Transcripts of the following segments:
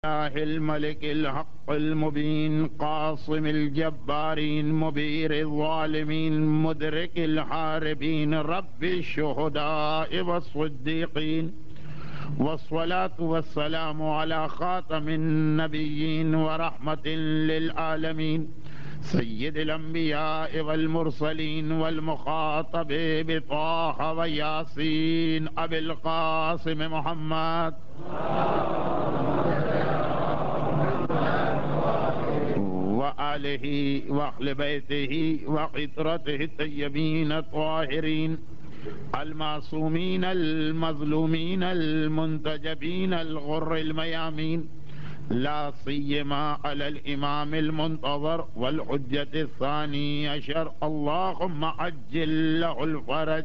الله الملك الحق المبين قاصم الجبارين مبير الظالمين مدرك الحاربين رب الشهداء والصديقين والصلاة والسلام على خاتم النبيين ورحمة للعالمين سيد الأنبياء والمرسلين والمخاطب بطه وياسين أبي القاسم محمد وآله وأهل بيته وعطرته الطيبين الطاهرين المعصومين المظلومين المنتجبين الغر الميامين لا سيما على الإمام المنتظر والحجة الثاني عشر اللهم عجل له الفرج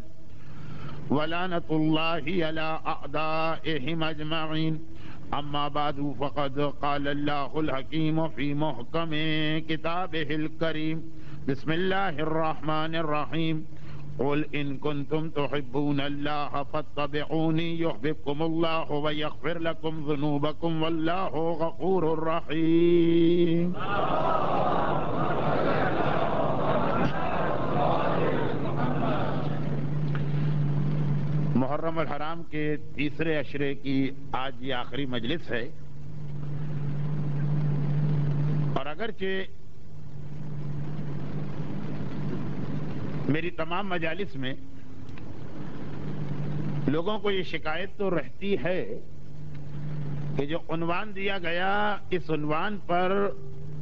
ولعنة الله على أعدائهم أجمعين. أما بعد فقد قال الله الحكيم في محكم كتابه الكريم بسم الله الرحمن الرحيم قل إن كنتم تحبون الله فاتبعوني يحببكم الله ويغفر لكم ذنوبكم والله غفور رحيم. محرم الحرام کے تیسرے عشرے کی آج یہ آخری مجلس ہے، اور اگرچہ میری تمام مجالس میں لوگوں کو یہ شکایت تو رہتی ہے کہ جو عنوان دیا گیا اس عنوان پر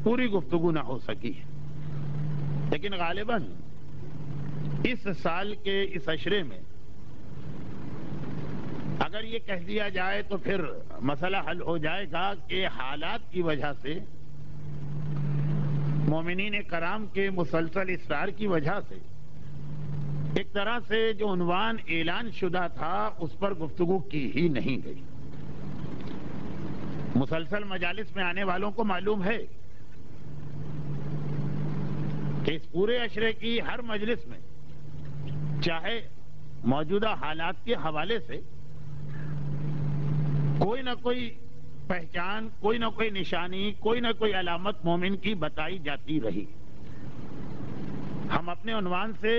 پوری گفتگو نہ ہو سکی، لیکن غالباً اس سال کے اس عشرے میں اگر یہ کہہ دیا جائے تو پھر مسئلہ حل ہو جائے گا کہ حالات کی وجہ سے، مومنین کرام کے مسلسل اصرار کی وجہ سے ایک طرح سے جو عنوان اعلان شدہ تھا اس پر گفتگو کی ہی نہیں گئی. مسلسل مجالس میں آنے والوں کو معلوم ہے کہ اس پورے عشرے کی ہر مجلس میں چاہے موجودہ حالات کے حوالے سے کوئی نہ کوئی پہچان، کوئی نہ کوئی نشانی، کوئی نہ کوئی علامت مومن کی بتائی جاتی رہی. ہم اپنے عنوان سے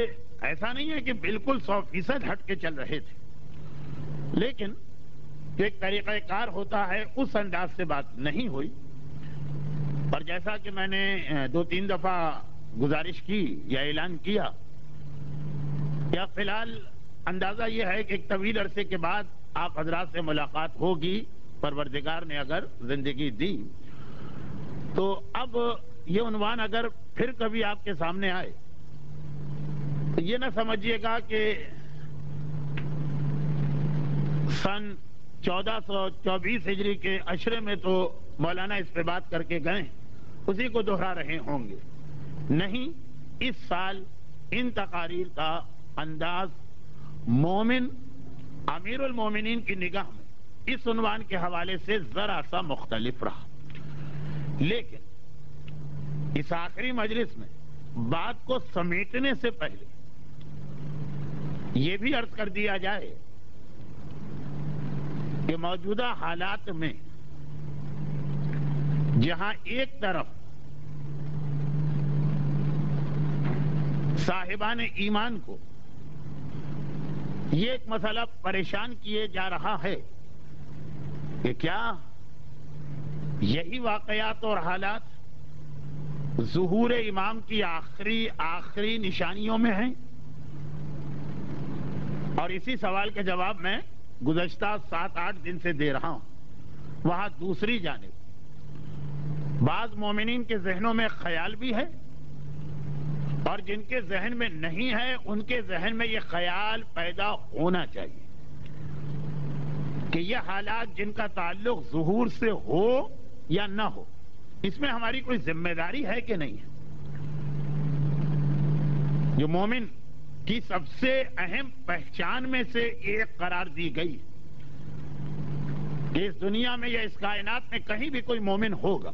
ایسا نہیں ہے کہ بالکل 100% ہٹ کے چل رہے تھے، لیکن ایک طریقہ کار ہوتا ہے اس انداز سے بات نہیں ہوئی. اور جیسا کہ میں نے 2-3 دفعہ گزارش کی یا اعلان کیا کہ فی الحال اندازہ یہ ہے کہ ایک طویل عرصے کے بعد آپ حضرات سے ملاقات ہوگی، پروردگار نے اگر زندگی دی تو اب یہ عنوان اگر پھر کبھی آپ کے سامنے آئے تو یہ نہ سمجھیے گا کہ سن 1424 ہجری کے عشرے میں تو مولانا اس پہ بات کر کے گئے، اسی کو دہرا رہے ہوں گے. نہیں، اس سال ان تقاریر کا انداز مومن امیر المومنین کی نگاہ میں اس عنوان کے حوالے سے ذرا سا مختلف رہا. لیکن اس آخری مجلس میں بات کو سمیٹنے سے پہلے یہ بھی عرض کر دیا جائے کہ موجودہ حالات میں جہاں ایک طرف صاحبان ایمان کو یہ ایک مسئلہ پریشان کیے جا رہا ہے کہ کیا یہی واقعات اور حالات ظہور امام کی آخری نشانیوں میں ہیں. اور اسی سوال کے جواب میں گزشتہ 7-8 دن سے دے رہا ہوں. وہاں دوسری جانب بعض مومنین کے ذہنوں میں خیال بھی ہے، اور جن کے ذہن میں نہیں ہے ان کے ذہن میں یہ خیال پیدا ہونا چاہیے کہ یہ حالات جن کا تعلق ظہور سے ہو یا نہ ہو، اس میں ہماری کوئی ذمہ داری ہے کہ نہیں ہے. جو مومن کی سب سے اہم پہچان میں سے ایک قرار دی گئی کہ اس دنیا میں یا اس کائنات میں کہیں بھی کوئی مومن ہوگا،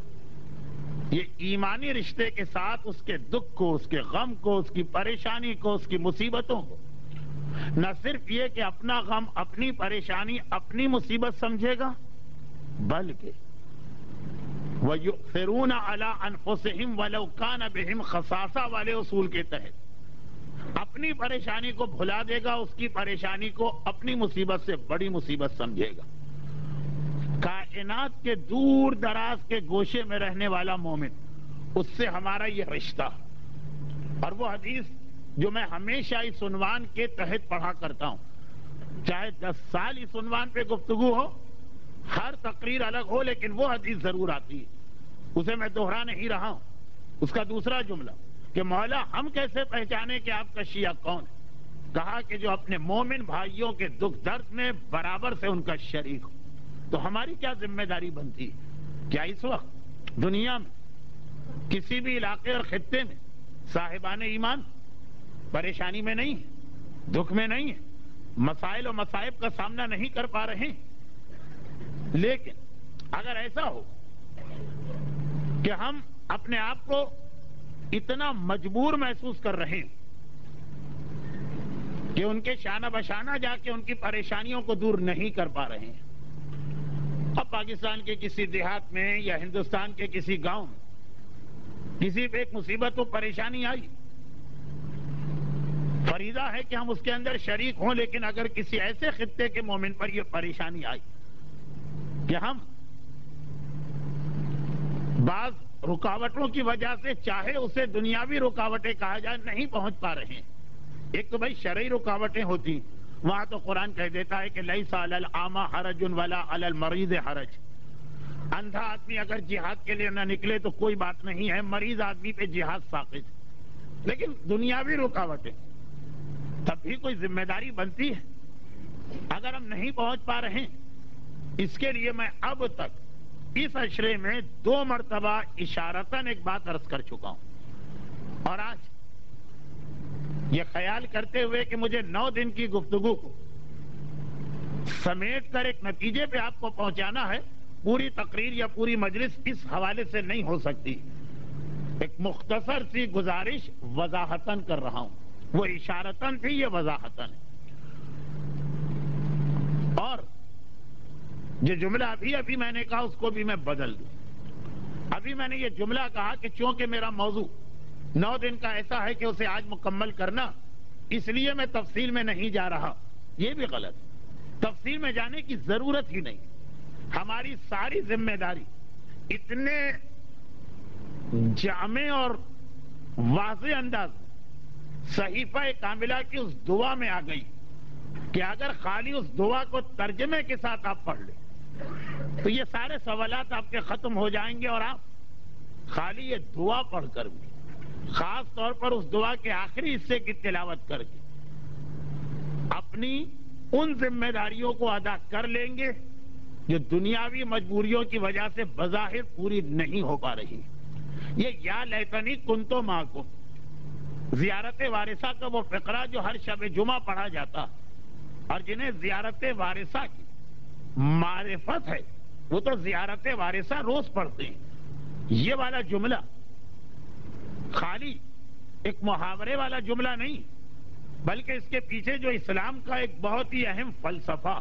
یہ ایمانی رشتے کے ساتھ اس کے دکھ کو، اس کے غم کو، اس کی پریشانی کو، اس کی مصیبتوں کو نہ صرف یہ کہ اپنا غم، اپنی پریشانی، اپنی مصیبت سمجھے گا، بلکہ وَيُؤْثِرُونَ عَلَىٰ أَنفُسِهِمْ وَلَوْ كَانَ بِهِمْ خَصَاصَةٌ والے اصول کے تحت اپنی پریشانی کو بھلا دے گا، اس کی پریشانی کو اپنی مصیبت سے بڑی مصیبت سمجھے گا۔ کائنات کے دور دراز کے گوشے میں رہنے والا مومن، اس سے ہمارا یہ رشتہ، اور وہ حدیث جو میں ہمیشہ اس عنوان کے تحت پڑھا کرتا ہوں، چاہے 10 سال اس عنوان پہ گفتگو ہو، ہر تقریر الگ ہو، لیکن وہ حدیث ضرور آتی ہے، اسے میں دوہرا نہیں رہا ہوں۔ اس کا دوسرا جملہ کہ مولا ہم کیسے پہچانے کہ آپ کا شیعہ کون ہے؟ کہا کہ جو اپنے مومن بھائیوں کے دکھ درد میں برابر سے ان کا شریک ہو۔ تو ہماری کیا ذمہ داری بنتی ہے؟ کیا اس وقت دنیا میں کسی بھی علاقے اور خطے میں صاحبان ایمان پریشانی میں نہیں ہے، دکھ میں نہیں ہے، مسائل و مصائب کا سامنا نہیں کر پا رہے ہیں؟ لیکن اگر ایسا ہو کہ ہم اپنے آپ کو اتنا مجبور محسوس کر رہے ہیں کہ ان کے شانہ بشانہ جا کے ان کی پریشانیوں کو دور نہیں کر پا رہے ہیں، اب پاکستان کے کسی دیہات میں یا ہندوستان کے کسی گاؤں میں کسی پہ ایک مصیبت و پریشانی آئی، فریضہ ہے کہ ہم اس کے اندر شریک ہوں، لیکن اگر کسی ایسے خطے کے مومن پر یہ پریشانی آئی کہ ہم بعض رکاوٹوں کی وجہ سے، چاہے اسے دنیاوی رکاوٹیں کہا جائے، نہیں پہنچ پا رہے ہیں۔ ایک تو بھائی شرعی رکاوٹیں ہوتی، وہاں تو قرآن کہہ دیتا ہے کہ لیس علی الاعمی حرج ولا علی المریض حرج، اندھا آدمی اگر جہاد کے لیے نہ نکلے تو کوئی بات نہیں ہے، مریض آدمی پہ جہاد ساقط۔ لیکن دنیاوی رکاوٹیں تب بھی کوئی ذمہ داری بنتی ہے۔ اگر ہم نہیں پہنچ پا رہے ہیں، اس کے لیے میں اب تک اس عشرے میں 2 مرتبہ اشارتاً ایک بات عرض کر چکا ہوں، اور آج یہ خیال کرتے ہوئے کہ مجھے 9 دن کی گفتگو کو سمیٹ کر ایک نتیجے پہ آپ کو پہنچانا ہے، پوری تقریر یا پوری مجلس اس حوالے سے نہیں ہو سکتی، ایک مختصر سی گزارش وضاحتاً کر رہا ہوں، وہ اشارتاً تھی، یہ وضاحتاً ہے۔ اور یہ جملہ ابھی میں نے کہا اس کو بھی میں بدل دوں۔ ابھی میں نے یہ جملہ کہا کہ چونکہ میرا موضوع 9 دن کا ایسا ہے کہ اسے آج مکمل کرنا، اس لیے میں تفصیل میں نہیں جا رہا، یہ بھی غلط، تفصیل میں جانے کی ضرورت ہی نہیں۔ ہماری ساری ذمہ داری اتنے جامع اور واضح انداز میں صحیفہ کاملہ کی اس دعا میں آ گئی کہ اگر خالی اس دعا کو ترجمے کے ساتھ آپ پڑھ لیں تو یہ سارے سوالات آپ کے ختم ہو جائیں گے، اور آپ خالی یہ دعا پڑھ کر بھی، خاص طور پر اس دعا کے آخری حصے کی تلاوت کر کے، اپنی ان ذمہ داریوں کو ادا کر لیں گے جو دنیاوی مجبوریوں کی وجہ سے بظاہر پوری نہیں ہو پا رہی۔ یہ یا لیتنی کنتو معکم، زیارت وارثہ کا وہ فقرہ جو ہر شب جمعہ پڑھا جاتا، اور جنہیں زیارت وارثہ کی معرفت ہے وہ تو زیارت وارثہ روز پڑھتے ہیں۔ یہ والا جملہ خالی ایک محاورے والا جملہ نہیں، بلکہ اس کے پیچھے جو اسلام کا ایک بہت ہی اہم فلسفہ،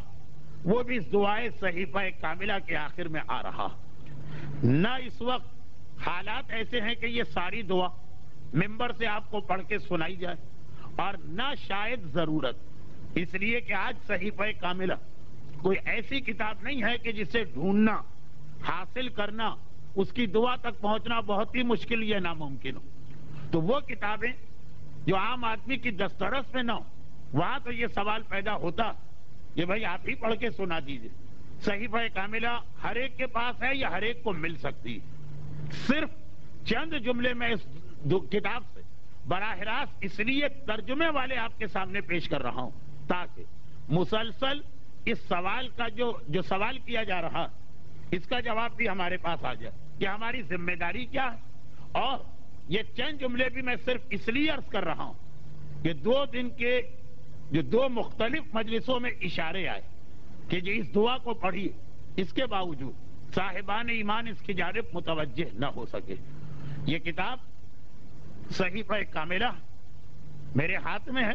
وہ بھی اس دعائے صحیفہ کاملہ کے آخر میں آ رہا۔ نہ اس وقت حالات ایسے ہیں کہ یہ ساری دعا ممبر سے آپ کو پڑھ کے سنائی جائے، اور نہ شاید ضرورت، اس لیے کہ آج صحیفہ کاملہ کوئی ایسی کتاب نہیں ہے کہ جسے ڈھونڈنا، حاصل کرنا، اس کی دعا تک پہنچنا بہت ہی مشکل یا ناممکن ہو۔ تو وہ کتابیں جو عام آدمی کی دسترس میں نہ ہو، وہاں تو یہ سوال پیدا ہوتا کہ بھائی آپ ہی پڑھ کے سنا دیجئے۔ صحیفہ کاملہ ہر ایک کے پاس ہے یا ہر ایک کو مل سکتی ہے؟ صرف چند جملے میں اس کتاب سے براہ راست اس لیے ترجمے والے آپ کے سامنے پیش کر رہا ہوں تاکہ مسلسل اس سوال کا جو سوال کیا جا رہا، اس کا جواب بھی ہمارے پاس آ جائے کہ ہماری ذمہ داری کیا ہے۔ اور یہ چند جملے بھی میں صرف اس لیے عرض کر رہا ہوں کہ 2 دن کے جو 2 مختلف مجلسوں میں اشارے آئے کہ جو اس دعا کو پڑھیے، اس کے باوجود صاحبان ایمان اس کی جانب متوجہ نہ ہو سکے۔ یہ کتاب صحیفہ کاملہ میرے ہاتھ میں ہے،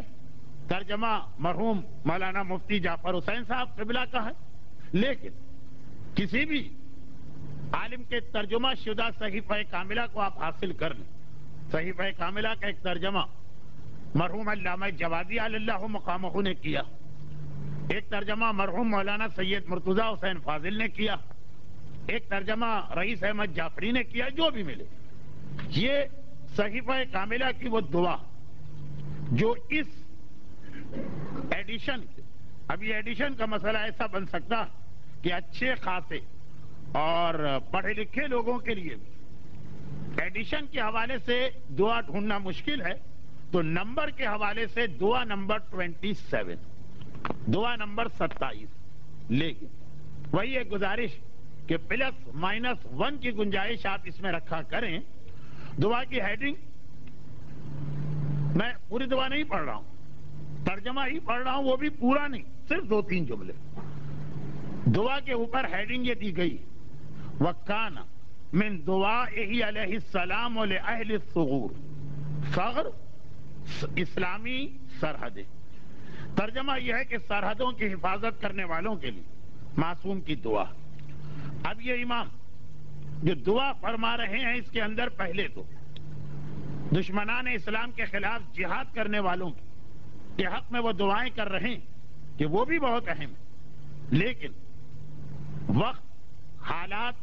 ترجمہ مرحوم مولانا مفتی جعفر حسین صاحب قبلہ کا ہے، لیکن کسی بھی عالم کے ترجمہ شدہ صحیفہ کاملہ کو آپ حاصل کر لیں. صحیفہ کاملہ کا ایک ترجمہ مرحوم علامہ جوادی علی اللہ مقامہ نے کیا, ایک ترجمہ مرحوم مولانا سید مرتضیٰ حسین فاضل نے کیا, ایک ترجمہ رئیس احمد جعفری نے کیا. جو بھی ملے, یہ صحیفہ کاملہ کی وہ دعا جو اس ایڈیشن, اب یہ ایڈیشن کا مسئلہ ایسا بن سکتا کہ اچھے خاصے اور پڑھے لکھے لوگوں کے لیے بھی ایڈیشن کے حوالے سے دعا ڈھونڈنا مشکل ہے, تو نمبر کے حوالے سے دعا نمبر 27, دعا نمبر 27. لیکن وہی ایک گزارش کہ +-1 کی گنجائش آپ اس میں رکھا کریں. دعا کی ہیڈنگ میں پوری دعا نہیں پڑھ رہا ہوں, ترجمہ ہی پڑھ رہا ہوں, وہ بھی پورا نہیں, صرف 2-3 جملے. دعا کے اوپر ہیڈنگ یہ دی گئی وَكَانَ مِن دُعَائِهِ عَلَيْهِ السَّلَامُ لِأَهْلِ الثُّغُورِ. ثغر اسلامی سرحدیں. ترجمہ یہ ہے کہ سرحدوں کی حفاظت کرنے والوں کے لیے معصوم کی دعا. اب یہ امام جو دعا فرما رہے ہیں اس کے اندر پہلے تو دشمنان اسلام کے خلاف جہاد کرنے والوں کے حق میں وہ دعائیں کر رہے ہیں کہ وہ بھی بہت اہم ہے, لیکن وقت, حالات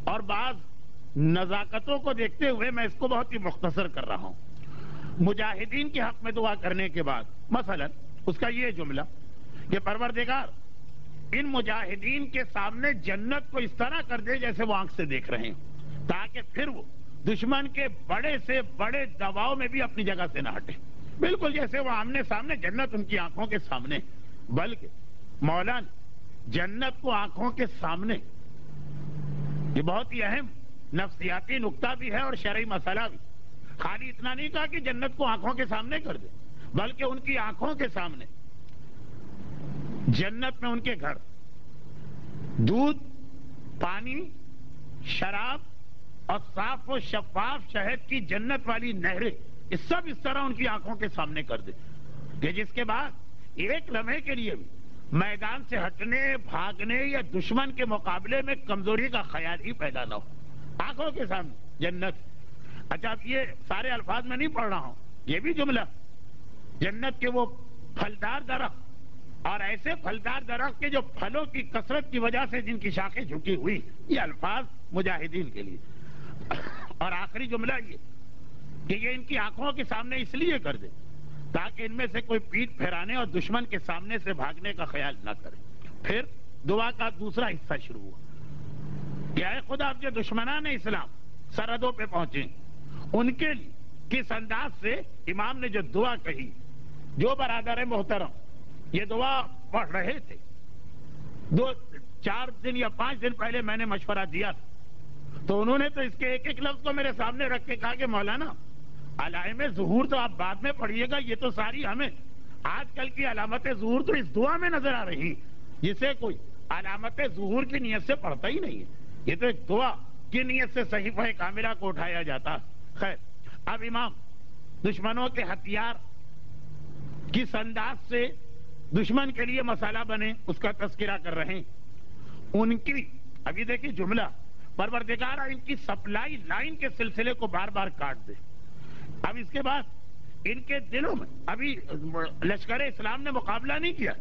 اور بعض نزاکتوں کو دیکھتے ہوئے میں اس کو بہت ہی مختصر کر رہا ہوں. مجاہدین کے حق میں دعا کرنے کے بعد مثلا اس کا یہ جملہ کہ پروردگار ان مجاہدین کے سامنے جنت کو اس طرح کر دے جیسے وہ آنکھ سے دیکھ رہے ہیں, تاکہ پھر وہ دشمن کے بڑے سے بڑے دباؤ میں بھی اپنی جگہ سے نہ ہٹے, بالکل جیسے وہ آمنے سامنے جنت ان کی آنکھوں کے سامنے. بلکہ مولا نے جنت کو آنکھوں کے سامنے, یہ بہت ہی اہم نفسیاتی نقطہ بھی ہے اور شرعی مسئلہ بھی. خالی اتنا نہیں کہا کہ جنت کو آنکھوں کے سامنے کر دے, بلکہ ان کی آنکھوں کے سامنے جنت میں ان کے گھر, دودھ, پانی, شراب اور صاف و شفاف شہد کی جنت والی نہریں, یہ سب اس طرح ان کی آنکھوں کے سامنے کر دے کہ جس کے بعد ایک لمحے کے لیے بھی میدان سے ہٹنے, بھاگنے یا دشمن کے مقابلے میں کمزوری کا خیال ہی پیدا نہ ہو. آنکھوں کے سامنے جنت. اچھا, اب یہ سارے الفاظ میں نہیں پڑھ رہا ہوں, یہ بھی جملہ جنت کے وہ پھلدار درخت اور ایسے پھلدار درخت کے جو پھلوں کی کثرت کی وجہ سے جن کی شاخیں جھکی ہوئی, یہ الفاظ مجاہدین کے لیے. اور آخری جملہ یہ کہ یہ ان کی آنکھوں کے سامنے اس لیے کر دے تاکہ ان میں سے کوئی پیٹھ پھیرانے اور دشمن کے سامنے سے بھاگنے کا خیال نہ کرے. پھر دعا کا دوسرا حصہ شروع ہوا کہ اے خدا, اب جو دشمنان اسلام سرحدوں پہ پہنچے ان کے لیے کس انداز سے امام نے جو دعا کہی. جو برادر محترم یہ دعا پڑھ رہے تھے 2-4 دن یا 5 دن پہلے میں نے مشورہ دیا تھا, تو انہوں نے تو اس کے ایک ایک لفظ کو میرے سامنے رکھ کے کہا کہ مولانا علائم ظہور تو آپ بعد میں پڑھیے گا, یہ تو ساری ہمیں آج کل کی علامت ظہور تو اس دعا میں نظر آ رہی, جسے کوئی علامت ظہور کی نیت سے پڑھتا ہی نہیں ہے. یہ تو ایک دعا کی نیت سے صحیفہ کاملہ کو اٹھایا جاتا. خیر, اب امام دشمنوں کے ہتھیار کس انداز سے دشمن کے لیے مسئلہ بنے اس کا تذکرہ کر رہے ہیں. ان کی ابھی دیکھیں جملہ, پروردگار ان کی سپلائی لائن کے سلسلے کو بار بار کاٹ دے. اب اس کے بعد ان کے دلوں میں, ابھی لشکر اسلام نے مقابلہ نہیں کیا,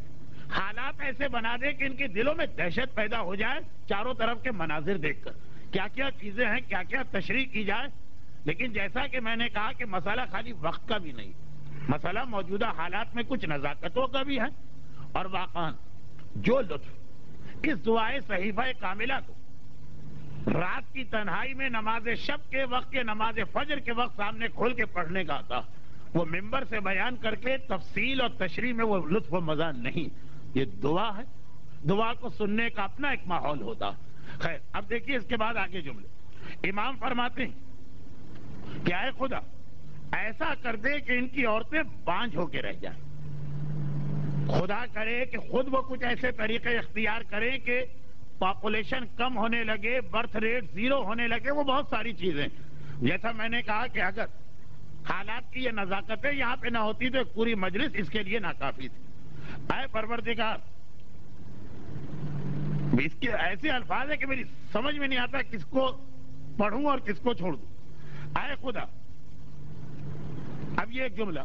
حالات ایسے بنا دے کہ ان کے دلوں میں دہشت پیدا ہو جائے چاروں طرف کے مناظر دیکھ کر, کیا کیا چیزیں ہیں, کیا کیا تشریح کی جائے. لیکن جیسا کہ میں نے کہا کہ مسئلہ خالی وقت کا بھی نہیں, مسئلہ موجودہ حالات میں کچھ نزاکتوں کا بھی ہے. اور واقعا جو لطف اس دعائے صحیفہ کاملہ کو رات کی تنہائی میں نماز شب کے وقت یا نماز فجر کے وقت سامنے کھول کے پڑھنے کا آتا, وہ ممبر سے بیان کر کے تفصیل اور تشریح میں وہ لطف و مزہ نہیں. یہ دعا ہے, دعا کو سننے کا اپنا ایک ماحول ہوتا. خیر, اب دیکھیے اس کے بعد آگے جملے. امام فرماتے ہیں کہ اے خدا ایسا کر دے کہ ان کی عورتیں بانجھ ہو کے رہ جائیں. خدا کرے کہ خود وہ کچھ ایسے طریقے اختیار کریں کہ پاپولیشن کم ہونے لگے, برتھ ریٹ 0 ہونے لگے, وہ بہت ساری چیزیں. جیسا میں نے کہا کہ اگر حالات کی یہ نزاکتیں یہاں پہ نہ ہوتی تو ایک پوری مجلس اس کے لیے ناکافی تھی. اے پروردگار اس کے ایسے الفاظ ہیں کہ میری سمجھ میں نہیں آتا کس کو پڑھوں اور کس کو چھوڑ دوں. اے خدا، اب یہ ایک جملہ،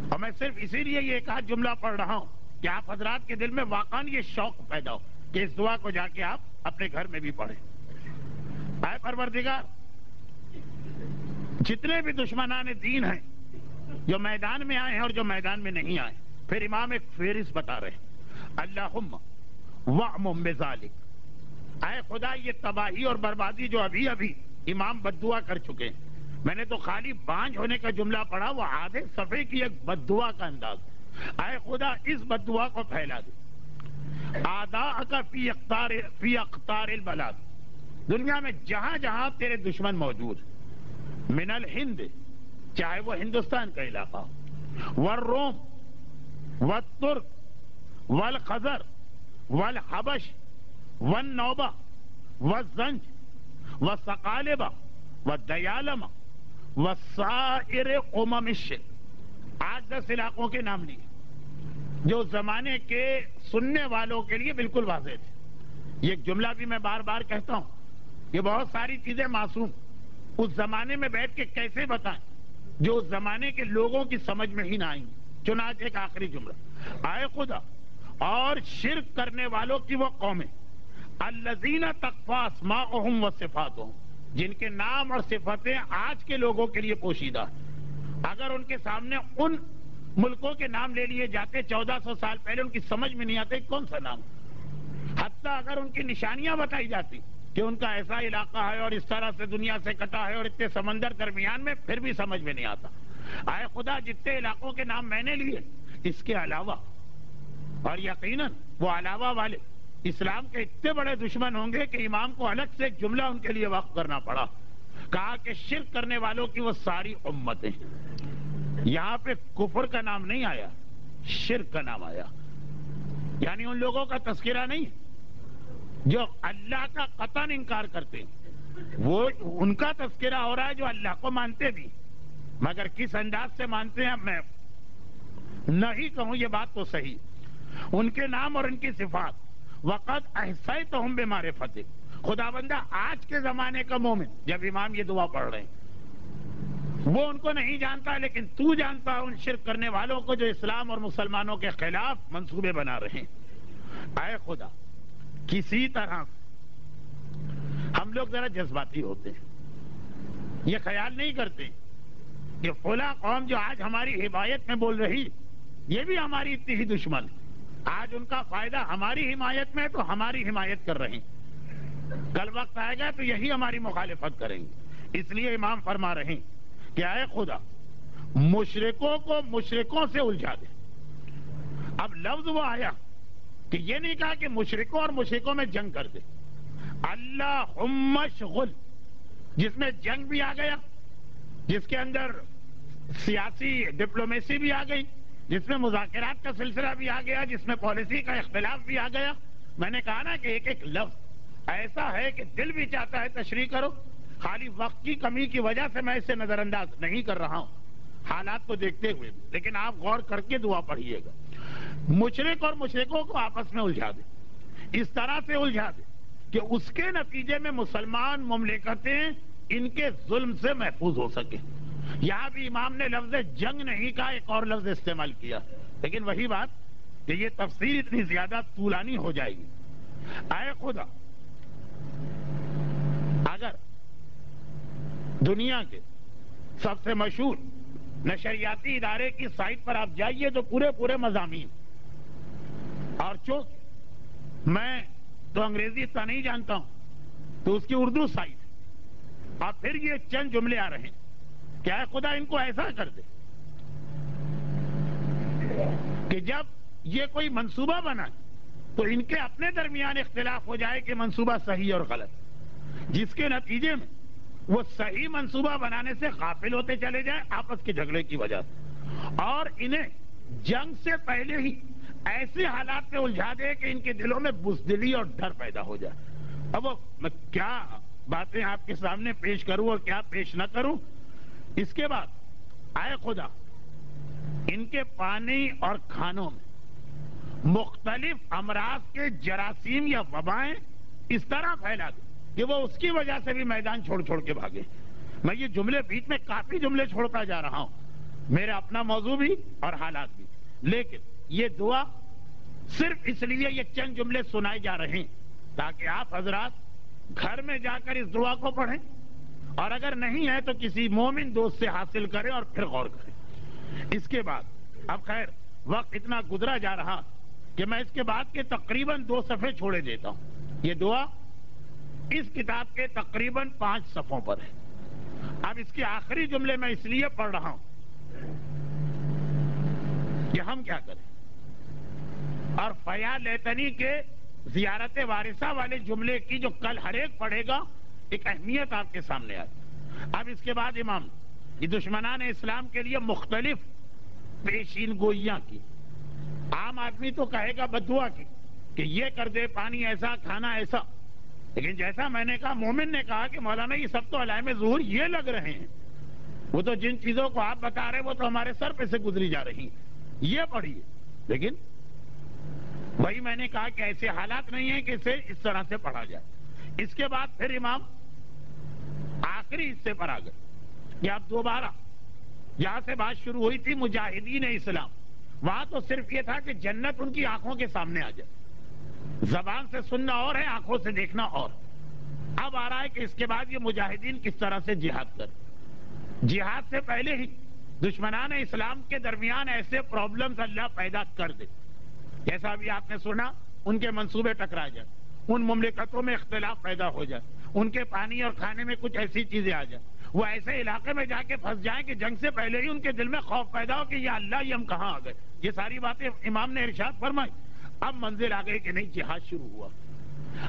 اور میں صرف اسی لیے یہ ایک آدھ جملہ پڑھ رہا ہوں کہ آپ حضرات کے دل میں واقعاً یہ شوق پیدا ہو کہ اس دعا کو جا کے آپ اپنے گھر میں بھی پڑھیں. اے پروردگار، جتنے بھی دشمنان دین ہیں جو میدان میں آئے ہیں اور جو میدان میں نہیں آئے، پھر امام ایک فہرست بتا رہے ہیں. اللہم وَعْمُمْ بِذَالِكَ، اے خدا یہ تباہی اور بربادی جو ابھی ابھی امام بددعا کر چکے ہیں، میں نے تو خالی بانجھ ہونے کا جملہ پڑھا، وہ آدھے صفحے کی ایک بددعا کا انداز. اے خدا اس بددعا کو پھیلا دے. اعداءک فی اقطار البلاد، دنیا میں جہاں جہاں تیرے دشمن موجود، من الہند، چاہے وہ ہندوستان کا علاقہ ہو، والروم والترک والخزر والحبش والنوبہ والزنج والثقالبہ والدیالمہ وسائر امم الشرق. 8-10 علاقوں کے نام لیے جو زمانے کے سننے والوں کے لیے بالکل واضح تھے. یہ جملہ بھی میں بار بار کہتا ہوں، یہ بہت ساری چیزیں معصوم اس زمانے میں بیٹھ کے کیسے بتائیں جو اس زمانے کے لوگوں کی سمجھ میں ہی نہ آئیں گے. چنانچہ ایک آخری جملہ، اے خدا اور شرک کرنے والوں کی وہ قومیں، الذین تخفی اسماؤہم وصفاتہم، جن کے نام اور صفتیں آج کے لوگوں کے لیے پوشیدہ ہیں. اگر ان کے سامنے ان ملکوں کے نام لے لیے جاتے 1400 سال پہلے، ان کی سمجھ میں نہیں آتے کون سا نام. حتیٰ اگر ان کی نشانیاں بتائی جاتی کہ ان کا ایسا علاقہ ہے اور اس طرح سے دنیا سے کٹا ہے اور اتنے سمندر درمیان میں، پھر بھی سمجھ میں نہیں آتا. اے خدا جتنے علاقوں کے نام میں نے لیے، اس کے علاوہ، اور یقیناً وہ علاوہ والے اسلام کے اتنے بڑے دشمن ہوں گے کہ امام کو الگ سے ایک جملہ ان کے لیے وقف کرنا پڑا. کہا کہ شرک کرنے والوں کی وہ ساری امتیں. یہاں پہ کفر کا نام نہیں آیا، شرک کا نام آیا. یعنی ان لوگوں کا تذکرہ نہیں جو اللہ کا قطعاً انکار کرتے ہیں، وہ ان کا تذکرہ ہو رہا ہے جو اللہ کو مانتے بھی، مگر کس انداز سے مانتے ہیں میں نہیں کہوں، یہ بات تو صحیح. ان کے نام اور ان کی صفات، وقت احصیتہم بمعرفتہ. خدا بندہ آج کے زمانے کا مومن جب امام یہ دعا پڑھ رہے ہیں، وہ ان کو نہیں جانتا، لیکن تو جانتا ان شرک کرنے والوں کو جو اسلام اور مسلمانوں کے خلاف منصوبے بنا رہے ہیں. اے خدا، کسی طرح ہم لوگ ذرا جذباتی ہوتے ہیں، یہ خیال نہیں کرتے کہ فلاں قوم جو آج ہماری حمایت میں بول رہی، یہ بھی ہماری اتنی ہی دشمن. آج ان کا فائدہ ہماری حمایت میں تو ہماری حمایت کر رہے ہیں، کل وقت آئے گا تو یہی ہماری مخالفت کریں گے. اس لیے امام فرما رہے ہیں کہ اے خدا مشرکوں کو مشرکوں سے الجھا دے. اب لفظ وہ آیا کہ یہ نہیں کہا کہ مشرکوں اور مشرکوں میں جنگ کر دے. اللہم اشغل، جس میں جنگ بھی آ گیا، جس کے اندر سیاسی ڈپلومیسی بھی آ گئی، جس میں مذاکرات کا سلسلہ بھی آ گیا، جس میں پالیسی کا اختلاف بھی آ گیا. میں نے کہا نا کہ ایک ایک لفظ ایسا ہے کہ دل بھی چاہتا ہے تشریح کرو. خالی وقت کی کمی کی وجہ سے میں اسے نظر انداز نہیں کر رہا ہوں، حالات کو دیکھتے ہوئے بھی. لیکن آپ غور کر کے دعا پڑھیے گا. مشرک اور مشرکوں کو آپس میں الجھا دے، اس طرح سے الجھا دے کہ اس کے نتیجے میں مسلمان مملکتیں ان کے ظلم سے محفوظ ہو سکے. یہاں بھی امام نے لفظ جنگ نہیں کہا، ایک اور لفظ استعمال کیا، لیکن وہی بات کہ یہ تفسیر اتنی زیادہ طولانی ہو جائے گی. اے خدا، اگر دنیا کے سب سے مشہور نشریاتی ادارے کی سائٹ پر آپ جائیے تو پورے مضامین، اور چونکہ میں تو انگریزی اتنا نہیں جانتا ہوں تو اس کی اردو سائٹ، اور پھر یہ چند جملے آ رہے ہیں کہ اے خدا ان کو ایسا کر دے کہ جب یہ کوئی منصوبہ بنا تو ان کے اپنے درمیان اختلاف ہو جائے کہ منصوبہ صحیح اور غلط، جس کے نتیجے میں وہ صحیح منصوبہ بنانے سے غافل ہوتے چلے جائیں آپس کے جھگڑے کی وجہ سے، اور انہیں جنگ سے پہلے ہی ایسے حالات میں الجھا دے کہ ان کے دلوں میں بزدلی اور ڈر پیدا ہو جائے. اب میں کیا باتیں آپ کے سامنے پیش کروں اور کیا پیش نہ کروں. اس کے بعد اے خدا ان کے پانی اور کھانوں میں مختلف امراض کے جراثیم یا وبائیں اس طرح پھیلا دیں کہ وہ اس کی وجہ سے بھی میدان چھوڑ چھوڑ کے بھاگے. میں یہ جملے بیچ میں کافی جملے چھوڑتا جا رہا ہوں، میرا اپنا موضوع بھی اور حالات بھی، لیکن یہ دعا صرف اس لیے یہ چند جملے سنائے جا رہے ہیں تاکہ آپ حضرات گھر میں جا کر اس دعا کو پڑھیں، اور اگر نہیں ہے تو کسی مومن دوست سے حاصل کریں اور پھر غور کریں. اس کے بعد اب خیر وقت اتنا گزرا جا رہا کہ میں اس کے بعد کے تقریباً 2 صفحے چھوڑے دیتا ہوں. یہ دعا اس کتاب کے تقریباً 5 صفحوں پر ہے. اب اس کے آخری جملے میں اس لیے پڑھ رہا ہوں کہ ہم کیا کریں، اور فیا لیتنی کے زیارت وارثہ والے جملے کی جو کل ہر ایک پڑھے گا ایک اہمیت آپ کے سامنے آئی. اب اس کے بعد امام یہ دشمنان اسلام کے لیے مختلف پیشین گوئیاں کی. عام آدمی تو کہے گا بددعا کی کہ یہ کر دے، پانی ایسا، کھانا ایسا، لیکن جیسا میں نے کہا مومن نے کہا کہ مولانا یہ سب تو علائم ظہور یہ لگ رہے ہیں، وہ تو جن چیزوں کو آپ بتا رہے وہ تو ہمارے سر پہ سے گزری جا رہی ہیں، یہ پڑھیے. لیکن وہی میں نے کہا کہ ایسے حالات نہیں ہیں کہ اسے اس طرح سے پڑھا جائے. اس کے بعد پھر امام آخری حصے پر آ گئے کہ اب دوبارہ یہاں سے بات شروع ہوئی تھی مجاہدین اسلام، وہاں تو صرف یہ تھا کہ جنت ان کی آنکھوں کے سامنے آ جائے. زبان سے سننا اور ہے، آنکھوں سے دیکھنا اور. اب آ رہا ہے کہ اس کے بعد یہ مجاہدین کس طرح سے جہاد کریں. جہاد سے پہلے ہی دشمنان اسلام کے درمیان ایسے پرابلمز اللہ پیدا کر دے جیسا ابھی آپ نے سنا، ان کے منصوبے ٹکرا جائیں، ان مملکتوں میں اختلاف پیدا ہو جائے، ان کے پانی اور کھانے میں کچھ ایسی چیزیں آ جائیں، وہ ایسے علاقے میں جا کے پھنس جائیں کہ جنگ سے پہلے ہی ان کے دل میں خوف پیدا ہو کہ یا اللہ یہ ہم کہاں آ گئے. یہ ساری باتیں امام نے ارشاد فرمائی. اب منزل آ گئی کہ نہیں، جہاد شروع ہوا.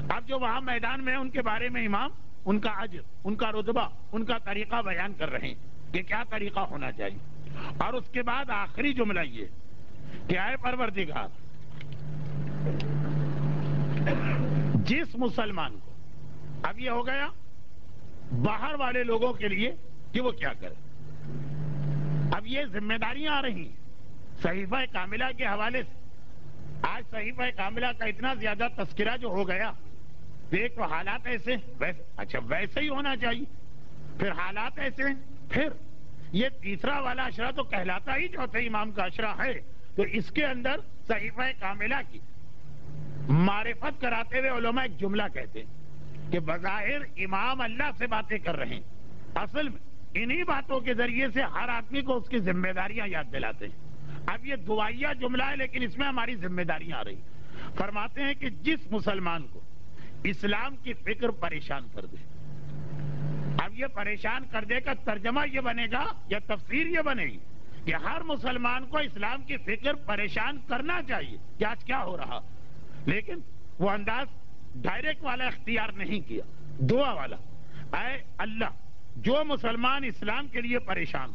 اب جو وہاں میدان میں ان کے بارے میں امام ان کا اجر، ان کا رتبہ، ان کا طریقہ بیان کر رہے ہیں کہ کیا طریقہ ہونا چاہیے. اور اس کے بعد آخری جملہ یہ کہ اے پروردگار، جس مسلمان کو اب یہ ہو گیا باہر والے لوگوں کے لیے کہ وہ کیا کرے. اب یہ ذمہ داریاں آ رہی ہیں صحیفہ کاملہ کے حوالے سے. آج صحیفہ کاملہ کا اتنا زیادہ تذکرہ جو ہو گیا، دیکھ تو حالات ایسے ویسے، اچھا ویسے ہی ہونا چاہیے، پھر حالات ایسے، پھر یہ تیسرا والا اشرا تو کہلاتا ہی چوتھے امام کا اشرا ہے. تو اس کے اندر صحیفہ کاملہ کی معرفت کراتے ہوئے علماء ایک جملہ کہتے ہیں کہ بظاہر امام اللہ سے باتیں کر رہے ہیں، اصل میں انہی باتوں کے ذریعے سے ہر آدمی کو اس کی ذمہ داریاں یاد دلاتے ہیں. اب یہ دعائیہ جملہ ہے لیکن اس میں ہماری ذمہ داریاں آ رہی. فرماتے ہیں کہ جس مسلمان کو اسلام کی فکر پریشان کر دے. اب یہ پریشان کر دے کا ترجمہ یہ بنے گا یا تفسیر یہ بنے گی کہ ہر مسلمان کو اسلام کی فکر پریشان کرنا چاہیے کہ آج کیا ہو رہا، لیکن وہ انداز ڈائریکٹ والا اختیار نہیں کیا، دعا والا. اے اللہ، جو مسلمان اسلام کے لیے پریشان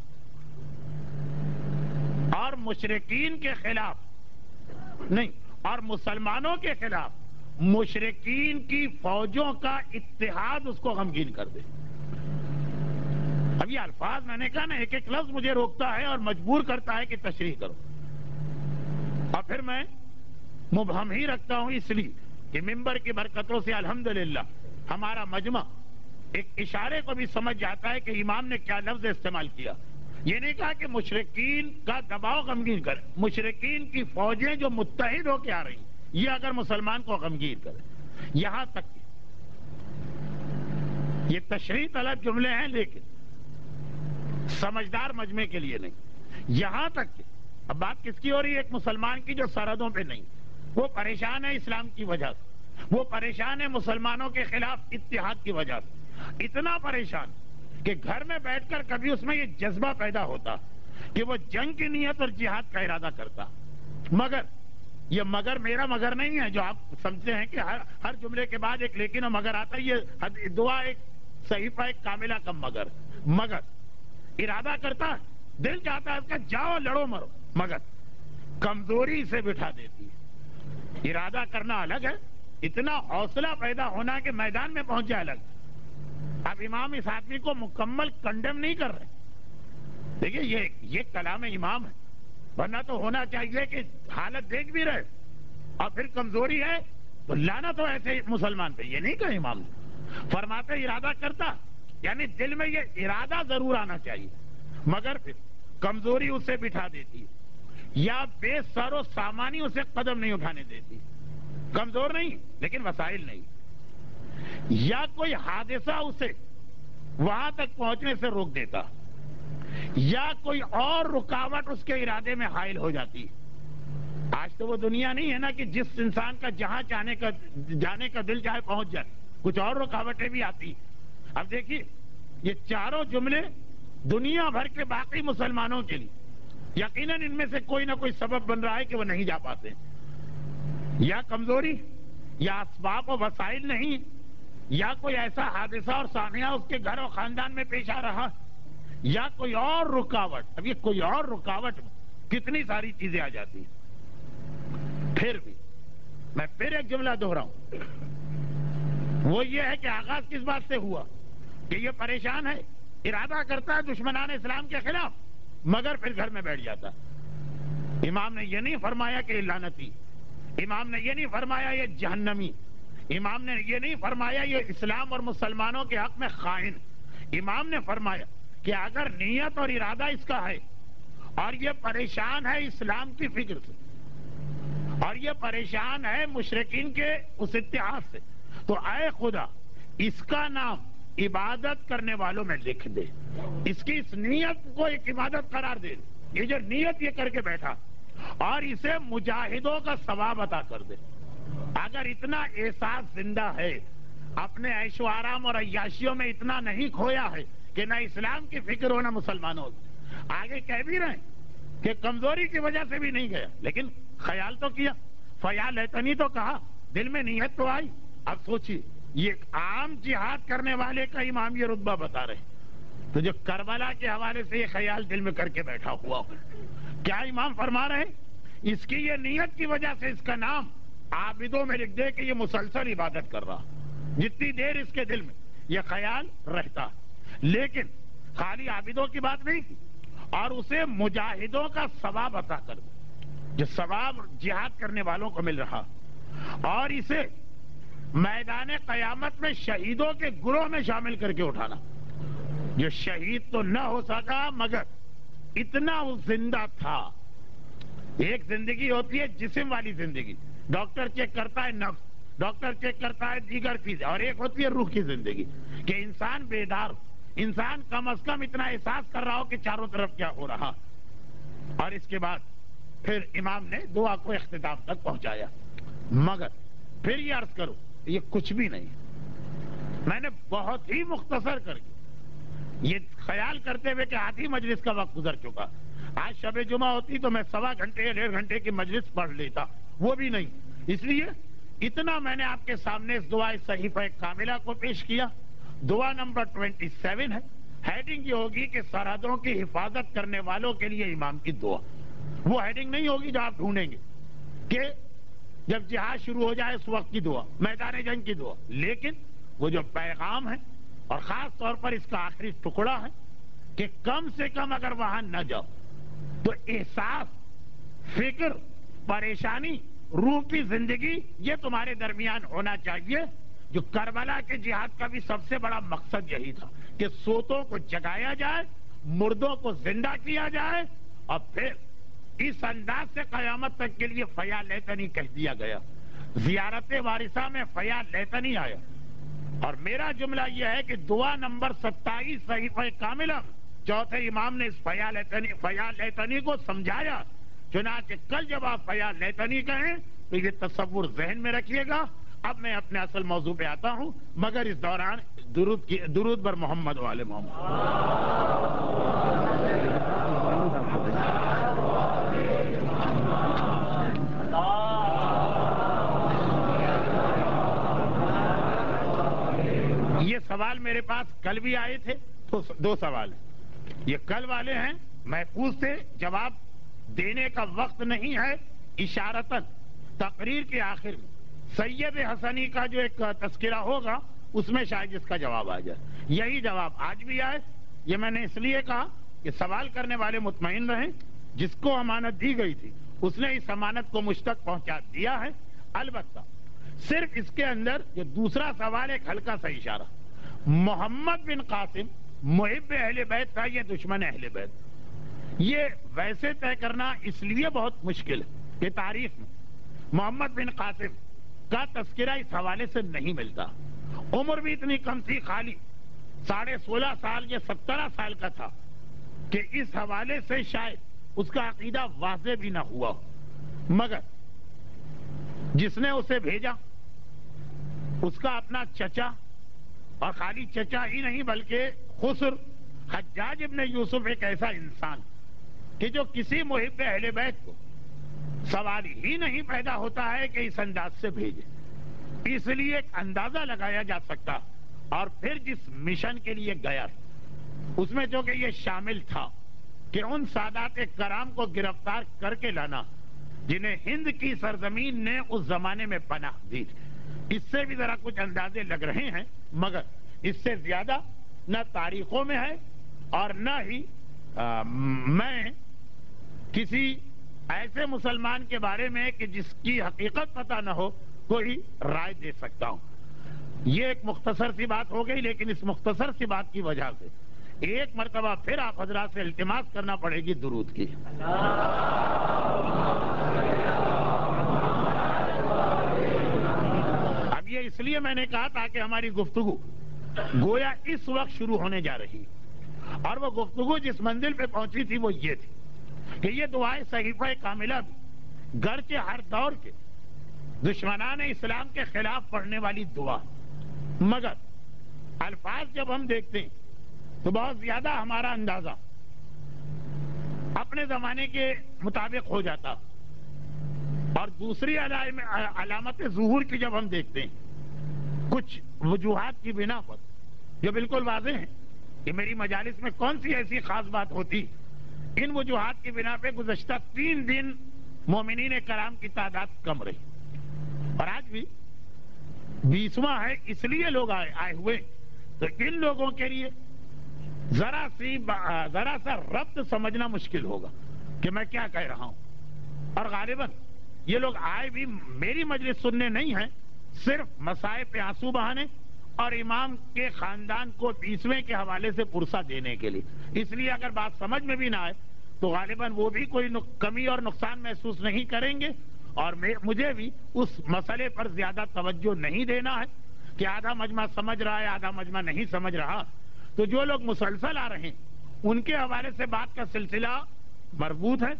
اور مشرکین کے خلاف نہیں اور مسلمانوں کے خلاف مشرکین کی فوجوں کا اتحاد اس کو غمگین کر دے. اب یہ الفاظ میں نے کہا نا، ایک ایک لفظ مجھے روکتا ہے اور مجبور کرتا ہے کہ تشریح کرو، اور پھر میں مبہم ہی رکھتا ہوں اس لیے کہ منبر کی برکتوں سے الحمدللہ ہمارا مجمع ایک اشارے کو بھی سمجھ جاتا ہے کہ امام نے کیا لفظ استعمال کیا. یہ نہیں کہا کہ مشرکین کا دباؤ غمگین کرے، مشرکین کی فوجیں جو متحد ہو کے آ رہی ہیں یہ اگر مسلمان کو غمگین کرے. یہاں تک کہ یہ تشریح طلب جملے ہیں لیکن سمجھدار مجمع کے لیے نہیں. یہاں تک کہ اب بات کس کی ہو رہی ہے؟ ایک مسلمان کی جو سرحدوں پہ نہیں، وہ پریشان ہے اسلام کی وجہ سے، وہ پریشان ہے مسلمانوں کے خلاف اتحاد کی وجہ سے، اتنا پریشان کہ گھر میں بیٹھ کر کبھی اس میں یہ جذبہ پیدا ہوتا کہ وہ جنگ کی نیت اور جہاد کا ارادہ کرتا. مگر یہ مگر میرا مگر نہیں ہے جو آپ سمجھتے ہیں کہ ہر جملے کے بعد ایک لیکن اور مگر آتا ہے. یہ دعا ایک صحیفہ ایک کاملہ کا مگر ارادہ کرتا ہے، دل چاہتا ہے اس کا جاؤ لڑو مرو، مگر کمزوری سے بٹھا دیتی ہے. ارادہ کرنا الگ ہے، اتنا حوصلہ پیدا ہونا کہ میدان میں پہنچ جائے الگ. اب امام اس آدمی کو مکمل کنڈم نہیں کر رہے. دیکھیے یہ کلام امام ہے، ورنہ تو ہونا چاہیے کہ حالت دیکھ بھی رہے اور پھر کمزوری ہے تو لانا تو ایسے مسلمان پہ، یہ نہیں کہا امام نے. فرماتے ارادہ کرتا، یعنی دل میں یہ ارادہ ضرور آنا چاہیے، مگر پھر کمزوری اسے بٹھا دیتی یا بے سر و سامانی اسے قدم نہیں اٹھانے دیتی. کمزور نہیں لیکن وسائل نہیں، یا کوئی حادثہ اسے وہاں تک پہنچنے سے روک دیتا، یا کوئی اور رکاوٹ اس کے ارادے میں حائل ہو جاتی. آج تو وہ دنیا نہیں ہے نا کہ جس انسان کا جہاں جانے کا دل چاہے پہنچ جائے، کچھ اور رکاوٹیں بھی آتی. اب دیکھیے یہ چاروں جملے دنیا بھر کے باقی مسلمانوں کے لیے یقیناً ان میں سے کوئی نہ کوئی سبب بن رہا ہے کہ وہ نہیں جا پاتے، یا کمزوری، یا اسباب و وسائل نہیں، یا کوئی ایسا حادثہ اور سانحہ اس کے گھر اور خاندان میں پیش آ رہا، یا کوئی اور رکاوٹ. اب یہ کوئی اور رکاوٹ کتنی ساری چیزیں آ جاتی. پھر بھی میں پھر ایک جملہ دوہراؤں، وہ یہ ہے کہ آغاز کس بات سے ہوا کہ یہ پریشان ہے، ارادہ کرتا ہے دشمنان اسلام کے خلاف، مگر پھر گھر میں بیٹھ جاتا. امام نے یہ نہیں فرمایا کہ یہ لعنتی، امام نے یہ نہیں فرمایا یہ جہنمی، امام نے یہ نہیں فرمایا یہ اسلام اور مسلمانوں کے حق میں خائن. امام نے فرمایا کہ اگر نیت اور ارادہ اس کا ہے اور یہ پریشان ہے اسلام کی فکر سے اور یہ پریشان ہے مشرکین کے اس اتحاد سے، تو اے خدا اس کا نام عبادت کرنے والوں میں لکھ دے، اس کی اس نیت کو ایک عبادت قرار دے. یہ جو نیت یہ کر کے بیٹھا اور اسے مجاہدوں کا ثواب عطا کر دے. اگر اتنا احساس زندہ ہے، اپنے عیش و آرام اور عیاشیوں میں اتنا نہیں کھویا ہے کہ نہ اسلام کی فکر ہو نہ مسلمانوں کی. آگے کہہ بھی رہے ہیں کہ کمزوری کی وجہ سے بھی نہیں گیا، لیکن خیال تو کیا، فیا لیتنی تو کہا، دل میں نیت تو آئی. اب سوچیے یہ عام جہاد کرنے والے کا امام یہ رتبہ بتا رہے ہیں، تو جو کربلا کے حوالے سے یہ خیال دل میں کر کے بیٹھا ہوا، کیا امام فرما رہے ہیں اس کی یہ نیت کی وجہ سے اس کا نام عابدوں میں لکھ دے کہ یہ مسلسل عبادت کر رہا، جتنی دیر اس کے دل میں یہ خیال رہتا. لیکن خالی عابدوں کی بات نہیں کی، اور اسے مجاہدوں کا ثواب عطا کر دے، جو ثواب جہاد کرنے والوں کو مل رہا، اور اسے میدان قیامت میں شہیدوں کے گروہ میں شامل کر کے اٹھانا. جو شہید تو نہ ہو سکا مگر اتنا وہ زندہ تھا. ایک زندگی ہوتی ہے جسم والی زندگی، ڈاکٹر چیک کرتا ہے نفس، ڈاکٹر چیک کرتا ہے دیگر چیزیں، اور ایک ہوتی ہے روح کی زندگی کہ انسان بیدار، انسان کم از کم اتنا احساس کر رہا ہو کہ چاروں طرف کیا ہو رہا. اور اس کے بعد پھر امام نے دعا کو اختتام تک پہنچایا. مگر پھر یہ عرض کرو یہ کچھ بھی نہیں، میں نے بہت ہی مختصر کر کے یہ خیال کرتے ہوئے کہ آدھی مجلس کا وقت گزر چکا. آج شب جمعہ ہوتی تو میں 1.25 گھنٹے یا 1.5 گھنٹے کی مجلس پڑھ لیتا، وہ بھی نہیں. اس لیے اتنا میں نے آپ کے سامنے اس دعا صحیفہ کاملہ کو پیش کیا. دعا نمبر 27 ہے، ہیڈنگ یہ ہوگی کہ سرحدوں کی حفاظت کرنے والوں کے لیے امام کی دعا. وہ ہیڈنگ نہیں ہوگی جو آپ ڈھونڈیں گے کہ جب جہاد شروع ہو جائے اس وقت کی دعا، میدان جنگ کی دعا، لیکن وہ جو پیغام ہے اور خاص طور پر اس کا آخری ٹکڑا ہے کہ کم سے کم اگر وہاں نہ جاؤ تو احساس، فکر، پریشانی، روح کی زندگی یہ تمہارے درمیان ہونا چاہیے. جو کربلا کے جہاد کا بھی سب سے بڑا مقصد یہی تھا کہ سوتوں کو جگایا جائے، مردوں کو زندہ کیا جائے، اور پھر اس انداز سے قیامت تک کے لیے فیا لیتنی کہہ دیا گیا. زیارت وارثہ میں فیا لیتنی آیا. اور میرا جملہ یہ ہے کہ دعا نمبر 27 صحیفہ کاملہ چوتھے امام نے اس فیا لیتنی کو سمجھایا. چنانچہ کل جب آپ فیا لیتنی کہیں تو یہ تصور ذہن میں رکھیے گا. اب میں اپنے اصل موضوع پہ آتا ہوں، مگر اس دوران درود بر محمد و آل محمد. یہ سوال میرے پاس کل بھی آئے تھے، تو 2 سوال ہیں. یہ کل والے ہیں، محفوظ تھے، جواب دینے کا وقت نہیں ہے. اشارتاً تقریر کے آخر میں سید حسنی کا جو ایک تذکرہ ہوگا اس میں شاید اس کا جواب آ جائے. یہی جواب آج بھی آئے. یہ میں نے اس لیے کہا کہ سوال کرنے والے مطمئن رہیں، جس کو امانت دی گئی تھی اس نے اس امانت کو مجھ تک پہنچا دیا ہے. البتہ صرف اس کے اندر جو دوسرا سوال ایک ہلکا سا اشارہ، محمد بن قاسم محب اہل بیت تھا یہ دشمن اہل بیت، یہ ویسے طے کرنا اس لیے بہت مشکل ہے کہ تاریخ میں محمد بن قاسم کا تذکرہ اس حوالے سے نہیں ملتا، عمر بھی اتنی کم تھی، خالی 16.5 سال یا 17 سال کا تھا کہ اس حوالے سے شاید اس کا عقیدہ واضح بھی نہ ہوا، مگر جس نے اسے بھیجا اس کا اپنا چچا، اور خالی چچا ہی نہیں بلکہ خسر حجاج ابن یوسف ایک ایسا انسان کہ جو کسی محب اہل بیت کو سوال ہی نہیں پیدا ہوتا ہے کہ اس انداز سے بھیجے، اس لیے ایک اندازہ لگایا جا سکتا، اور پھر جس مشن کے لیے گیا اس میں جو کہ یہ شامل تھا کہ ان سادات کرام کو گرفتار کر کے لانا جنہیں ہند کی سرزمین نے اس زمانے میں پناہ دی، اس سے بھی ذرا کچھ اندازے لگ رہے ہیں، مگر اس سے زیادہ نہ تاریخوں میں ہے اور نہ ہی میں کسی ایسے مسلمان کے بارے میں کہ جس کی حقیقت پتہ نہ ہو کوئی رائے دے سکتا ہوں۔ یہ ایک مختصر سی بات ہو گئی، لیکن اس مختصر سی بات کی وجہ سے ایک مرتبہ پھر آپ حضرات سے التماس کرنا پڑے گی درود کی۔ اب یہ اس لیے میں نے کہا تاکہ ہماری گفتگو گویا اس وقت شروع ہونے جا رہی، اور وہ گفتگو جس منزل پہ پہنچی تھی وہ یہ تھی کہ یہ دعائے صحیفہ کاملہ بھی گرچہ ہر دور کے دشمنان اسلام کے خلاف پڑھنے والی دعا، مگر الفاظ جب ہم دیکھتے ہیں تو بہت زیادہ ہمارا اندازہ اپنے زمانے کے مطابق ہو جاتا، اور دوسری علامت ظہور کی جب ہم دیکھتے ہیں کچھ وجوہات کی بنا پر جو بالکل واضح ہیں کہ میری مجالس میں کون سی ایسی خاص بات ہوتی، ان وجوہات کی بنا پہ گزشتہ 3 دن مومنین کرام کی تعداد کم رہی، اور آج بھی 20واں ہے، اس لیے لوگ آئے ہوئے، تو ان لوگوں کے لیے ذرا سا ربط سمجھنا مشکل ہوگا کہ میں کیا کہہ رہا ہوں، اور غالباً یہ لوگ آئے بھی میری مجلس سننے نہیں ہیں، صرف مسائب پہ آنسو بہانے اور امام کے خاندان کو 20ویں کے حوالے سے پرسہ دینے کے لیے، اس لیے اگر بات سمجھ میں بھی نہ آئے تو غالباً وہ بھی کوئی کمی اور نقصان محسوس نہیں کریں گے، اور مجھے بھی اس مسئلے پر زیادہ توجہ نہیں دینا ہے کہ آدھا مجمع سمجھ رہا ہے آدھا مجمع نہیں سمجھ رہا، تو جو لوگ مسلسل آ رہے ہیں ان کے حوالے سے بات کا سلسلہ مربوط ہے،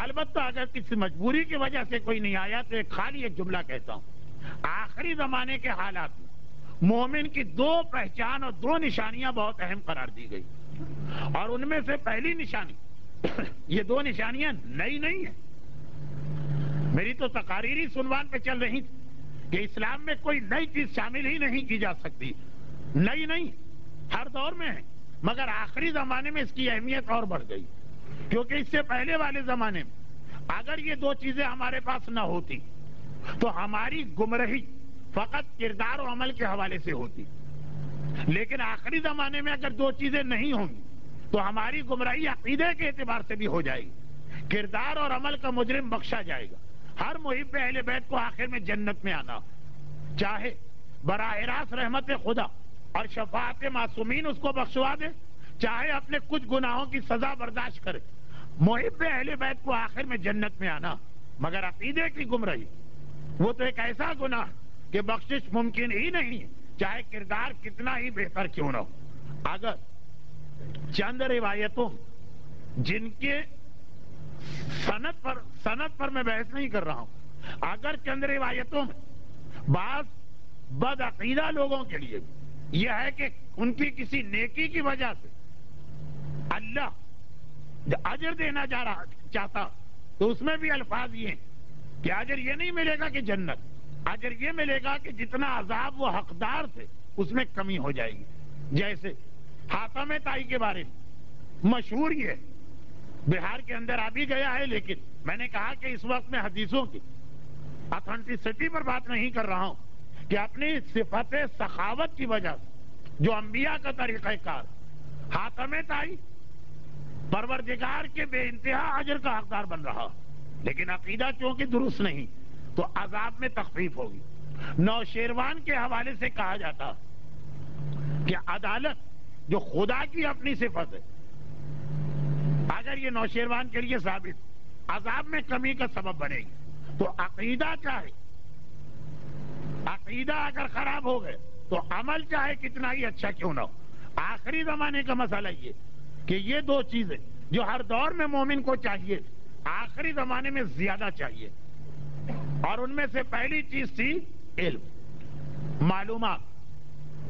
البتہ اگر کسی مجبوری کی وجہ سے کوئی نہیں آیا تو خالی ایک جملہ کہتا ہوں، آخری زمانے کے حالات میں مومن کی 2 پہچان اور 2 نشانیاں بہت اہم قرار دی گئی، اور ان میں سے پہلی نشانی یہ 2 نشانیاں نئی نہیں ہیں، میری تو تقاریری عنوان پہ چل رہی تھی کہ اسلام میں کوئی نئی چیز شامل ہی نہیں کی جا سکتی، نئی نہیں، ہر دور میں ہے، مگر آخری زمانے میں اس کی اہمیت اور بڑھ گئی، کیونکہ اس سے پہلے والے زمانے میں اگر یہ 2 چیزیں ہمارے پاس نہ ہوتی تو ہماری گمراہی فقط کردار و عمل کے حوالے سے ہوتی، لیکن آخری زمانے میں اگر 2 چیزیں نہیں ہوں گی تو ہماری گمراہی عقیدے کے اعتبار سے بھی ہو جائے گی، کردار اور عمل کا مجرم بخشا جائے گا، ہر محب اہل بیت کو آخر میں جنت میں آنا، چاہے براہ راست رحمت خدا اور شفاعت معصومین اس کو بخشوا دے، چاہے اپنے کچھ گناہوں کی سزا برداشت کرے، محب اہل بیت کو آخر میں جنت میں آنا، مگر عقیدے کی گمراہی وہ تو ایک ایسا گناہ کہ بخشش ممکن ہی نہیں ہے، چاہے کردار کتنا ہی بہتر کیوں نہ ہو۔ اگر چند روایتوں جن کے سند پر میں بحث نہیں کر رہا ہوں، اگر چند روایتوں میں بعض بد عقیدہ لوگوں کے لیے یہ ہے کہ ان کی کسی نیکی کی وجہ سے اللہ اجر دینا چاہتا، تو اس میں بھی الفاظ یہ ہیں کہ اجر یہ نہیں ملے گا کہ جنت، اجر یہ ملے گا کہ جتنا عذاب وہ حقدار تھے اس میں کمی ہو جائے گی، جیسے حاتم طائی کے بارے میں مشہور یہ بہار کے اندر آ بھی گیا ہے، لیکن میں نے کہا کہ اس وقت میں حدیثوں کی اتھینٹسٹی پر بات نہیں کر رہا ہوں کہ اپنی صفت سخاوت کی وجہ سے جو انبیاء کا طریقہ کار، حاتم طائی پروردگار کے بے انتہا اجر کا حقدار بن رہا، لیکن عقیدہ چونکہ درست نہیں، تو عذاب میں تخفیف ہوگی۔ نوشیروان کے حوالے سے کہا جاتا کہ عدالت جو خدا کی اپنی صفت ہے، اگر یہ نوشیروان کے لیے ثابت عذاب میں کمی کا سبب بنے گی، تو عقیدہ چاہے، عقیدہ اگر خراب ہو گئے تو عمل چاہے کتنا ہی اچھا کیوں نہ ہو۔ آخری زمانے کا مسئلہ یہ کہ یہ دو چیزیں جو ہر دور میں مومن کو چاہیے، آخری زمانے میں زیادہ چاہیے، اور ان میں سے پہلی چیز تھی علم، معلومات۔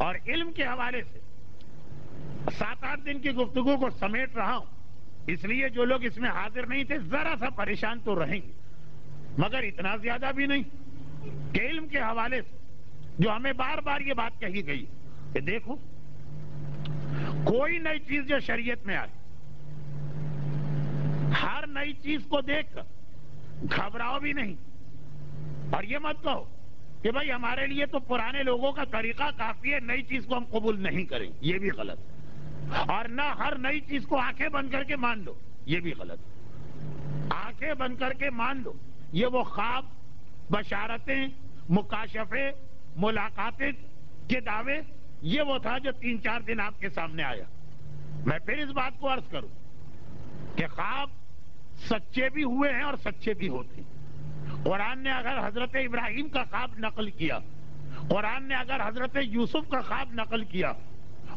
اور علم کے حوالے سے 7-8 دن کی گفتگو کو سمیٹ رہا ہوں، اس لیے جو لوگ اس میں حاضر نہیں تھے ذرا سا پریشان تو رہیں گے، مگر اتنا زیادہ بھی نہیں کہ علم کے حوالے سے جو ہمیں بار بار یہ بات کہی گئی کہ دیکھو کوئی نئی چیز جو شریعت میں آئے، ہر نئی چیز کو دیکھ کر گھبراؤ بھی نہیں، اور یہ مت کہو کہ بھائی ہمارے لیے تو پرانے لوگوں کا طریقہ کافی ہے، نئی چیز کو ہم قبول نہیں کریں، یہ بھی غلط۔ اور نہ ہر نئی چیز کو آنکھیں بند کر کے مان لو، یہ بھی غلط۔ آنکھیں بند کر کے مان لو، یہ وہ خواب، بشارتیں، مکاشفے، ملاقاتیں کے دعوے، یہ وہ تھا جو 3-4 دن آپ کے سامنے آیا۔ میں پھر اس بات کو عرض کروں کہ خواب سچے بھی ہوئے ہیں اور سچے بھی ہوتے ہیں۔ قرآن نے اگر حضرت ابراہیم کا خواب نقل کیا، قرآن نے اگر حضرت یوسف کا خواب نقل کیا،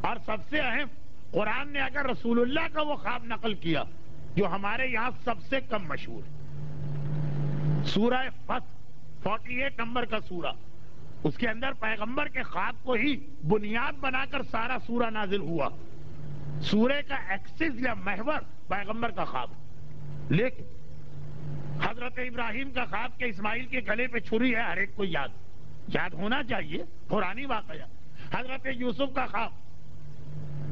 اور سب سے اہم قرآن نے اگر رسول اللہ کا وہ خواب نقل کیا جو ہمارے یہاں سب سے کم مشہور ہے، سورہ فتح 48 نمبر کا سورہ، اس کے اندر پیغمبر کے خواب کو ہی بنیاد بنا کر سارا سورہ نازل ہوا۔ سورہ کا ایکسس یا محور پیغمبر کا خواب، لیکن حضرت ابراہیم کا خواب کہ اسماعیل کے گلے پہ چھری ہے، ہر ایک کو یاد ہونا چاہیے، قرآنی واقعہ۔ حضرت یوسف کا خواب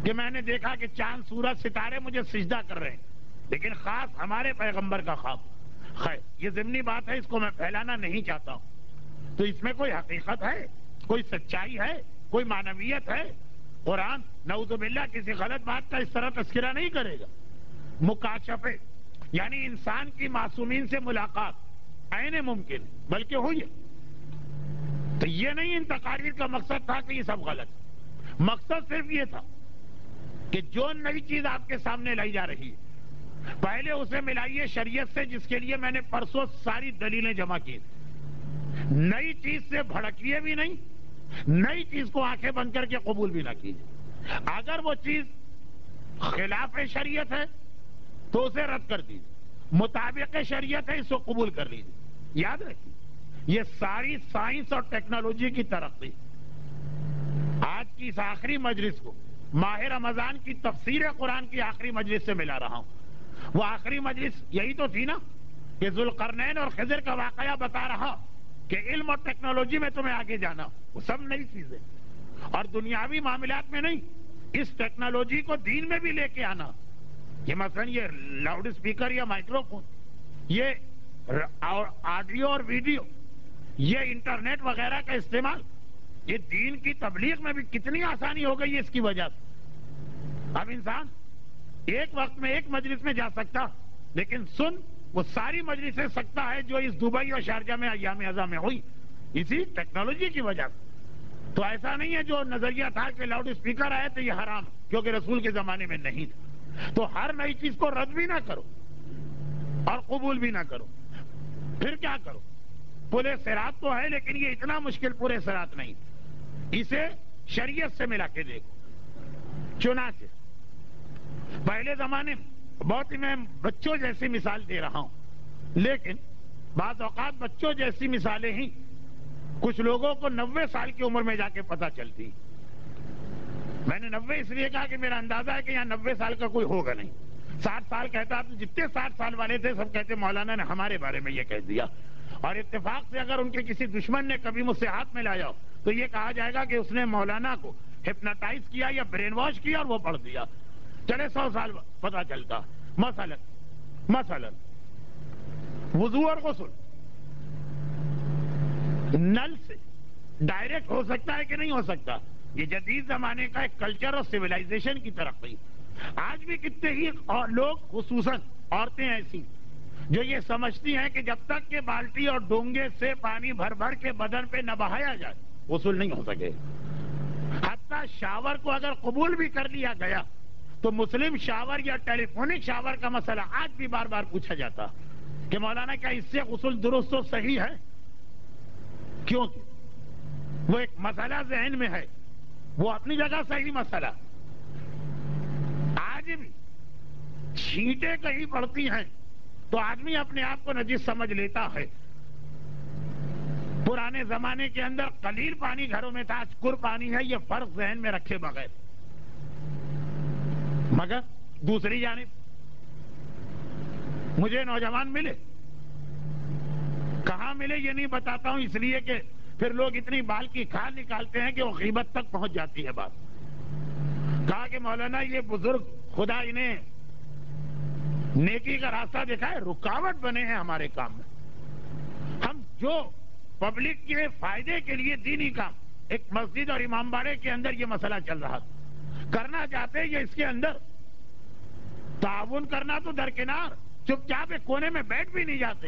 کہ میں نے دیکھا کہ چاند، سورج، ستارے مجھے سجدہ کر رہے ہیں، لیکن خاص ہمارے پیغمبر کا خواب۔ خیر یہ ضمنی بات ہے، اس کو میں پھیلانا نہیں چاہتا ہوں۔ تو اس میں کوئی حقیقت ہے، کوئی سچائی ہے، کوئی معنویت ہے؟ قرآن نعوذ باللہ کسی غلط بات کا اس طرح تذکرہ نہیں کرے گا۔ مکاشفے یعنی انسان کی معصومین سے ملاقات عین ممکن، بلکہ ہوئی ہے۔ تو یہ نہیں ان تقاریر کا مقصد تھا کہ یہ سب غلط، مقصد صرف یہ تھا کہ جو نئی چیز آپ کے سامنے لائی جا رہی ہے پہلے اسے ملائیے شریعت سے، جس کے لیے میں نے پرسوں ساری دلیلیں جمع کی۔ نئی چیز سے بھڑکیے بھی نہیں، نئی چیز کو آنکھیں بند کر کے قبول بھی نہ کیجیے۔ اگر وہ چیز خلاف شریعت ہے تو اسے رد کر دیجیے، مطابق شریعت ہے اس کو قبول کر لیجیے۔ یاد رکھیے یہ ساری سائنس اور ٹیکنالوجی کی ترقی آج کی اس آخری مجلس کو ماہ رمضان کی تفسیر قرآن کی آخری مجلس سے ملا رہا ہوں۔ وہ آخری مجلس یہی تو تھی نا کہ ذوالقرنین اور خضر کا واقعہ بتا رہا کہ علم اور ٹیکنالوجی میں تمہیں آگے جانا، وہ سب نئی چیزیں، اور دنیاوی معاملات میں نہیں، اس ٹیکنالوجی کو دین میں بھی لے کے آنا۔ یہ مثلا یہ لاؤڈ اسپیکر یا مائکرو فون، یہ آڈیو اور ویڈیو، یہ انٹرنیٹ وغیرہ کا استعمال، یہ دین کی تبلیغ میں بھی کتنی آسانی ہو گئی ہے اس کی وجہ سے۔ اب انسان ایک وقت میں ایک مجلس میں جا سکتا، لیکن سن وہ ساری مجلسیں سکتا ہے جو اس دبئی اور شارجہ میں ایام ازاں میں ہوئی، اسی ٹیکنالوجی کی وجہ سے۔ تو ایسا نہیں ہے جو نظریہ تھا کہ لاؤڈ اسپیکر آئے تو یہ حرام، کیونکہ رسول کے زمانے میں نہیں تھا۔ تو ہر نئی چیز کو رد بھی نہ کرو اور قبول بھی نہ کرو، پھر کیا کرو؟ پورے صراط تو ہے، لیکن یہ اتنا مشکل پورے صراط نہیں، اسے شریعت سے ملا کے دیکھو۔ چنانچہ پہلے زمانے میں بہت ہی میں بچوں جیسی مثال دے رہا ہوں، لیکن بعض اوقات بچوں جیسی مثالیں ہی کچھ لوگوں کو 90 سال کی عمر میں جا کے پتہ چلتی۔ میں نے 90 اس لیے کہا کہ میرا اندازہ ہے کہ یہاں 90 سال کا کوئی ہوگا نہیں۔ 60 سال کہتا تو جتنے 60 سال والے تھے سب کہتے مولانا نے ہمارے بارے میں یہ کہہ دیا، اور اتفاق سے اگر ان کے کسی دشمن نے کبھی مجھ سے ہاتھ میں لایا تو یہ کہا جائے گا کہ اس نے مولانا کو ہپناٹائز کیا یا برین واش کیا اور وہ پڑھ دیا۔ چلے 100 سال پتہ چلتا۔ مثلا وضو اور غسل نل سے ڈائریکٹ ہو سکتا ہے کہ نہیں ہو سکتا؟ یہ جدید زمانے کا ایک کلچر اور سویلائزیشن کی ترقی۔ آج بھی کتنے ہی لوگ خصوصاً عورتیں ایسی جو یہ سمجھتی ہیں کہ جب تک کہ بالٹی اور ڈونگے سے پانی بھر بھر کے بدن پہ نہ بہایا جائے غسل نہیں ہو سکے. حتیٰ شاور کو اگر قبول بھی کر لیا گیا تو مسلم شاور یا ٹیلی فونک شاور کا مسئلہ آج بھی بار بار پوچھا جاتا کہ مولانا کیا اس سے غسل درست و صحیح ہے؟ کیونکہ وہ ایک مسئلہ ذہن میں ہے، وہ اپنی جگہ صحیح مسئلہ. آج بھی چھینٹیں کہیں پڑتی ہیں تو آدمی اپنے آپ کو نجس سمجھ لیتا ہے. پرانے زمانے کے اندر قلیل پانی گھروں میں تھا، آج کُر پانی ہے، یہ فرق ذہن میں رکھے بغیر. مگر دوسری جانب مجھے نوجوان ملے، کہاں ملے یہ نہیں بتاتا ہوں، اس لیے کہ پھر لوگ اتنی بال کی کھال نکالتے ہیں کہ وہ غیبت تک پہنچ جاتی ہے بات. کہا کہ مولانا یہ بزرگ خدا انہیں نیکی کا راستہ دکھائے، رکاوٹ بنے ہیں ہمارے کام میں. ہم جو پبلک کے فائدے کے لیے دینی کام، ایک مسجد اور امام باڑے کے اندر یہ مسئلہ چل رہا تھا، کرنا چاہتے یہ اس کے اندر تعاون کرنا تو درکنار، چپ چاپ ایک کونے میں بیٹھ بھی نہیں جاتے،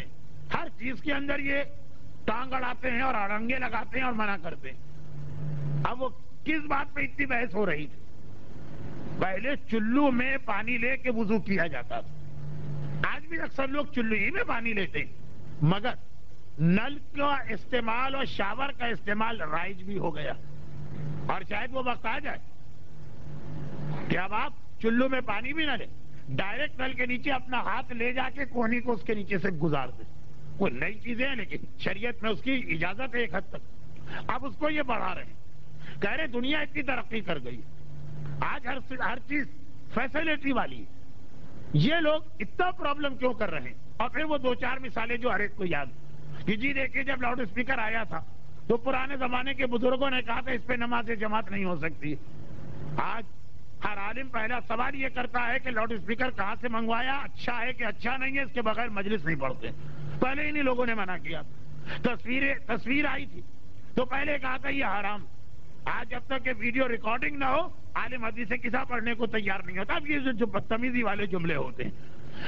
ہر چیز کے اندر یہ ٹانگ اڑاتے ہیں اور اڑنگے لگاتے ہیں اور منع کرتے ہیں. اب وہ کس بات پہ اتنی بحث ہو رہی تھی؟ پہلے چلو میں پانی لے کے وضو کیا جاتا تھا، آج بھی اکثر لوگ چلو ہی میں پانی لیتے ہیں، مگر نل کا استعمال اور شاور کا استعمال رائج بھی ہو گیا. اور شاید وہ وقت آ جائے کہ اب آپ چلو میں پانی بھی نہ لیں، ڈائریکٹ نل کے نیچے اپنا ہاتھ لے جا کے کوہنی کو اس کے نیچے سے گزار دیں. وہ نئی چیزیں ہیں لیکن شریعت میں اس کی اجازت ہے ایک حد تک. اب اس کو یہ بڑھا رہے ہیں، کہہ رہے دنیا اتنی ترقی کر گئی، آج ہر چیز فیسلٹی والی ہے. یہ لوگ اتنا پرابلم کیوں کر رہے ہیں؟ اور پھر وہ دو چار مثالیں جو ہر ایک کو یاد کہ جی دیکھیے جب لاؤڈ اسپیکر آیا تھا تو پرانے زمانے کے بزرگوں نے کہا تھا اس پہ نماز جماعت نہیں ہو سکتی. آج ہر عالم پہلا سوال یہ کرتا ہے کہ لاؤڈ اسپیکر کہاں سے منگوایا، اچھا ہے کہ اچھا نہیں ہے، اس کے بغیر مجلس نہیں پڑھتے. پہلے انہی لوگوں نے منع کیا. تصویر آئی تھی تو پہلے کہا تھا یہ حرام. آج جب تک کہ ویڈیو ریکارڈنگ نہ ہو عالم حدیث سے کسا پڑھنے کو تیار نہیں ہوتا. اب یہ جو بدتمیزی والے جملے ہوتے ہیں.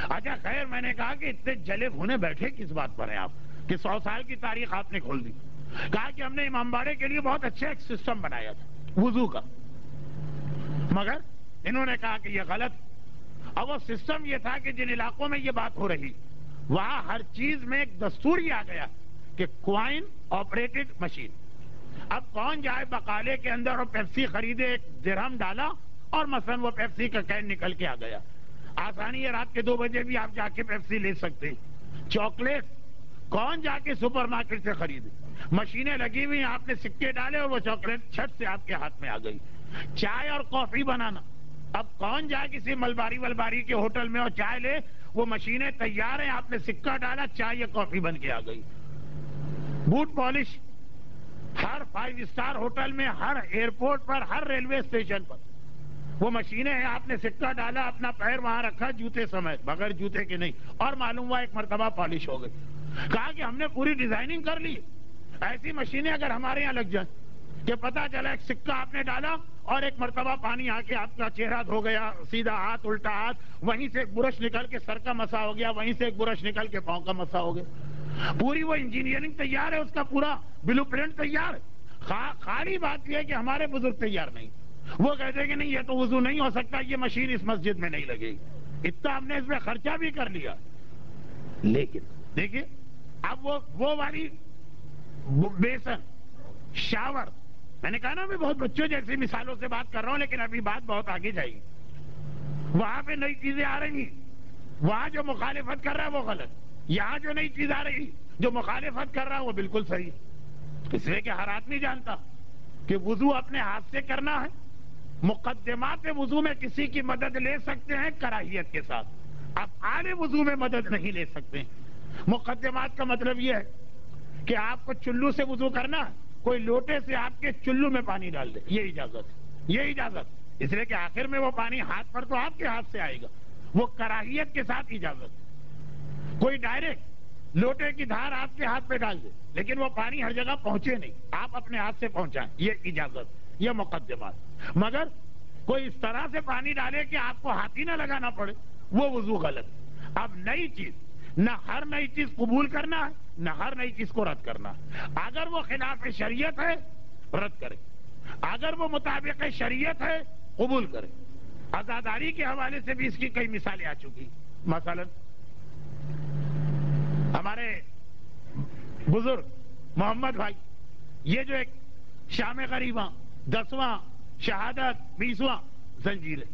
اچھا خیر، میں نے کہا کہ اتنے جلے بھونے بیٹھے کس بات پر ہیں آپ کہ 100 سال کی تاریخ آپ نے کھول دی. کہا کہ ہم نے امام باڑے کے لیے بہت اچھا ایک سسٹم بنایا تھا وضو کا، مگر انہوں نے کہا کہ یہ غلط. اور وہ سسٹم یہ تھا کہ جن علاقوں میں یہ بات ہو رہی وہاں ہر چیز میں ایک دستور ہی آ گیا کہ کوائن آپریٹڈ مشین. اب کون جائے بقالے کے اندر اور پیپسی خریدے، ایک درہم ڈالا اور مثلا وہ پیپسی کا کین نکل کے آ گیا. آسانی ہے، رات کے 2 بجے بھی آپ جا کے پیپسی لے سکتے ہیں. چاکلیٹ کون جا کے سپر مارکیٹ سے خریدے؟ مشینیں لگی ہوئی ہیں، آپ نے سکے ڈالے اور وہ چاکلیٹ چھٹ سے آپ کے ہاتھ میں آ گئی. چائے اور کافی بنانا، اب کون جائے کسی ملباری کے ہوٹل میں اور چائے لے؟ وہ مشینیں تیار ہیں، آپ نے سکہ ڈالا، چائے یا کافی بن کے آ گئی. بوٹ پالش ہر 5 اسٹار ہوٹل میں، ہر ایئرپورٹ پر، ہر ریلوے اسٹیشن پر وہ مشینیں ہیں. آپ نے سکہ ڈالا، اپنا پیر وہاں رکھا جوتے سمیت، بغیر جوتے کے نہیں، اور معلوم ہوا ایک مرتبہ پالش ہو گئی. کہا کہ ہم نے پوری ڈیزائننگ کر لی. ایسی مشینیں اگر ہمارے یہاں لگ جائیں کہ پتا چلا ایک سکہ آپ نے ڈالا اور ایک مرتبہ پانی آ کے آپ کا چہرہ دھو گیا، سیدھا ہاتھ الٹا ہاتھ، وہیں سے ایک برش نکل کے سر کا مسا ہو گیا، وہیں سے ایک برش نکل کے پاؤں کا مسا ہو گیا. پوری وہ انجینئرنگ تیار ہے، اس کا پورا بلو پرنٹ تیار ہے. خالی بات یہ ہے کہ ہمارے بزرگ تیار نہیں. وہ کہتے ہیں کہ نہیں یہ تو وضو نہیں ہو سکتا، یہ مشین اس مسجد میں نہیں لگے گی. اتنا ہم نے اس میں خرچہ بھی کر لیا. لیکن دیکھیے اب وہ والی بیسن، شاور، میں نے کہا نا میں بہت بچوں جیسی مثالوں سے بات کر رہا ہوں، لیکن ابھی بات بہت آگے جائے گی. وہاں پہ نئی چیزیں آ رہی ہیں، وہاں جو مخالفت کر رہا ہے وہ غلط، یہاں جو نئی چیز آ رہی جو مخالفت کر رہا ہے وہ بالکل صحیح. اس لیے کہ ہر آدمی جانتا کہ وضو اپنے ہاتھ سے کرنا ہے. مقدمات وضو میں کسی کی مدد لے سکتے ہیں کراہیت کے ساتھ، افعال وضو میں مدد نہیں لے سکتے. مقدمات کا مطلب یہ ہے کہ آپ کو چلو سے وضو کرنا، کوئی لوٹے سے آپ کے چلو میں پانی ڈال دے، یہ اجازت ہے، یہ اجازت. اس لیے کہ آخر میں وہ پانی ہاتھ پر تو آپ کے ہاتھ سے آئے گا، وہ کراہیت کے ساتھ اجازت. کوئی ڈائریکٹ لوٹے کی دھار آپ کے ہاتھ پہ ڈال دے لیکن وہ پانی ہر جگہ پہنچے نہیں، آپ اپنے ہاتھ سے پہنچائیں، یہ اجازت، یہ مقدمات. مگر کوئی اس طرح سے پانی ڈالے کہ آپ کو ہاتھ ہی نہ لگانا پڑے، وہ وضو غلط. اب نئی چیز نہ ہر نئی چیز قبول کرنا ہے نہ ہر نئی چیز کو رد کرنا. اگر وہ خلاف شریعت ہے رد کرے, اگر وہ مطابق شریعت ہے قبول کرے. عزاداری کے حوالے سے بھی اس کی کئی مثالیں آ چکی. مثلا ہمارے بزرگ محمد بھائی, یہ جو ایک شام غریباں 10واں شہادت 20واں زنجیر ہے,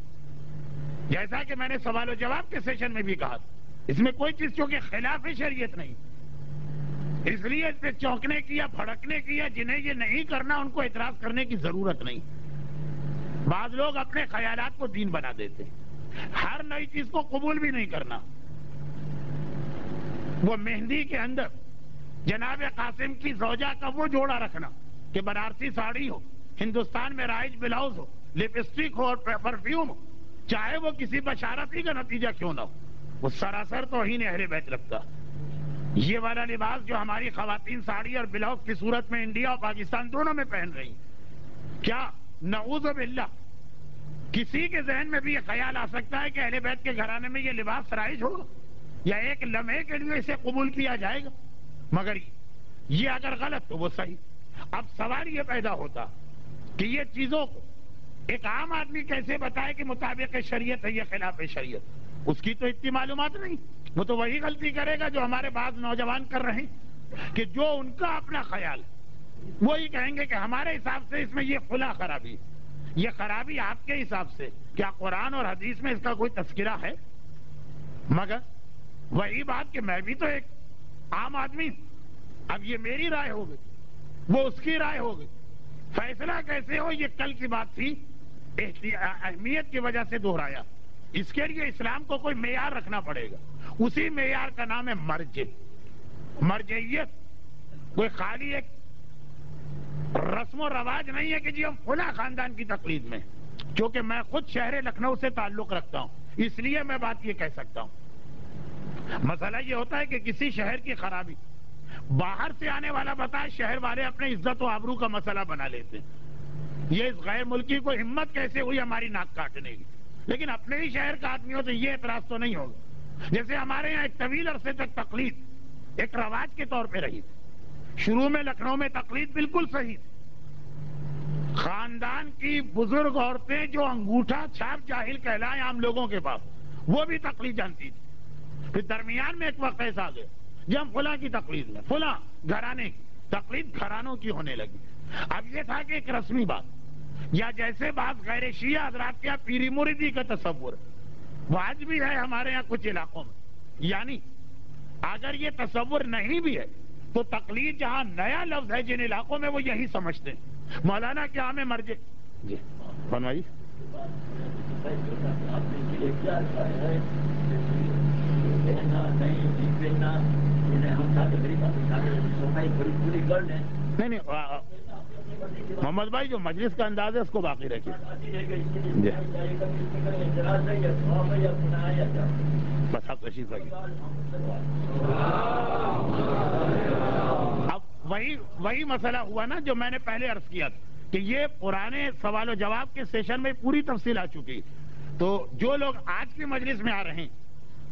جیسا کہ میں نے سوال و جواب کے سیشن میں بھی کہا, اس میں کوئی چیز چونکہ خلاف شریعت نہیں, اس لیے اس پہ چونکنے کی یا بھڑکنے کی یا جنہیں یہ نہیں کرنا ان کو اعتراض کرنے کی ضرورت نہیں. بعض لوگ اپنے خیالات کو دین بنا دیتے, ہر نئی چیز کو قبول بھی نہیں کرنا. وہ مہندی کے اندر جناب قاسم کی زوجہ کا وہ جوڑا رکھنا کہ بنارسی ساڑی ہو, ہندوستان میں رائج بلاؤز ہو, لپسٹک ہو اور پرفیوم ہو, چاہے وہ کسی بشارتی کا نتیجہ کیوں نہ ہو, وہ سراسر توہین اہل بیت لگتا. یہ والا لباس جو ہماری خواتین ساڑی اور بلاؤز کی صورت میں انڈیا اور پاکستان دونوں میں پہن رہی, کیا نعوذ باللہ کسی کے ذہن میں بھی یہ خیال آ سکتا ہے کہ اہل بیت کے گھرانے میں یہ لباس رائج ہوگا یا ایک لمحے کے لیے اسے قبول کیا جائے گا؟ مگر یہ اگر غلط تو وہ صحیح. اب سوال یہ پیدا ہوتا کہ یہ چیزوں کو ایک عام آدمی کیسے بتائے کہ مطابق شریعت ہے یا خلاف شریعت؟ اس کی تو اتنی معلومات نہیں. وہ تو وہی غلطی کرے گا جو ہمارے بعض نوجوان کر رہے ہیں کہ جو ان کا اپنا خیال وہی کہیں گے کہ ہمارے حساب سے اس میں یہ فلاں خرابی. یہ خرابی آپ کے حساب سے کیا قرآن اور حدیث میں اس کا کوئی تذکرہ ہے؟ مگر وہی بات کہ میں بھی تو ایک عام آدمی, اب یہ میری رائے ہو گئی, وہ اس کی رائے ہو گئی, فیصلہ کیسے ہو یہ کل کی بات تھی, اہمیت کی وجہ سے دہرایا. اس کے لیے اسلام کو کوئی معیار رکھنا پڑے گا, اسی معیار کا نام ہے مرجع. مرجعیت کوئی خالی ایک رسم و رواج نہیں ہے کہ جی ہم فلاں خاندان کی تقلید میں, کیونکہ میں خود شہر لکھنؤ سے تعلق رکھتا ہوں اس لیے میں بات یہ کہہ سکتا ہوں. مسئلہ یہ ہوتا ہے کہ کسی شہر کی خرابی باہر سے آنے والا بتائے, شہر والے اپنے عزت و آبرو کا مسئلہ بنا لیتے ہیں. یہ اس غیر ملکی کو ہمت کیسے ہوئی ہماری ناک کاٹنے کی, لیکن اپنے ہی شہر کا آدمی ہو تو یہ اعتراض تو نہیں ہوگا. جیسے ہمارے یہاں ایک طویل عرصے تک تقلید ایک رواج کے طور پہ رہی تھی. شروع میں لکھنؤ میں تقلید بالکل صحیح تھی. خاندان کی بزرگ عورتیں جو انگوٹھا چھاپ جاہل کہلائیں عام لوگوں کے پاس, وہ بھی تقلید جانتی تھی. پھر درمیان میں ایک وقت ایسا آ گیا جب ہم فلاں کی تقلید میں, فلاں گھرانے کی تقلید گھرانوں کی ہونے لگی. اب یہ تھا کہ ایک رسمی بات, یا جیسے بات غیر شیعہ حضرات کیا پیری مریدی کا تصور وہ آج بھی ہے ہمارے یہاں کچھ علاقوں میں. یعنی اگر یہ تصور نہیں بھی ہے تو تقلید جہاں نیا لفظ ہے جن علاقوں میں وہ یہی سمجھتے ہیں. مولانا کیا ہمیں مرجع جی فرمائیے. نہیں محمد بھائی جو مجلس کا انداز ہے اس کو باقی رکھیے. بس آپ تشریف رکھیے. اب وہی مسئلہ ہوا نا جو میں نے پہلے عرض کیا تھا کہ یہ پرانے سوال و جواب کے سیشن میں پوری تفصیل آ چکی. تو جو لوگ آج کی مجلس میں آ رہے ہیں,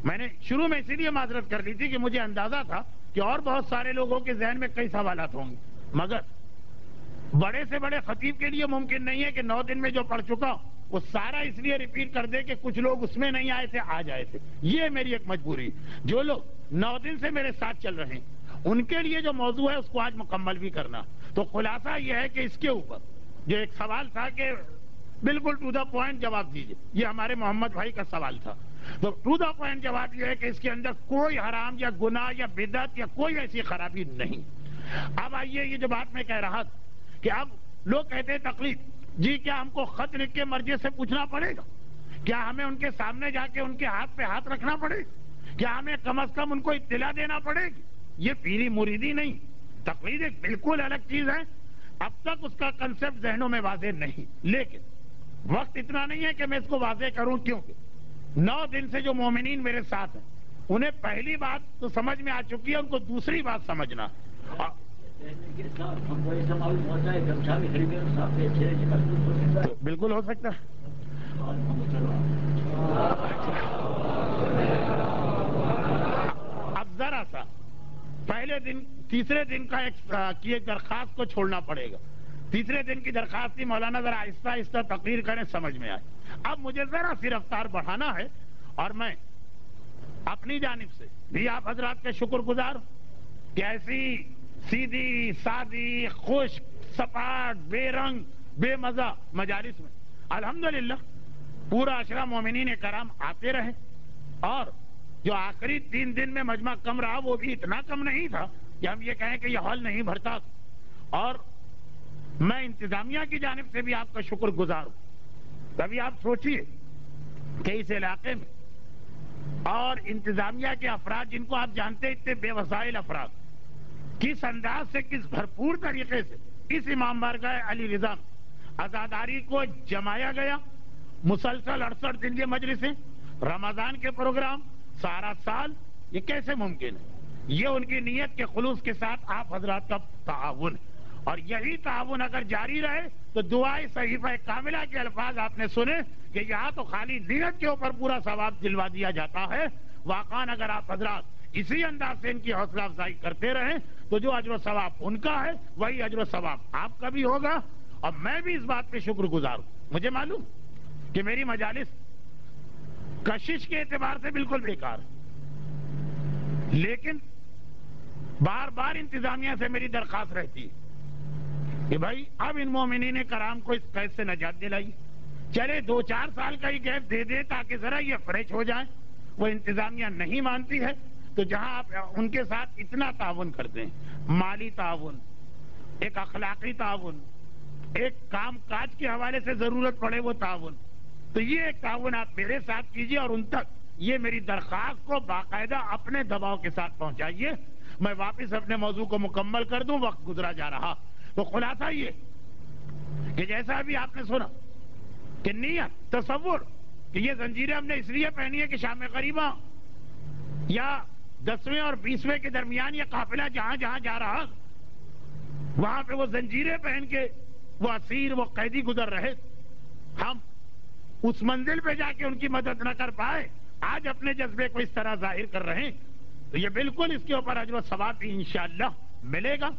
میں نے شروع میں اسی لیے معذرت کر لی تھی کہ مجھے اندازہ تھا کہ اور بہت سارے لوگوں کے ذہن میں کئی سوالات ہوں گے, مگر بڑے سے بڑے خطیب کے لیے ممکن نہیں ہے کہ 9 دن میں جو پڑھ چکا وہ سارا اس لیے ریپیٹ کر دے کہ کچھ لوگ اس میں نہیں آئے تھے آ جائے تھے. یہ میری ایک مجبوری. جو لوگ 9 دن سے میرے ساتھ چل رہے ہیں ان کے لیے جو موضوع ہے اس کو آج مکمل بھی کرنا. تو خلاصہ یہ ہے کہ اس کے اوپر جو ایک سوال تھا کہ بالکل ٹو دا پوائنٹ جواب دیجیے, یہ ہمارے محمد بھائی کا سوال تھا. تو ٹو دا پوائنٹ جواب یہ ہے کہ اس کے اندر کوئی حرام یا گناہ یا بدعت یا کوئی ایسی خرابی نہیں. اب آئیے یہ جو بات میں کہہ رہا تھا کہ اب لوگ کہتے ہیں تقلید, جی کیا ہم کو خط لکھ کے مرجع سے پوچھنا پڑے گا؟ کیا ہمیں ان کے سامنے جا کے ان کے ہاتھ پہ ہاتھ رکھنا پڑے گا؟ کیا ہمیں کم از کم ان کو اطلاع دینا پڑے گی؟ یہ پیری مریدی نہیں, تقلید ایک بالکل الگ چیز ہے. اب تک اس کا کنسپٹ ذہنوں میں واضح نہیں, لیکن وقت اتنا نہیں ہے کہ میں اس کو واضح کروں, کیونکہ 9 دن سے جو مومنین میرے ساتھ ہیں انہیں پہلی بات تو سمجھ میں آ چکی ہے, ان کو دوسری بات سمجھنا. بالکل ہو سکتا ہے. اب ذرا سا پہلے دن تیسرے دن کا ایک درخواست کو چھوڑنا پڑے گا. تیسرے دن کی درخواست تھی مولانا ذرا آہستہ آہستہ تقریر کریں سمجھ میں آئے. اب مجھے ذرا سی رفتار بڑھانا ہے اور میں اپنی جانب سے بھی آپ حضرات کے شکر گزار کہ ایسی سیدھی سادی خشک سپاٹ بے رنگ بے مزہ مجالس میں الحمدللہ پورا عشرہ مومنین کرام آتے رہے. اور جو آخری 3 دن میں مجمع کم رہا وہ بھی اتنا کم نہیں تھا کہ ہم یہ کہیں کہ یہ ہال نہیں بھرتا. اور میں انتظامیہ کی جانب سے بھی آپ کا شکر گزار ہوں. کبھی آپ سوچئے کہ اس علاقے میں اور انتظامیہ کے افراد جن کو آپ جانتے اتنے بے وسائل افراد کس انداز سے کس بھرپور طریقے سے اس امام بارگاہ علی رضا عزاداری کو جمایا گیا. مسلسل 68 دن کے مجلسیں رمضان کے پروگرام سارا سال یہ کیسے ممکن ہے؟ یہ ان کی نیت کے خلوص کے ساتھ آپ حضرات کا تعاون ہے. اور یہی تعاون اگر جاری رہے تو دعائے صحیفہ کاملہ کے الفاظ آپ نے سنے کہ یہاں تو خالی نیت کے اوپر پورا ثواب دلوا دیا جاتا ہے. واقعاً اگر آپ حضرات اسی انداز سے ان کی حوصلہ افزائی کرتے رہیں تو جو اجر و ثواب ان کا ہے وہی اجر و ثواب آپ کا بھی ہوگا. اور میں بھی اس بات پہ شکر گزار ہوں. مجھے معلوم کہ میری مجالس کشش کے اعتبار سے بالکل بیکار ہے، لیکن بار بار انتظامیہ سے میری درخواست رہتی ہے کہ بھائی اب ان مومنین کرام کو اس قید سے نجات دلائی. چلے 2-4 سال کا ہی گیپ دے دے تاکہ ذرا یہ فریش ہو جائیں. وہ انتظامیہ نہیں مانتی ہے. تو جہاں آپ ان کے ساتھ اتنا تعاون کرتے ہیں، مالی تعاون، ایک اخلاقی تعاون، ایک کام کاج کے حوالے سے ضرورت پڑے وہ تعاون، تو یہ ایک تعاون آپ میرے ساتھ کیجئے اور ان تک یہ میری درخواست کو باقاعدہ اپنے دباؤ کے ساتھ پہنچائیے. میں واپس اپنے موضوع کو مکمل کر دوں، وقت گزرا جا رہا. تو خلاصہ یہ کہ جیسا ابھی آپ نے سنا کہ نیت تصور کہ یہ زنجیریں ہم نے اس لیے پہنی ہے کہ شام غریبہ یا 10ویں اور 20ویں کے درمیان یہ قافلہ جہاں جہاں جا رہا وہاں پہ وہ زنجیریں پہن کے وہ اسیر وہ قیدی گزر رہے، ہم اس منزل پہ جا کے ان کی مدد نہ کر پائے، آج اپنے جذبے کو اس طرح ظاہر کر رہے ہیں. تو یہ بالکل اس کے اوپر اجر و ثواب انشاءاللہ ملے گا.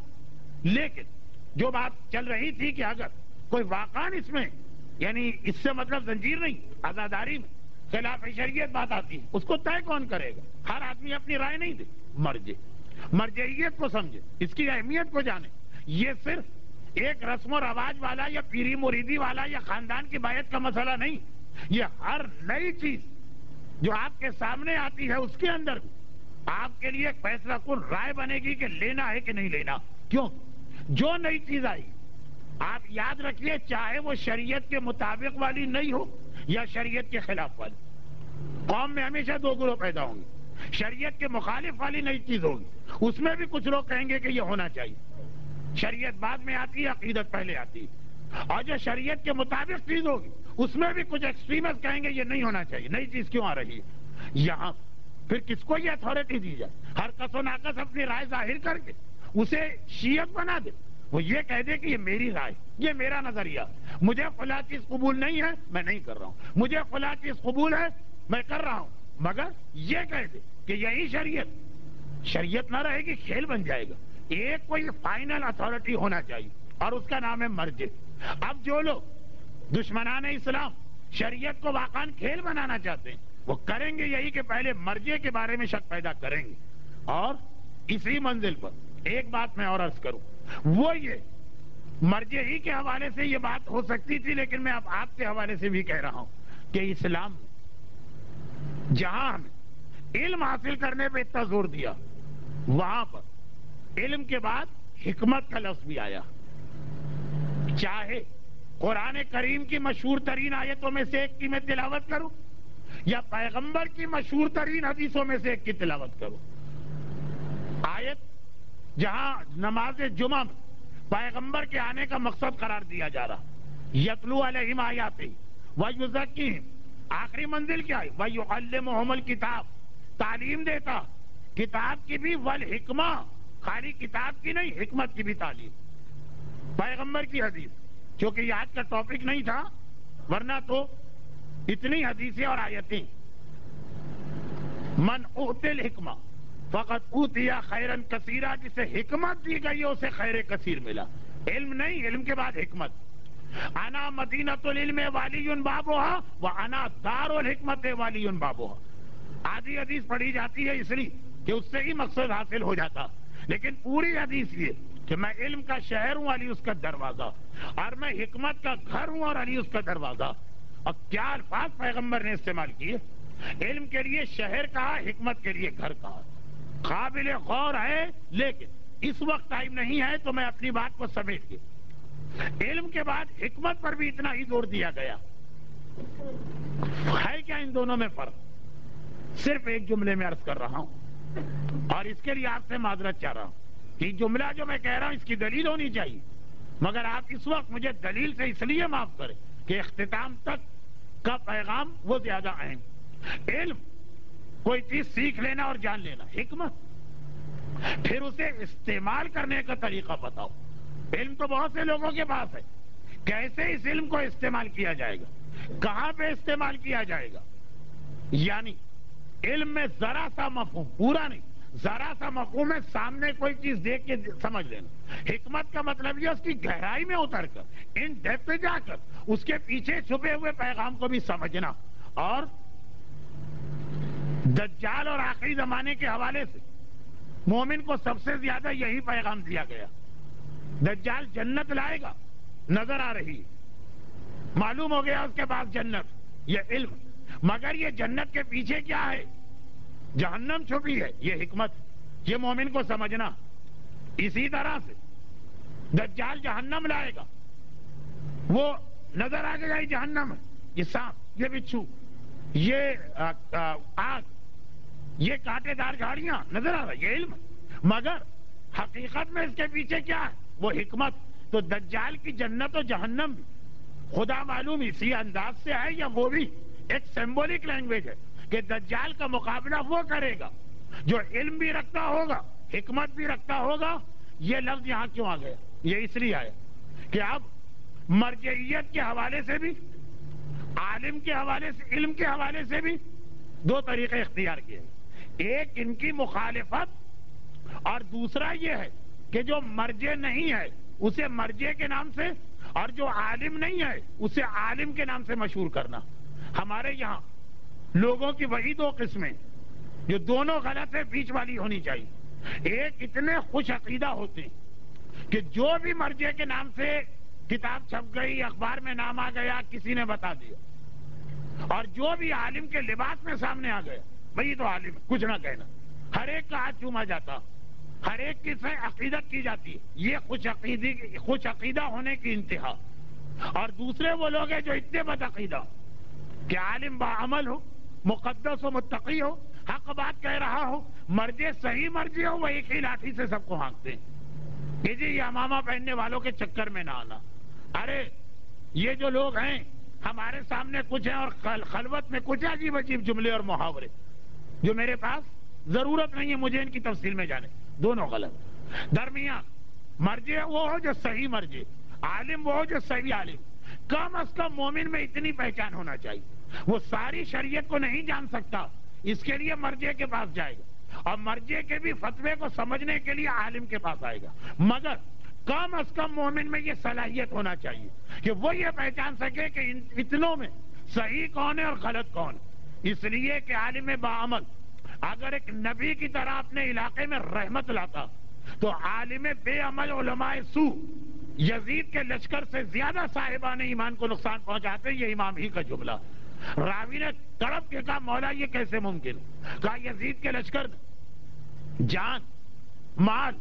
لیکن جو بات چل رہی تھی کہ اگر کوئی واقعاً اس میں یعنی اس سے مطلب زنجیر نہیں، عزاداری میں خلاف شریعت بات آتی ہے، اس کو طے کون کرے گا؟ ہر آدمی اپنی رائے نہیں دے، مرجعیت کو سمجھے، اس کی اہمیت کو جانے. یہ صرف ایک رسم و رواج والا یا پیری مریدی والا یا خاندان کی بیعت کا مسئلہ نہیں. یہ ہر نئی چیز جو آپ کے سامنے آتی ہے اس کے اندر آپ کے لیے ایک فیصلہ کن رائے بنے گی کہ لینا ہے کہ نہیں لینا. کیوں؟ جو نئی چیز آئی آپ یاد رکھیے، چاہے وہ شریعت کے مطابق والی نہیں ہو یا شریعت کے خلاف والی، قوم میں ہمیشہ 2 گروہ پیدا ہوں گے. شریعت کے مخالف والی نئی چیز ہوگی، اس میں بھی کچھ لوگ کہیں گے کہ یہ ہونا چاہیے. شریعت بعد میں آتی ہے، عقیدت پہلے آتی ہے. اور جو شریعت کے مطابق چیز ہوگی اس میں بھی کچھ ایکسٹریمسٹ کہیں گے یہ نہیں ہونا چاہیے، نئی چیز کیوں آ رہی ہے. یہاں پھر کس کو یہ اتھارٹی دی جائے؟ ہر کس و ناکس اپنی رائے ظاہر کر کے اسے شیعت بنا دے. وہ یہ کہہ دے کہ یہ میری رائے، یہ میرا نظریہ، مجھے فلاں چیز قبول نہیں ہے میں نہیں کر رہا ہوں، مجھے فلاں چیز قبول ہے میں کر رہا ہوں. مگر یہ کہہ دے کہ یہی شریعت نہ رہے گی، کھیل بن جائے گا. ایک کوئی فائنل اتھارٹی ہونا چاہیے اور اس کا نام ہے مرجع. اب جو لوگ دشمنان اسلام شریعت کو واقعاً کھیل بنانا چاہتے ہیں وہ کریں گے یہی کہ پہلے مرجع کے بارے میں شک پیدا کریں گے. اور اسی منزل پر ایک بات میں اور عرض کروں، وہ یہ مرجع ہی کے حوالے سے یہ بات ہو سکتی تھی، لیکن میں اب آپ کے حوالے سے بھی کہہ رہا ہوں کہ اسلام نے جہاں ہمیں علم حاصل کرنے پہ اتنا زور دیا، وہاں پر علم کے بعد حکمت کا لفظ بھی آیا. چاہے قرآن کریم کی مشہور ترین آیتوں میں سے ایک کی میں تلاوت کروں یا پیغمبر کی مشہور ترین حدیثوں میں سے ایک کی تلاوت کروں. آیت جہاں نماز جمعہ میں پیغمبر کے آنے کا مقصد قرار دیا جا رہا، یتلو علیہم آیاتہ ویزکیہم، آخری منزل کیا ہے؟ ویعلمہم الکتاب، تعلیم دیتا کتاب کی بھی، والحکمہ، خالی کتاب کی نہیں حکمت کی بھی تعلیم. پیغمبر کی حدیث، کیونکہ یہ آج کا ٹاپک نہیں تھا ورنہ تو اتنی حدیثیں اور آیتیں. من اوتی الحکمہ فقط اوتیا خیرن کثیرا، جسے حکمت دی گئی ہے اسے خیر کثیر ملا. علم نہیں، علم کے بعد حکمت. انا مدینۃ العلم والی بابوہا وانا دار الحکمت والی بابوہا. آدھی حدیث پڑھی جاتی ہے اس لیے کہ اس سے ہی مقصد حاصل ہو جاتا، لیکن پوری حدیث یہ کہ میں علم کا شہر ہوں، علی اس کا دروازہ، اور میں حکمت کا گھر ہوں اور علی اس کا دروازہ. اور کیا الفاظ پیغمبر نے استعمال کیے. علم کے لیے شہر کہا، حکمت کے لیے گھر کہا. قابل غور ہے، لیکن اس وقت ٹائم نہیں ہے تو میں اپنی بات کو سمیٹ کے علم کے بعد حکمت پر بھی اتنا ہی زور دیا گیا. ہے کیا ان دونوں میں فرق؟ صرف ایک جملے میں عرض کر رہا ہوں، اور اس کے لیے آپ سے معذرت چاہ رہا ہوں کہ جملہ جو میں کہہ رہا ہوں اس کی دلیل ہونی چاہیے، مگر آپ اس وقت مجھے دلیل سے اس لیے معاف کریں کہ اختتام تک کا پیغام وہ زیادہ اہم. علم کوئی چیز سیکھ لینا اور جان لینا، حکمت پھر اسے استعمال کرنے کا طریقہ بتاؤ. علم تو بہت سے لوگوں کے پاس ہے، کیسے اس علم کو استعمال کیا جائے گا، کہاں پہ استعمال کیا جائے گا. یعنی علم میں ذرا سا مفہوم، پورا نہیں، ذرا سا مفہوم ہے، سامنے کوئی چیز دیکھ کے سمجھ لینا. حکمت کا مطلب یہ اس کی گہرائی میں اتر کر، ان ڈیپتھ پہ جا کر اس کے پیچھے چھپے ہوئے پیغام کو بھی سمجھنا. اور دجال اور آخری زمانے کے حوالے سے مومن کو سب سے زیادہ یہی پیغام دیا گیا. دجال جنت لائے گا، نظر آ رہی، معلوم ہو گیا اس کے پاس جنت، یہ علم. مگر یہ جنت کے پیچھے کیا ہے، جہنم چھپی ہے، یہ حکمت، یہ مومن کو سمجھنا. اسی طرح سے دجال جہنم لائے گا، وہ نظر آ گیا جہنم، یہ سانپ، یہ بچھو، یہ آگ، یہ کانٹے دار گاڑیاں نظر آ رہا، یہ علم. مگر حقیقت میں اس کے پیچھے کیا ہے، وہ حکمت. تو دجال کی جنت و جہنم بھی خدا معلوم اسی انداز سے ہے، یا وہ بھی ایک سمبولک لینگویج ہے کہ دجال کا مقابلہ وہ کرے گا جو علم بھی رکھتا ہوگا، حکمت بھی رکھتا ہوگا. یہ لفظ یہاں کیوں آ گیا؟ یہ اس لیے آیا کہ اب مرجعیت کے حوالے سے بھی، عالم کے حوالے سے، علم کے حوالے سے بھی دو طریقے اختیار کیے. ایک ان کی مخالفت، اور دوسرا یہ ہے کہ جو مرجع نہیں ہے اسے مرجع کے نام سے، اور جو عالم نہیں ہے اسے عالم کے نام سے مشہور کرنا. ہمارے یہاں لوگوں کی وہی دو قسمیں جو دونوں غلط ہے، بیچ والی ہونی چاہیے. ایک اتنے خوش عقیدہ ہوتے ہیں کہ جو بھی مرجع کے نام سے کتاب چھپ گئی، اخبار میں نام آ گیا، کسی نے بتا دیا، اور جو بھی عالم کے لباس میں سامنے آ گیا وہی تو عالم ہے، کچھ نہ کہنا، ہر ایک کا ہاتھ چوما جاتا، ہر ایک کی سے عقیدت کی جاتی ہے. یہ خوش عقیدہ ہونے کی انتہا. اور دوسرے وہ لوگ ہیں جو اتنے بد عقیدہ کہ عالم باعمل ہو، مقدس و متقی ہو، حق بات کہہ رہا ہو، مرجع صحیح مرجع ہو، وہ ایک ہی لاٹھی سے سب کو ہانکتے ہیں کہ جی یہ امامہ پہننے والوں کے چکر میں نہ آنا. ارے یہ جو لوگ ہیں ہمارے سامنے کچھ ہیں، اور خلوت میں کچھ عجیب عجیب جملے اور محاورے جو میرے پاس ضرورت نہیں ہے مجھے ان کی تفصیل میں جانے. دونوں غلط. درمیان مرجع وہ ہو جو صحیح مرجع، عالم وہ ہو جو صحیح عالم. کم از کم مومن میں اتنی پہچان ہونا چاہیے. وہ ساری شریعت کو نہیں جان سکتا، اس کے لیے مرجع کے پاس جائے گا، اور مرجع کے بھی فتوے کو سمجھنے کے لیے عالم کے پاس آئے گا. مگر کم از کم مومن میں یہ صلاحیت ہونا چاہیے کہ وہ یہ پہچان سکے کہ اتنوں میں صحیح کون ہے اور غلط کون ہے. اس لیے کہ عالم باعمل اگر ایک نبی کی طرح اپنے علاقے میں رحمت لاتا تو عالم بے عمل علماء سو یزید کے لشکر سے زیادہ صاحبان ایمان کو نقصان پہنچاتے. یہ امام ہی کا جملہ. راوی نے تڑپ کے کہا مولا یہ کیسے ممکن؟ کہا یزید کے لشکر جان، مال،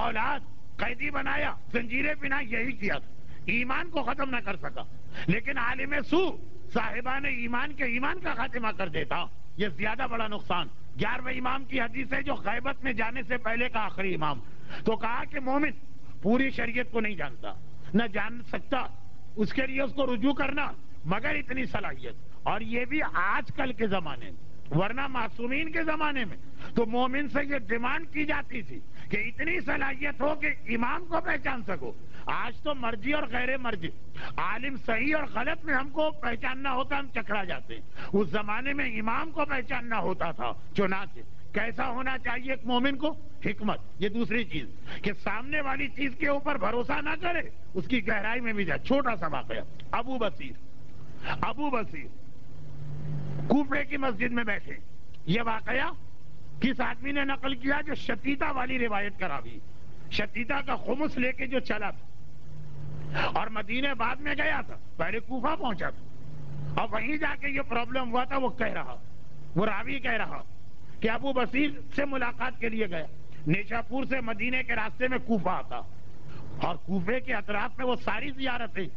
اولاد قیدی بنایا، زنجیریں پہنا، یہی کیا تھا، ایمان کو ختم نہ کر سکا. لیکن عالم سو صاحبان ایمان کے ایمان کا خاتمہ کر دیتا. یہ زیادہ بڑا نقصان. 11ویں امام کی حدیث ہے جو غیبت میں جانے سے پہلے کا آخری امام. تو کہا کہ مومن پوری شریعت کو نہیں جانتا، نہ جان سکتا، اس کے لیے اس کو رجوع کرنا، مگر اتنی صلاحیت. اور یہ بھی آج کل کے زمانے میں، ورنہ معصومین کے زمانے میں تو مومن سے یہ ڈیمانڈ کی جاتی تھی کہ اتنی صلاحیت ہو کہ امام کو پہچان سکو. آج تو مرجی اور غیر مرجی، عالم صحیح اور غلط میں ہم کو پہچاننا ہوتا، ہم چکرا جاتے ہیں. اس زمانے میں امام کو پہچاننا ہوتا تھا. چنانچہ کیسا ہونا چاہیے ایک مومن کو؟ حکمت. یہ دوسری چیز کہ سامنے والی چیز کے اوپر بھروسہ نہ کرے، اس کی گہرائی میں بھی جائے. چھوٹا سا واقعہ، ابو بصیر کوفے کی مسجد میں بیٹھے. یہ واقعہ کس آدمی نے نقل کیا؟ جو شتیتا والی روایت کراوی. شتیتا کا خمس لے کے جو چلا تھا اور مدینے بعد میں گیا تھا، پہلے کوفہ پہنچا تھا اور وہیں جا کے یہ پرابلم ہوا تھا. وہ راوی کہہ رہا کہ ابو بصیر سے ملاقات کے لیے گیا. نیشاپور سے مدینے کے راستے میں کوفہ آتا اور کوفے کے اطراف میں وہ ساری زیارتیں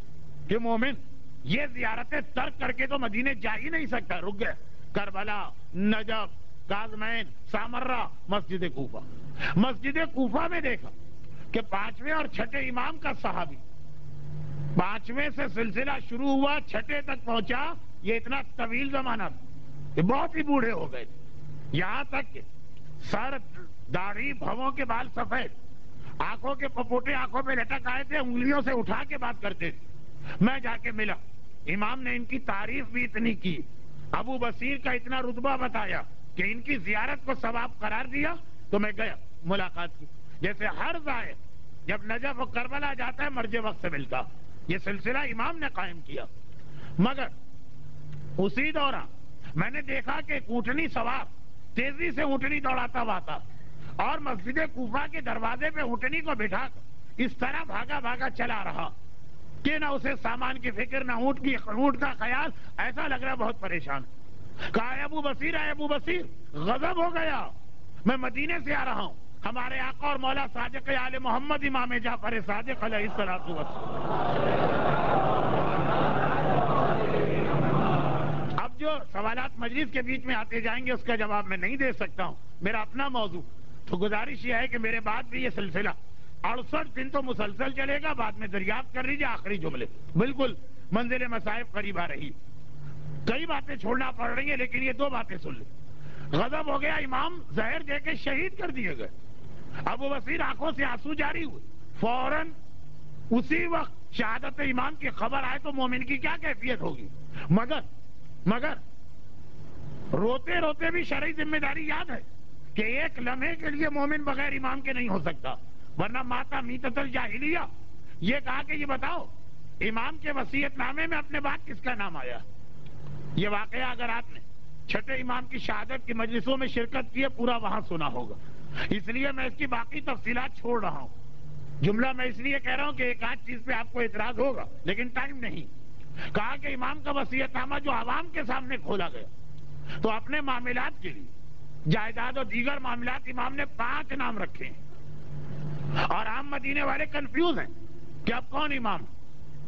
کہ مومن یہ زیارتیں ترک کر کے تو مدینے جا ہی نہیں سکتا. رک گئے کربلا، نجف، کاظمین، سامرہ، مسجد کوفہ میں دیکھا کہ 5ویں اور 6ٹھے امام کا صحابی، 5ویں سے سلسلہ شروع ہوا 6ٹھے تک پہنچا. یہ اتنا طویل زمانہ تھا کہ بہت ہی بوڑھے ہو گئے تھے. یہاں تک کہ سر، داڑھی، بھووں کے بال سفید، آنکھوں کے پپوٹے آنکھوں پہ لٹک آئے تھے، انگلیوں سے اٹھا کے بات کرتے تھے. میں جا کے ملا، امام نے ان کی تعریف بھی اتنی کی، ابو بصیر کا اتنا رتبہ بتایا کہ ان کی زیارت کو ثواب قرار دیا. تو میں گیا، ملاقات کی. جیسے ہر زائر جب نجف و کربلا جاتا ہے مرج وقت سے ملتا. یہ سلسلہ امام نے قائم کیا. مگر اسی دوران میں نے دیکھا کہ ایک اونٹنی سوار تیزی سے اونٹنی دوڑاتا ہوا تھا اور مسجد کوفہ کے دروازے پہ اونٹنی کو بٹھا کر اس طرح بھاگا چلا رہا کہ نہ اسے سامان کی فکر، نہ اونٹ کا خیال. ایسا لگ رہا بہت پریشان. کہا اے ابو بصیر، غضب ہو گیا، میں مدینے سے آ رہا ہوں. ہمارے آقا اور مولا صادق آل محمد امام جعفر صادق علیہ الصلوۃ والسلام. اب جو سوالات مجلس کے بیچ میں آتے جائیں گے اس کا جواب میں نہیں دے سکتا ہوں، میرا اپنا موضوع. تو گزارش یہ ہے کہ میرے بعد بھی یہ سلسلہ 68 دن تو مسلسل چلے گا. بعد میں دریافت کر لیجیے آخری جملے. بالکل منزل مصائب قریب آ رہی، کئی باتیں چھوڑنا پڑ رہی ہیں، لیکن یہ 2 باتیں سن لیں. غضب ہو گیا، امام زہر دے کے شہید کر دیے گئے. ابو بصیر آنکھوں سے آنسو جاری ہوئے. فوراً اسی وقت شہادت امام کی خبر آئے تو مومن کی کیا کیفیت ہوگی. مگر روتے روتے بھی شرعی ذمہ داری یاد ہے کہ ایک لمحے کے لیے مومن بغیر امام کے نہیں ہو سکتا، ورنہ ماتا میتۃ الجاہلیہ. یہ کہا کہ یہ بتاؤ امام کے وصیت نامے میں اپنے بعد کس کا نام آیا. یہ واقعہ اگر آپ نے 6ٹھے امام کی شہادت کی مجلسوں میں شرکت کی ہے پورا وہاں سنا ہوگا. اس لیے میں اس کی باقی تفصیلات چھوڑ رہا ہوں. جملہ میں اس لیے کہہ رہا ہوں کہ ایک آدھ چیز پہ آپ کو اعتراض ہوگا، لیکن ٹائم نہیں. کہا کہ امام کا وصیت نامہ جو عوام کے سامنے کھولا گیا تو اپنے معاملات کے لیے، جائیداد اور دیگر معاملات، امام نے 5 نام رکھے ہیں اور عام مدینے والے کنفیوز ہیں کہ اب کون امام.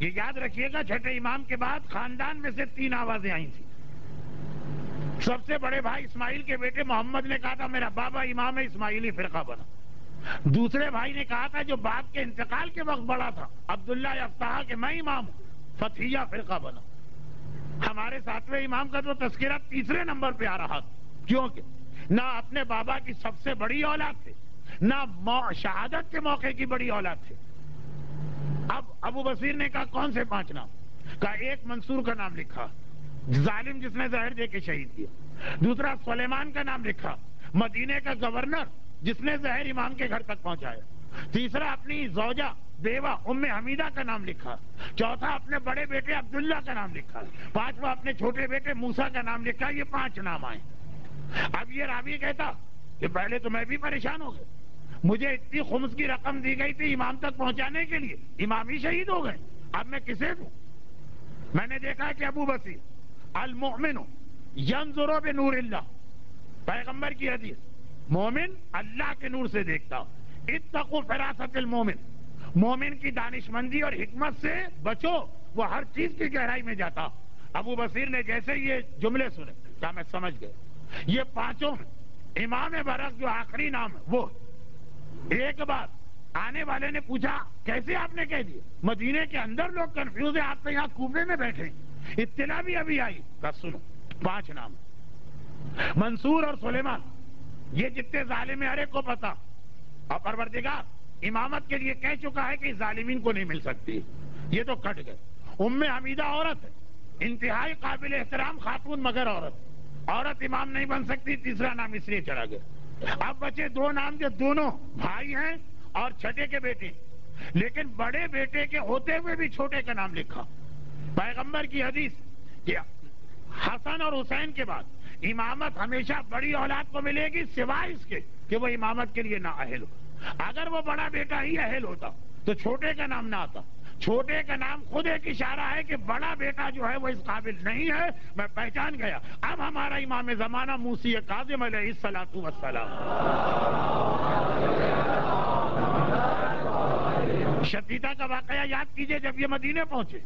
یہ یاد رکھیے گا 6ٹھے امام کے بعد خاندان میں سے 3 آوازیں آئی تھیں. سب سے بڑے بھائی اسماعیل کے بیٹے محمد نے کہا تھا میرا بابا امام ہے، اسماعیلی فرقہ بنا. دوسرے بھائی نے کہا تھا جو باپ کے انتقال کے وقت بڑا تھا، عبداللہ یفتح، کہ میں امام ہوں، فتحیہ فرقہ بنا. ہمارے 7ویں امام کا تو تذکرہ 3رے نمبر پہ آ رہا تھا، کیونکہ نہ اپنے بابا کی سب سے بڑی اولاد تھے، نہ شہادت کے موقع کی بڑی اولاد تھے. اب ابو بصیر نے کہا کون سے 5 نام؟ کہا ایک منصور کا نام لکھا، ظالم جس نے زہر دے کے شہید کیا. دوسرا سلیمان کا نام لکھا، مدینے کا گورنر جس نے زہر امام کے گھر تک پہنچایا. تیسرا اپنی زوجہ بیوہ ام حمیدہ کا نام لکھا. چوتھا اپنے بڑے بیٹے عبداللہ کا نام لکھا. 5واں اپنے چھوٹے بیٹے موسیٰ کا نام لکھا. یہ 5 نام آئے. اب یہ راوی کہتا کہ پہلے تو میں بھی پریشان ہو گیا، مجھے اتنی خمس کی رقم دی گئی تھی امام تک پہنچانے کے لیے، امام ہی شہید ہو گئے، اب میں کسے دوں؟ میں نے دیکھا کہ ابو بصیر المؤمن ینظر بنور اللہ، پیغمبر کی حدیث، مومن اللہ کے نور سے دیکھتا. اتقوا فراست المومن، مومن کی دانشمندی اور حکمت سے بچو، وہ ہر چیز کی گہرائی میں جاتا. ابو بصیر نے جیسے یہ جملے سنے کیا میں سمجھ گیا. یہ 5 میں امام برق جو آخری نام ہے وہ. ایک بات آنے والے نے پوچھا کیسے آپ نے کہہ دیا؟ مدینے کے اندر لوگ کنفیوز ہیں، آپ تو یہاں کوفے میں بیٹھے ہیں، اطلاع بھی ابھی آئی. سنو 5 نام، منصور اور سلیمان، یہ جتنے ظالم ہیں ہر ایک کو پتا، اور پروردگار امامت کے لیے کہہ چکا ہے کہ ظالمین کو نہیں مل سکتی. یہ تو کٹ گئے. ام حمیدہ عورت ہے، انتہائی قابل احترام خاتون مگر عورت امام نہیں بن سکتی. تیسرا نام اس لیے چڑھا گیا. اب بچے دو نام جو دونوں بھائی ہیں اور چھٹے کے بیٹے، لیکن بڑے بیٹے کے ہوتے ہوئے بھی چھوٹے کا نام لکھا۔ پیغمبر کی حدیث کہ حسن اور حسین کے بعد امامت ہمیشہ بڑی اولاد کو ملے گی سوائے اس کے کہ وہ امامت کے لیے نااہل ہو۔ اگر وہ بڑا بیٹا ہی اہل ہوتا تو چھوٹے کا نام نہ آتا۔ چھوٹے کا نام خود ایک اشارہ ہے کہ بڑا بیٹا جو ہے وہ اس قابل نہیں ہے۔ میں پہچان گیا اب ہمارا امام زمانہ موسی کاظم علیہ الصلوۃ والسلام۔ شتیتا کا واقعہ یاد کیجئے، جب یہ مدینے پہنچے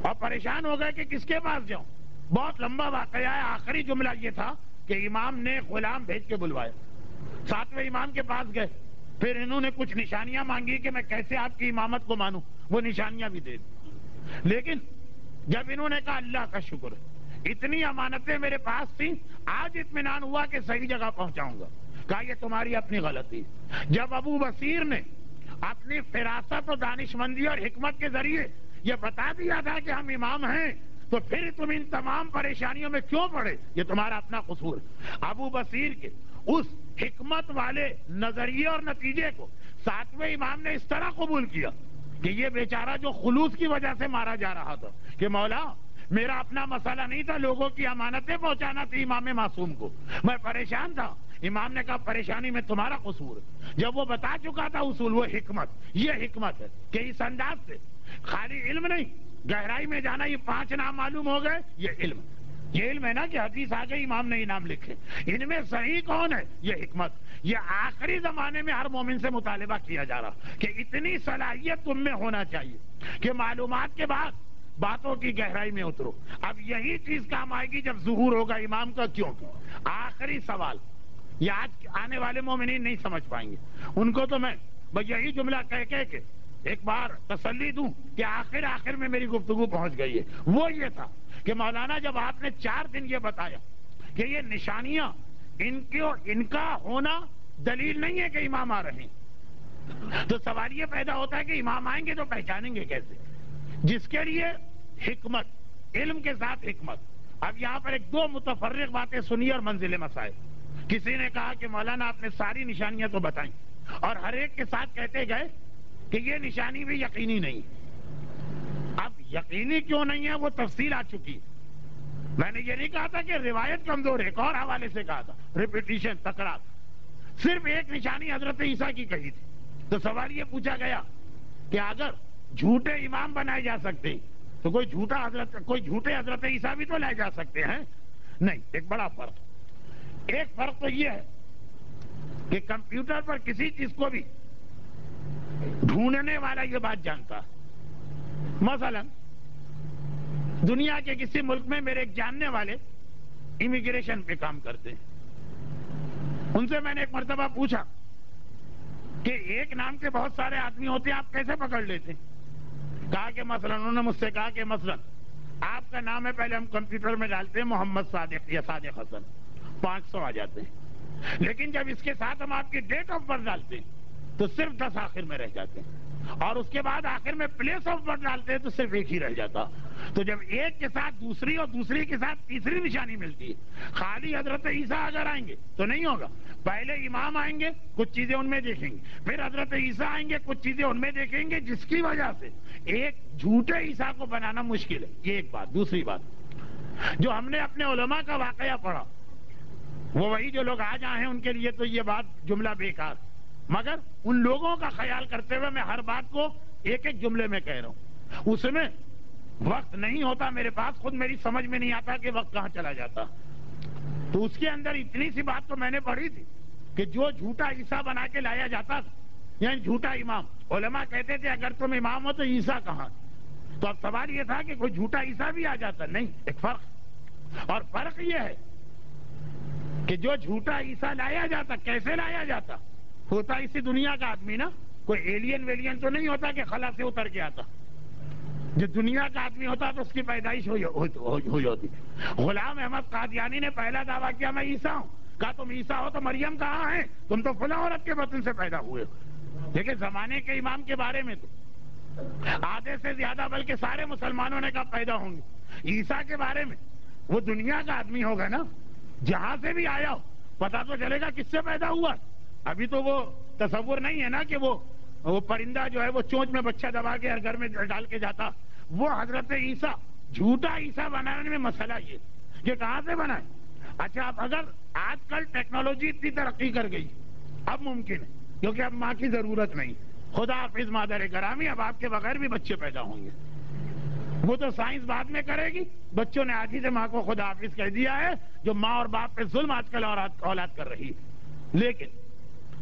اور پریشان ہو گئے کہ کس کے پاس جاؤں۔ بہت لمبا واقعہ ہے، آخری جملہ یہ تھا کہ امام نے غلام بھیج کے بلوایا، ساتویں امام کے پاس گئے، پھر انہوں نے کچھ نشانیاں مانگی کہ میں کیسے آپ کی امامت کو مانوں، وہ نشانیاں بھی دے دی۔ لیکن جب انہوں نے کہا اللہ کا شکر ہے، اتنی امانتیں میرے پاس تھیں، آج اطمینان ہوا کہ صحیح جگہ پہنچاؤں گا۔ کہا یہ تمہاری اپنی غلطی۔ جب ابو بصیر نے اپنی فراست و دانشمندی اور حکمت کے ذریعے یہ بتا دیا تھا کہ ہم امام ہیں، تو پھر تم ان تمام پریشانیوں میں کیوں پڑے؟ یہ تمہارا اپنا قصور ہے۔ ابو بصیر کے اس حکمت والے نظریے اور نتیجے کو ساتویں امام نے اس طرح قبول کیا کہ یہ بیچارہ جو خلوص کی وجہ سے مارا جا رہا تھا کہ مولا میرا اپنا مسئلہ نہیں تھا، لوگوں کی امانتیں پہنچانا تھی امام معصوم کو، میں پریشان تھا۔ امام نے کہا پریشانی میں تمہارا قصور ہے۔ جب وہ بتا چکا تھا اصول، وہ حکمت، یہ حکمت ہے کہ اس انداز سے خالی علم نہیں، گہرائی میں جانا۔ یہ 5 نام معلوم ہو گئے، یہ علم ہے نا کہ حدیث آ گئی امام نے یہ نام لکھے، ان میں صحیح کون ہے؟ یہ حکمت۔ یہ آخری زمانے میں ہر مومن سے مطالبہ کیا جا رہا کہ اتنی صلاحیت تم میں ہونا چاہیے کہ معلومات کے بعد باتوں کی گہرائی میں اترو۔ اب یہی چیز کام آئے گی جب ظہور ہوگا امام کا۔ کیوں؟ آخری سوال یہ آج آنے والے مومنین نہیں سمجھ پائیں گے، ان کو تو میں بس یہی جملہ کہہ کے ایک بار تسلی دوں کہ آخر میں میری گفتگو پہنچ گئی ہے۔ وہ یہ تھا کہ مولانا جب آپ نے 4 دن یہ بتایا کہ یہ نشانیاں ان کا ہونا دلیل نہیں ہے کہ امام آ رہے ہیں، تو سوال یہ پیدا ہوتا ہے کہ امام آئیں گے تو پہچانیں گے کیسے؟ جس کے لیے حکمت، علم کے ساتھ حکمت۔ اب یہاں پر ایک 2 متفرق باتیں سنی اور منزل مسائل۔ کسی نے کہا کہ مولانا آپ نے ساری نشانیاں تو بتائیں اور ہر ایک کے ساتھ کہتے گئے کہ یہ نشانی بھی یقینی نہیں۔ اب یقینی کیوں نہیں ہے وہ تفصیل آ چکی ہے۔ میں نے یہ نہیں کہا تھا کہ روایت کمزور ہے، ایک اور حوالے سے کہا تھا، ریپیٹیشن، تکرار۔ صرف ایک نشانی حضرت عیسیٰ کی کہی تھی، تو سوال یہ پوچھا گیا کہ اگر جھوٹے امام بنائے جا سکتے ہیں تو کوئی جھوٹے حضرت عیسیٰ بھی تو لائے جا سکتے ہیں؟ نہیں، ایک بڑا فرق۔ ایک فرق تو یہ ہے کہ کمپیوٹر پر کسی چیز کو بھی ڈھونڈنے والا یہ بات جانتا ہے۔ مثلا دنیا کے کسی ملک میں میرے ایک جاننے والے امیگریشن پہ کام کرتے ہیں، ان سے میں نے ایک مرتبہ پوچھا کہ ایک نام کے بہت سارے آدمی ہوتے ہیں، آپ کیسے پکڑ لیتے ہیں؟ کہا کہ مثلا انہوں نے مجھ سے کہا کہ مثلا آپ کا نام ہے، پہلے ہم کمپیوٹر میں ڈالتے ہیں محمد صادق یا صادق حسن، 500 آ جاتے ہیں، لیکن جب اس کے ساتھ ہم آپ کی ڈیٹ آف برتھ ڈالتے ہیں تو صرف 10 آخر میں رہ جاتے ہیں، اور اس کے بعد آخر میں پلیس آف برتھ ڈالتے ہیں تو صرف 1 ہی رہ جاتا۔ تو جب ایک کے ساتھ دوسری اور دوسری کے ساتھ تیسری نشانی ملتی ہے، خالی حضرت عیسیٰ اگر آئیں گے تو نہیں ہوگا، پہلے امام آئیں گے، کچھ چیزیں ان میں دیکھیں گے، پھر حضرت عیسیٰ آئیں گے، کچھ چیزیں ان میں دیکھیں گے، جس کی وجہ سے ایک جھوٹے عیسیٰ کو بنانا مشکل ہے۔ یہ ایک بات۔ دوسری بات، جو ہم نے اپنے علماء کا واقعہ پڑھا، وہ وہی جو لوگ آج آئے ہیں ان کے لیے تو یہ بات جملہ بیکار، مگر ان لوگوں کا خیال کرتے ہوئے میں ہر بات کو ایک ایک جملے میں کہہ رہا ہوں۔ اس میں وقت نہیں ہوتا میرے پاس، خود میری سمجھ میں نہیں آتا کہ وقت کہاں چلا جاتا۔ تو اس کے اندر اتنی سی بات تو میں نے پڑھی تھی کہ جو جھوٹا عیسیٰ بنا کے لایا جاتا تھا، یعنی جھوٹا امام، علماء کہتے تھے اگر تم امام ہو تو عیسیٰ کہاں؟ تو اب سوال یہ تھا کہ کوئی جھوٹا عیسیٰ بھی آ جاتا؟ نہیں، ایک فرق۔ اور فرق یہ ہے کہ جو جھوٹا عیسیٰ لایا جاتا، کیسے لایا جاتا؟ ہوتا اسی دنیا کا آدمی نا، کوئی ایلین ویلین تو نہیں ہوتا کہ خلا سے اتر کے آتا۔ جو دنیا کا آدمی ہوتا تو اس کی پیدائش ہوئی ہوتی۔ غلام احمد قادیانی نے پہلا دعویٰ کیا میں عیسیٰ ہوں، کہا تم عیسیٰ ہو تو مریم کہاں ہے؟ تم تو فلاں عورت کے بطن سے پیدا ہوئے ہو۔ لیکن زمانے کے امام کے بارے میں تو آدھے سے زیادہ بلکہ سارے مسلمانوں نے کہا پیدا ہوں گے۔ عیسیٰ کے بارے میں وہ دنیا کا آدمی ہوگا نا، جہاں سے بھی آیا ہو، پتا تو چلے گا کس سے پیدا ہوا. ابھی تو وہ تصور نہیں ہے نا کہ وہ پرندہ جو ہے وہ چونچ میں بچہ دبا کے ہر گھر میں ڈال کے جاتا. وہ حضرت عیسیٰ, جھوٹا عیسیٰ بنانے میں مسئلہ یہ کہاں سے بنا ہے؟ اچھا, اب اگر آج کل ٹیکنالوجی اتنی ترقی کر گئی, اب ممکن ہے, کیونکہ اب ماں کی ضرورت نہیں. خدا حافظ مادر گرامی, اب آپ کے بغیر بھی بچے پیدا ہوں گے. وہ تو سائنس بعد میں کرے گی. بچوں نے آج ہی سے ماں کو خدا حافظ کہہ دیا ہے, جو ماں اور باپ پہ ظلم آج کل اولاد کر رہی ہے. لیکن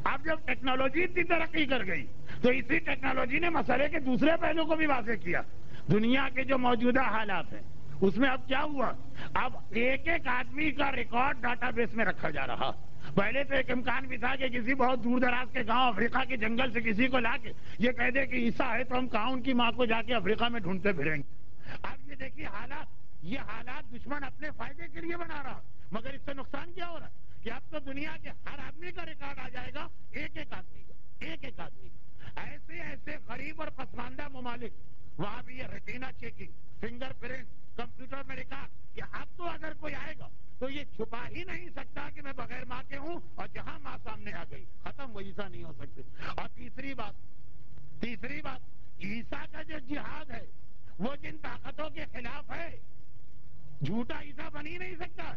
اب جب ٹیکنالوجی اتنی ترقی کر گئی تو اسی ٹیکنالوجی نے مسئلے کے دوسرے پہلو کو بھی واضح کیا. دنیا کے جو موجودہ حالات ہیں اس میں اب کیا ہوا, اب ایک ایک آدمی کا ریکارڈ ڈاٹا بیس میں رکھا جا رہا. پہلے تو ایک امکان بھی تھا کہ کسی بہت دور دراز کے گاؤں افریقہ کے جنگل سے کسی کو لا کے یہ کہہ دے کہ عیسیٰ ہے تو ہم کہاں ان کی ماں کو جا کے افریقہ میں ڈھونڈتے پھریں گے. اب یہ دیکھیے یہ حالات دشمن اپنے فائدے کے لیے بنا رہا, مگر اس سے نقصان کیا ہو رہا ہے کہ اب تو دنیا کے ہر آدمی کا ریکارڈ آ جائے گا, ایک ایک آدمی کا. ایسے غریب اور پسماندہ ممالک, وہاں بھی یہ retina checking, finger print, computer میں ریکارڈ, کہ اب تو اگر کوئی آئے گا تو یہ چھپا ہی نہیں سکتا کہ میں بغیر ماں کے ہوں, اور جہاں ماں سامنے آ گئی ختم, وہ عیسیٰ نہیں ہو سکتے. اور تیسری بات, عیسیٰ کا جو جہاد ہے وہ جن طاقتوں کے خلاف ہے, جھوٹا عیسیٰ بن ہی نہیں سکتا.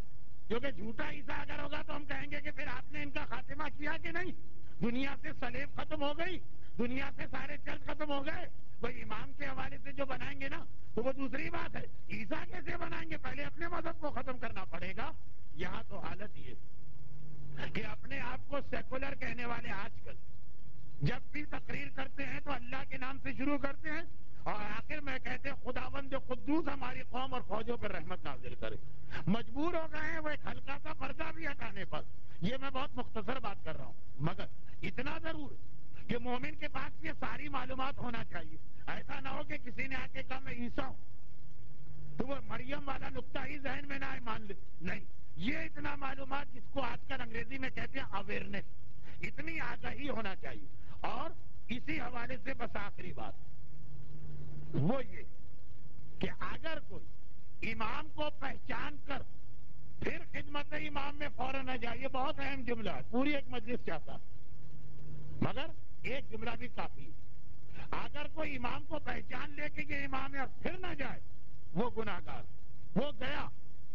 کیونکہ جھوٹا عیسیٰ اگر ہوگا تو ہم کہیں گے کہ پھر آپ نے ان کا خاتمہ کیا کہ نہیں. دنیا سے سلیب ختم ہو گئی, دنیا سے سارے چرچ ختم ہو گئے. بھائی امام کے حوالے سے جو بنائیں گے نا تو وہ دوسری بات ہے. عیسیٰ کیسے بنائیں گے؟ پہلے اپنے مذہب کو ختم کرنا پڑے گا. یہاں تو حالت یہ کہ اپنے آپ کو سیکولر کہنے والے آج کل جب بھی تقریر کرتے ہیں تو اللہ کے نام سے شروع کرتے ہیں, اور آخر میں کہتے ہیں خداوند قدوس ہماری قوم اور فوجوں پر رحمت نازل کرے. مجبور ہو گئے ہیں وہ ایک ہلکا سا پردہ بھی ہٹانے پر. یہ میں بہت مختصر بات کر رہا ہوں, مگر اتنا ضرور کہ مومن کے پاس یہ ساری معلومات ہونا چاہیے. ایسا نہ ہو کہ کسی نے آ کے کہا میں عیسیٰ ہوں تو وہ مریم والا نقطہ ہی ذہن میں نہ آئے مان لے. نہیں, یہ اتنا معلومات جس کو آج کل انگریزی میں کہتے ہیں اویئرنیس, اتنی آگاہی ہونا چاہیے. اور اسی حوالے سے بس آخری بات وہ یہ کہ اگر کوئی امام کو پہچان کر پھر خدمت امام میں فوراً نہ جائے, یہ بہت اہم جملہ ہے, پوری ایک مجلس چاہتا, مگر ایک جملہ بھی کافی. اگر کوئی امام کو پہچان لے کہ یہ امام ہے اور پھر نہ جائے, وہ گناہگار, وہ گیا,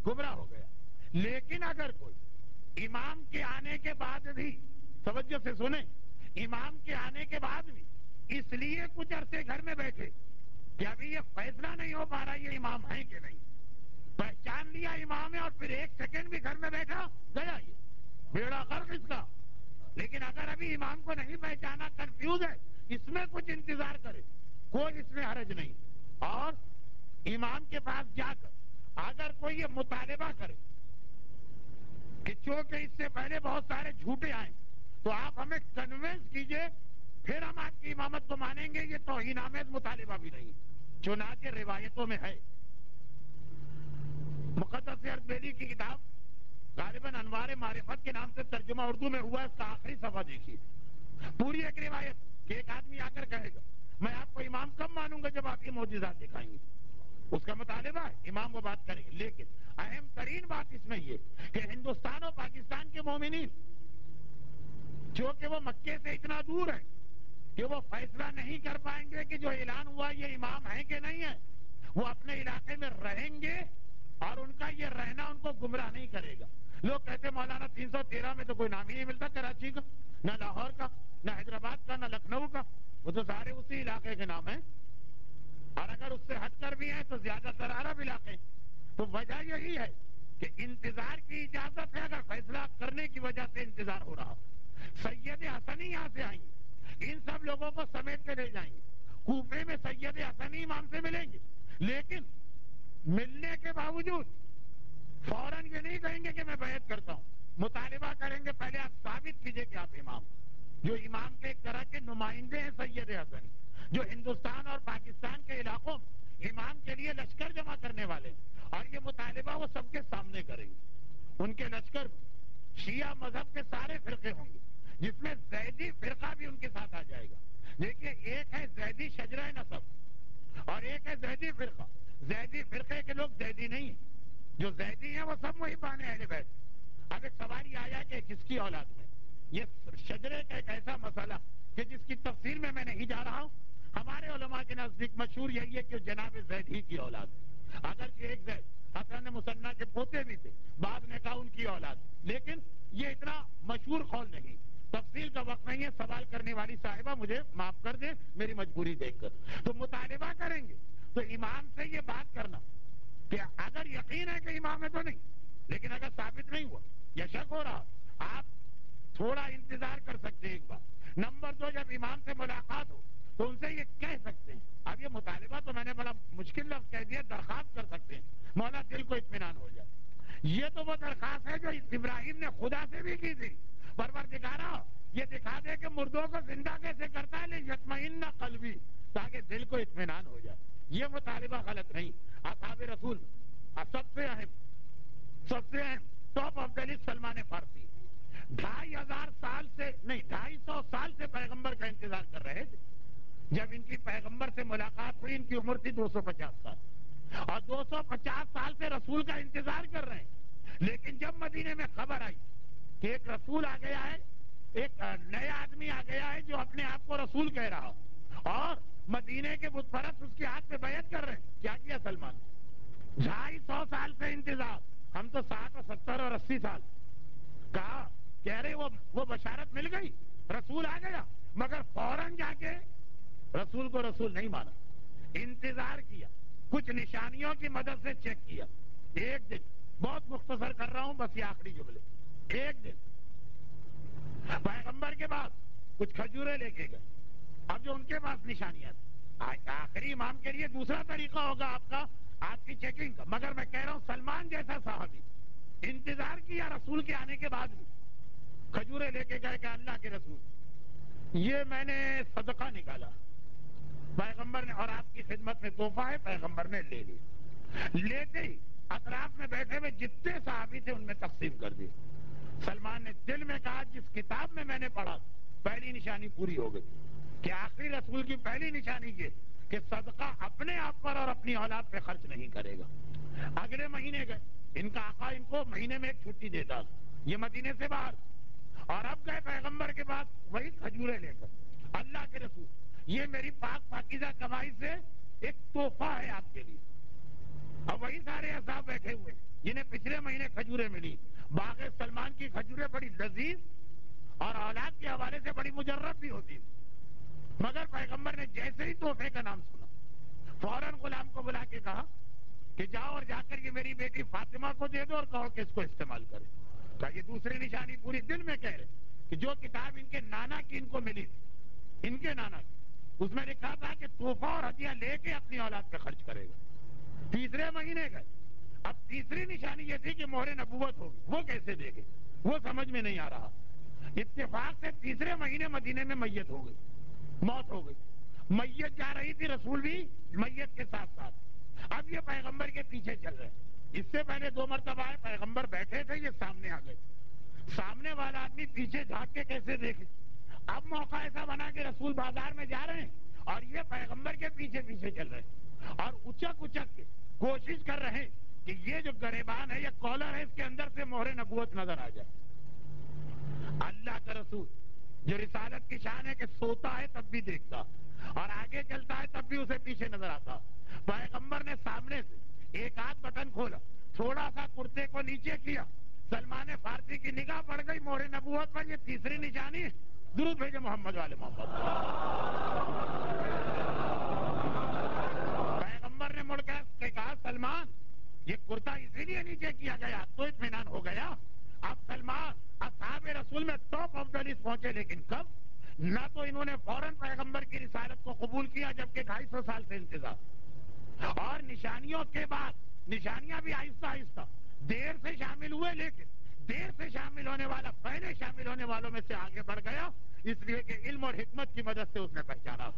گمراہ ہو گیا. لیکن اگر کوئی امام کے آنے کے بعد بھی, توجہ سے سنیں, امام کے آنے کے بعد بھی اس لیے کچھ عرصے گھر میں بیٹھے کہ ابھی یہ فیصلہ نہیں ہو پا رہا یہ امام ہے کہ نہیں, پہچان لیا امام ہے اور پھر ایک سیکنڈ بھی گھر میں بیٹھا, گیا یہ بیڑا غرق اس کا. لیکن اگر ابھی امام کو نہیں پہچانا, کنفیوز ہے, اس میں کچھ انتظار کرے, کوئی اس میں حرج نہیں. اور امام کے پاس جا کر اگر کوئی یہ مطالبہ کرے کہ چونکہ اس سے پہلے بہت سارے جھوٹے آئے تو آپ ہمیں کنونس کیجئے, پھر ہم آپ کی امامت کو مانیں گے, یہ توہین آمیز مطالبہ بھی نہیں. چنانچہ روایتوں میں ہے, مقدس اربیلی کی کتاب غالباً انوار معرفت کے نام سے ترجمہ اردو میں ہوا, اس کا آخری صفحہ دیکھیے. پوری ایک روایت کہ ایک آدمی آ کر کہے گا میں آپ کو امام کب مانوں گا جب آپ یہ معجزات دکھائیں گے. اس کا مطالبہ ہے, امام وہ بات کریں گے. لیکن اہم ترین بات اس میں یہ کہ ہندوستان اور پاکستان کے مومنین جو کہ وہ مکے سے اتنا دور ہے کہ وہ فیصلہ نہیں کر پائیں گے کہ جو اعلان ہوا یہ امام ہے کہ نہیں ہے, وہ اپنے علاقے میں رہیں گے اور ان کا یہ رہنا ان کو گمراہ نہیں کرے گا. لوگ کہتے مولانا 313 میں تو کوئی نام ہی نہیں ملتا کراچی کا, نہ لاہور کا, نہ حیدرآباد کا, نہ لکھنؤ کا, وہ تو سارے اسی علاقے کے نام ہیں, اور اگر اس سے ہٹ کر بھی ہیں تو زیادہ تر عرب علاقے. تو وجہ یہی ہے کہ انتظار کی اجازت ہے, اگر فیصلہ کرنے کی وجہ سے انتظار ہو رہا. سید حسنی یہاں سے آئیں گے, ان سب لوگوں کو سمیٹ کے لے جائیں گے, کوفے میں سید حسنی امام سے ملیں گے, لیکن ملنے کے باوجود فوراً یہ نہیں کہیں گے کہ میں بیعت کرتا ہوں, مطالبہ کریں گے پہلے آپ ثابت کیجئے کہ آپ امام. جو امام کے ایک طرح کے نمائندے ہیں سید حسنی, جو ہندوستان اور پاکستان کے علاقوں میں امام کے لیے لشکر جمع کرنے والے, اور یہ مطالبہ وہ سب کے سامنے کریں گے. ان کے لشکر شیعہ مذہب کے سارے فرقے ہوں گے, جس میں زیدی فرقہ بھی ان کے ساتھ آ جائے گا. دیکھیے ایک ہے زیدی شجرہ نسب اور ایک ہے زیدی فرقہ. زیدی فرقے کے لوگ زیدی نہیں ہیں, جو زیدی ہیں وہ سب محبان اہل بیت, اب ایک سوال یہ آیا کہ کس کی اولاد میں؟ یہ شجرے کا ایک ایسا مسئلہ کہ جس کی تفصیل میں نہیں جا رہا ہوں. ہمارے علماء کے نزدیک مشہور یہی ہے کہ جناب زید ہی کی اولاد ہے. اگرچہ ایک زید حسن مصنع کے پوتے بھی تھے، بعد میں کہا ان کی اولاد، لیکن یہ اتنا مشہور قول نہیں. تفصیل کا وقت نہیں ہے. سوال کرنے والی صاحبہ مجھے معاف کر دیں میری مجبوری دیکھ کر. تو مطالبہ کریں گے تو امام سے یہ بات کرنا کہ اگر یقین ہے کہ امام ہے تو نہیں، لیکن اگر ثابت نہیں ہوا یا شک ہو رہا، آپ تھوڑا انتظار کر سکتے ہیں ایک بار. نمبر 2، جب امام سے ملاقات ہو تو ان سے یہ کہہ سکتے ہیں. اب یہ مطالبہ تو میں نے بڑا مشکل لفظ کہہ دیا، درخواست کر سکتے ہیں مولا دل کو اطمینان ہو جائے. یہ تو وہ درخواست ہے جو ابراہیم نے خدا سے بھی کی تھی، پروردگارا یہ دکھا دے کہ مردوں کو زندہ کیسے کرتا ہے، لیطمئن قلبی، تاکہ دل کو اطمینان ہو جائے. یہ مطالبہ غلط نہیں. اصحاب رسول سب سے اہم top of the list Salman Farsi 2500 سال سے نہیں 250 سال سے پیغمبر کا انتظار کر رہے تھے. جب ان کی پیغمبر سے ملاقات ہوئی ان کی عمر تھی 250 سال، اور 250 سال سے رسول کا انتظار کر رہے ہیں. لیکن جب مدینے میں خبر آئی کہ ایک رسول آ گیا ہے، ایک نیا آدمی آ گیا ہے جو اپنے آپ کو رسول کہہ رہا، اور مدینے کے بت پرست اس کے ہاتھ میں بیعت کر رہے ہیں، کیا کیا سلمان؟ 250 سال سے انتظار. ہم تو 60 اور 70 اور 80 سال کہا کہہ رہے وہ بشارت مل گئی، رسول آ گیا، مگر فوراً جا کے رسول کو رسول نہیں مانا. انتظار کیا، کچھ نشانیوں کی مدد سے چیک کیا. ایک دن، بہت مختصر کر رہا ہوں بس یہ آخری جملے، ایک دن پیغمبر کے بعد کچھ کھجورے لے کے گئے. اب جو ان کے پاس نشانیاں تھیں، آخری امام کے لیے دوسرا طریقہ ہوگا آپ کی چیکنگ کا، مگر میں کہہ رہا ہوں سلمان جیسا صحابی انتظار کیا رسول کے آنے کے بعد بھی، کھجورے لے کے گئے کہ اللہ کے رسول یہ میں نے صدقہ نکالا پیغمبر نے، اور آپ کی خدمت میں تحفہ ہے، پیغمبر نے لے لیا. لیتے ہی اطراف میں بیٹھے ہوئے جتنے صحابی تھے ان میں تقسیم کر دی. سلمان نے دل میں کہا جس کتاب میں نے پڑھا پہلی نشانی پوری ہو گئی کہ آخری رسول کی پہلی نشانی یہ کہ صدقہ اپنے آپ پر اور اپنی اولاد پہ خرچ نہیں کرے گا. اگلے مہینے گئے، ان کا آقا ان کو مہینے میں ایک چھٹی دیتا، یہ مدینے سے باہر، اور اب گئے پیغمبر کے بعد وہی کھجورے لے کر. اللہ کے رسول یہ میری پاک پاکیزہ کمائی سے ایک تحفہ ہے آپ کے لیے. اب وہی سارے اصحاب بیٹھے ہوئے جنہیں پچھلے مہینے کھجورے ملی. باغ سلمان کی کھجوریں بڑی لذیذ اور اولاد کے حوالے سے بڑی مجرب بھی ہوتی تھی، مگر پیغمبر نے جیسے ہی تحفے کا نام سنا فوراً غلام کو بلا کے کہا کہ جاؤ اور جا کر یہ میری بیٹی فاطمہ کو دے دو اور کہو کہ اس کو استعمال کرے. کہا یہ دوسری نشانی پوری. دل میں کہہ رہے کہ جو کتاب ان کے نانا کی ان کو ملی تھی، ان کے نانا کی، اس میں لکھا تھا کہ تحفہ اور ہدیہ لے کے اپنی اولاد پہ خرچ کرے گا. تیسرے مہینے گئے، اب تیسری نشانی یہ تھی کہ مہر نبوت ہوگی. وہ کیسے دے گے وہ سمجھ میں نہیں آ رہا. اتفاق سے تیسرے مہینے مدینے میں میت ہو گئی، موت ہو گئی. میت جا رہی تھی، رسول بھی میت کے ساتھ ساتھ. اب یہ پیغمبر کے پیچھے چل رہے. اس سے پہلے 2 مرتبہ آئے، پیغمبر بیٹھے تھے، یہ سامنے آ گئے. سامنے والا آدمی پیچھے جھانک کے کیسے دیکھے. اب موقع ایسا بنا کہ رسول بازار میں جا رہے ہیں اور یہ پیغمبر کے پیچھے پیچھے چل رہے ہیں اور اچک کے کوشش کر رہے ہیں کہ یہ جو گریبان ہے، یہ کالر ہے، اس کے اندر سے مہر نبوت نظر آ جائے. اللہ کا رسول جو رسالت کی شان ہے کہ سوتا ہے تب بھی دیکھتا اور آگے چلتا ہے تب بھی اسے پیچھے نظر آتا. پیغمبر نے سامنے سے ایک آدھ بٹن کھولا، تھوڑا سا کرتے کو نیچے کیا، سلمان فارسی کی نگاہ پڑ گئی مہر نبوت پر. یہ تیسری نشانی. درود بھیجے محمد والے محمد. پیغمبر نے مڑ کے کہا سلمان یہ کرتا اسی لیے نیچے کیا گیا تو اطمینان ہو گیا. اب سلمان اصحاب رسول میں ٹاپ آف دا لسٹ پہنچے، لیکن کب؟ نہ تو انہوں نے فوراً پیغمبر کی رسالت کو قبول کیا جبکہ 250 سال سے انتظار، اور نشانیوں کے بعد نشانیاں بھی آہستہ آہستہ دیر سے شامل ہوئے، لیکن دیر سے شامل ہونے والا پہلے شامل ہونے والوں میں سے آگے بڑھ گیا، اس لیے کہ علم اور حکمت کی مدد سے اس نے پہچانا.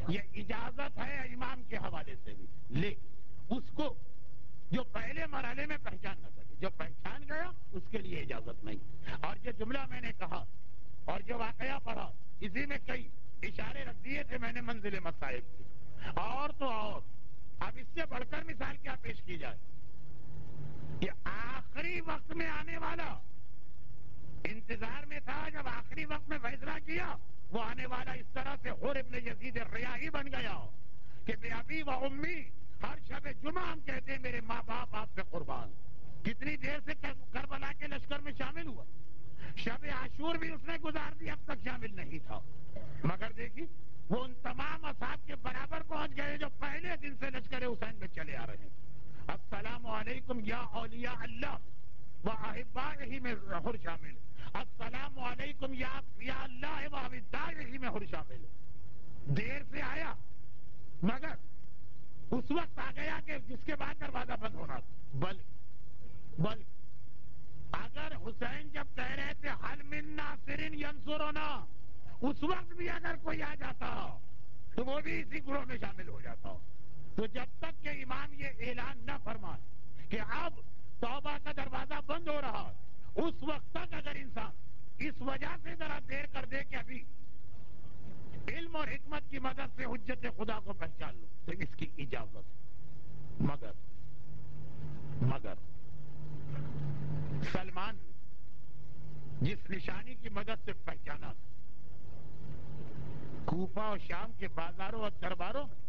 یہ اجازت ہے امام کے حوالے سے بھی، لیکن اس کو جو پہلے مرحلے میں پہچان نہ سکے، جو پہچان گیا اس کے لیے اجازت نہیں. اور جو جملہ میں نے کہا اور جو واقعہ پڑھا، اسی میں کئی اشارے رکھ دیے تھے میں نے منزل مصائب کی. اور تو اور اب اس سے بڑھ کر مثال کیا پیش کی جائے کہ آخری وقت میں آنے والا انتظار میں تھا جب آخری وقت میں فیصلہ کیا، وہ آنے والا اس طرح سے حر ابن یزید ریاحی بن گیا کہ بے ابی و امی، ہر شب جمعہ ہم کہتے ہیں میرے ماں باپ آپ پہ قربان. کتنی دیر سے کربلا کے لشکر میں شامل ہوا، شب عاشور بھی اس نے گزار دی، اب تک شامل نہیں تھا. مگر دیکھی وہ ان تمام اصحاب کے برابر پہنچ گئے جو پہلے دن سے لشکر حسین میں چلے آ رہے ہیں. السلام علیکم یا اولیاء اللہ و احبائہ میں حر شامل. السلام علیکم یا اللہ و احبائہ میں حر شامل. دیر سے آیا مگر اس وقت آ گیا کہ جس کے بعد دروازہ بند ہونا تھا. بل اگر حسین جب کہہ رہے تھے حل من ناصر ینصرنا، اس وقت بھی اگر کوئی آ جاتا تو وہ بھی اسی گروہ میں شامل ہو جاتا. تو جب تک کہ امام یہ اعلان نہ فرمائے کہ اب توبہ کا دروازہ بند ہو رہا، اس وقت تک اگر انسان اس وجہ سے ذرا دیر کر دے کہ ابھی علم اور حکمت کی مدد سے حجت خدا کو پہچان لو تو اس کی اجازت. مگر سلمان جس نشانی کی مدد سے پہچانا تھا، کوفہ اور شام کے بازاروں اور درباروں میں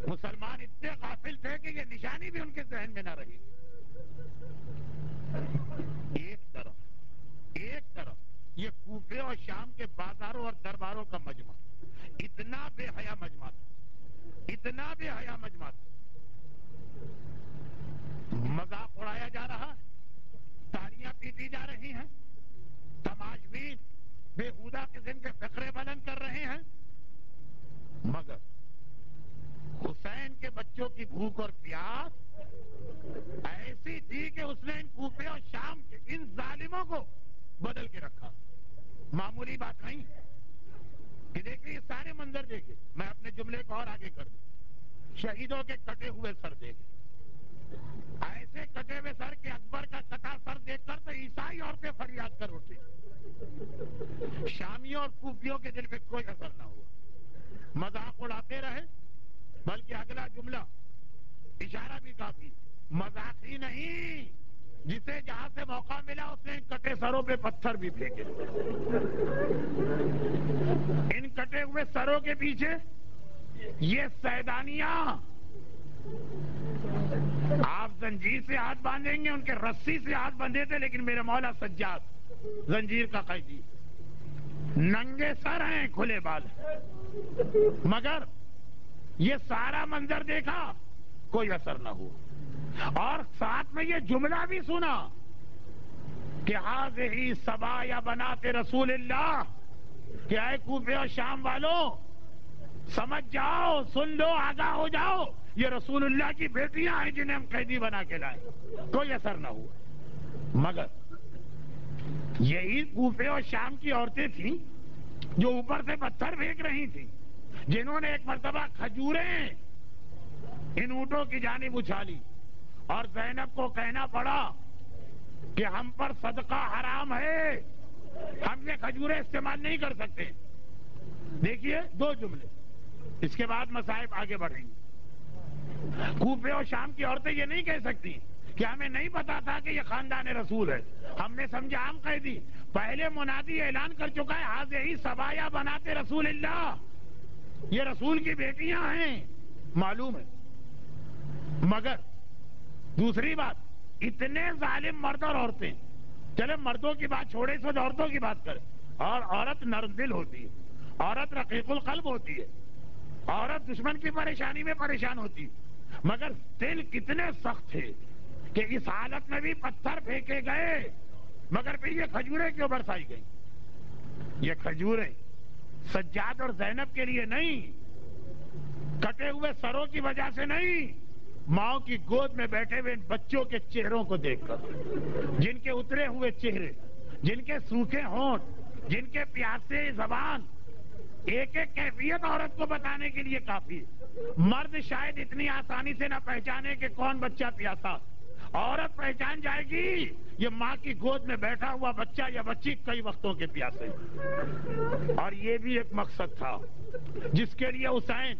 مسلمان اتنے غافل تھے کہ یہ نشانی بھی ان کے ذہن میں نہ رہی. ایک طرف یہ کوفے اور شام کے بازاروں اور درباروں کا مجمع اتنا بے حیا مجمع تھا، مذاق اڑایا جا رہا، تالیاں پیٹی جا رہی ہیں، تماشبین بےہودہ قسم کے فقرے بلند کر رہے ہیں. مگر حسین کے بچوں کی بھوک اور پیاس ایسی تھی کہ اس نے ان کوفے اور شام کے ان ظالموں کو بدل کے رکھا. معمولی بات نہیں کہ دیکھیں یہ سارے منظر دیکھیں. میں اپنے جملے کو اور آگے کر دوں. شہیدوں کے کٹے ہوئے سر دیکھیں، ایسے کٹے ہوئے سر کے اکبر کا کٹا سر دیکھ کر تو عیسائی عورتیں فریاد کر اٹھے. شامیوں اور کوفیوں کے دل میں کوئی اثر نہ ہوا، مذاق اڑاتے رہے. بلکہ اگلا جملہ اشارہ بھی کافی، مذاق ہی نہیں، جسے جہاں سے موقع ملا اس نے ان کٹے سروں پہ پتھر بھی پھینکے. ان کٹے ہوئے سروں کے پیچھے یہ سیدانیاں آپ زنجیر سے ہاتھ باندھیں گے، ان کے رسی سے ہاتھ بندھے تھے، لیکن میرے مولا سجاد زنجیر کا قیدی، ننگے سر ہیں، کھلے بال ہیں. مگر یہ سارا منظر دیکھا، کوئی اثر نہ ہوا. اور ساتھ میں یہ جملہ بھی سنا کہ ہذہ صبایا بنات رسول اللہ، کہ اے کوفے اور شام والوں سمجھ جاؤ، سن لو، آگاہ ہو جاؤ، یہ رسول اللہ کی بیٹیاں ہیں جنہیں ہم قیدی بنا کے لائے. کوئی اثر نہ ہوا. مگر یہی کوفے اور شام کی عورتیں تھیں جو اوپر سے پتھر پھینک رہی تھیں، جنہوں نے ایک مرتبہ کھجوریں ان اونٹوں کی جانب اچھالی اور زینب کو کہنا پڑا کہ ہم پر صدقہ حرام ہے، ہم یہ کھجوریں استعمال نہیں کر سکتے. دیکھیے دو جملے، اس کے بعد مصائب آگے بڑھیں گے. کوفے اور شام کی عورتیں یہ نہیں کہہ سکتی کہ ہمیں نہیں پتا تھا کہ یہ خاندان رسول ہے، ہم نے سمجھا عام قیدی. پہلے منادی اعلان کر چکا ہے ہذہ صبایا بنات رسول اللہ، یہ رسول کی بیٹیاں ہیں، معلوم ہے. مگر دوسری بات، اتنے ظالم مرد اور عورتیں، چلے مردوں کی بات چھوڑے سو عورتوں کی بات کریں. اور عورت نرم دل ہوتی ہے، عورت رقیق القلب ہوتی ہے، عورت دشمن کی پریشانی میں پریشان ہوتی ہے. مگر دل کتنے سخت تھے کہ اس حالت میں بھی پتھر پھینکے گئے، مگر پھر یہ کھجوریں کیوں برسائی گئی؟ یہ کھجوریں سجاد اور زینب کے لیے نہیں، کٹے ہوئے سروں کی وجہ سے نہیں، ماں کی گود میں بیٹھے ہوئے بچوں کے چہروں کو دیکھ کر، جن کے اترے ہوئے چہرے، جن کے سوکھے ہونٹ، جن کے پیاسے زبان، ایک ایک کیفیت عورت کو بتانے کے لیے کافی ہے. مرد شاید اتنی آسانی سے نہ پہچانے کہ کون بچہ پیاسا، عورت پہچان جائے گی یہ ماں کی گود میں بیٹھا ہوا بچہ یا بچی کئی وقتوں کے پیاسے. اور یہ بھی ایک مقصد تھا جس کے لیے حسین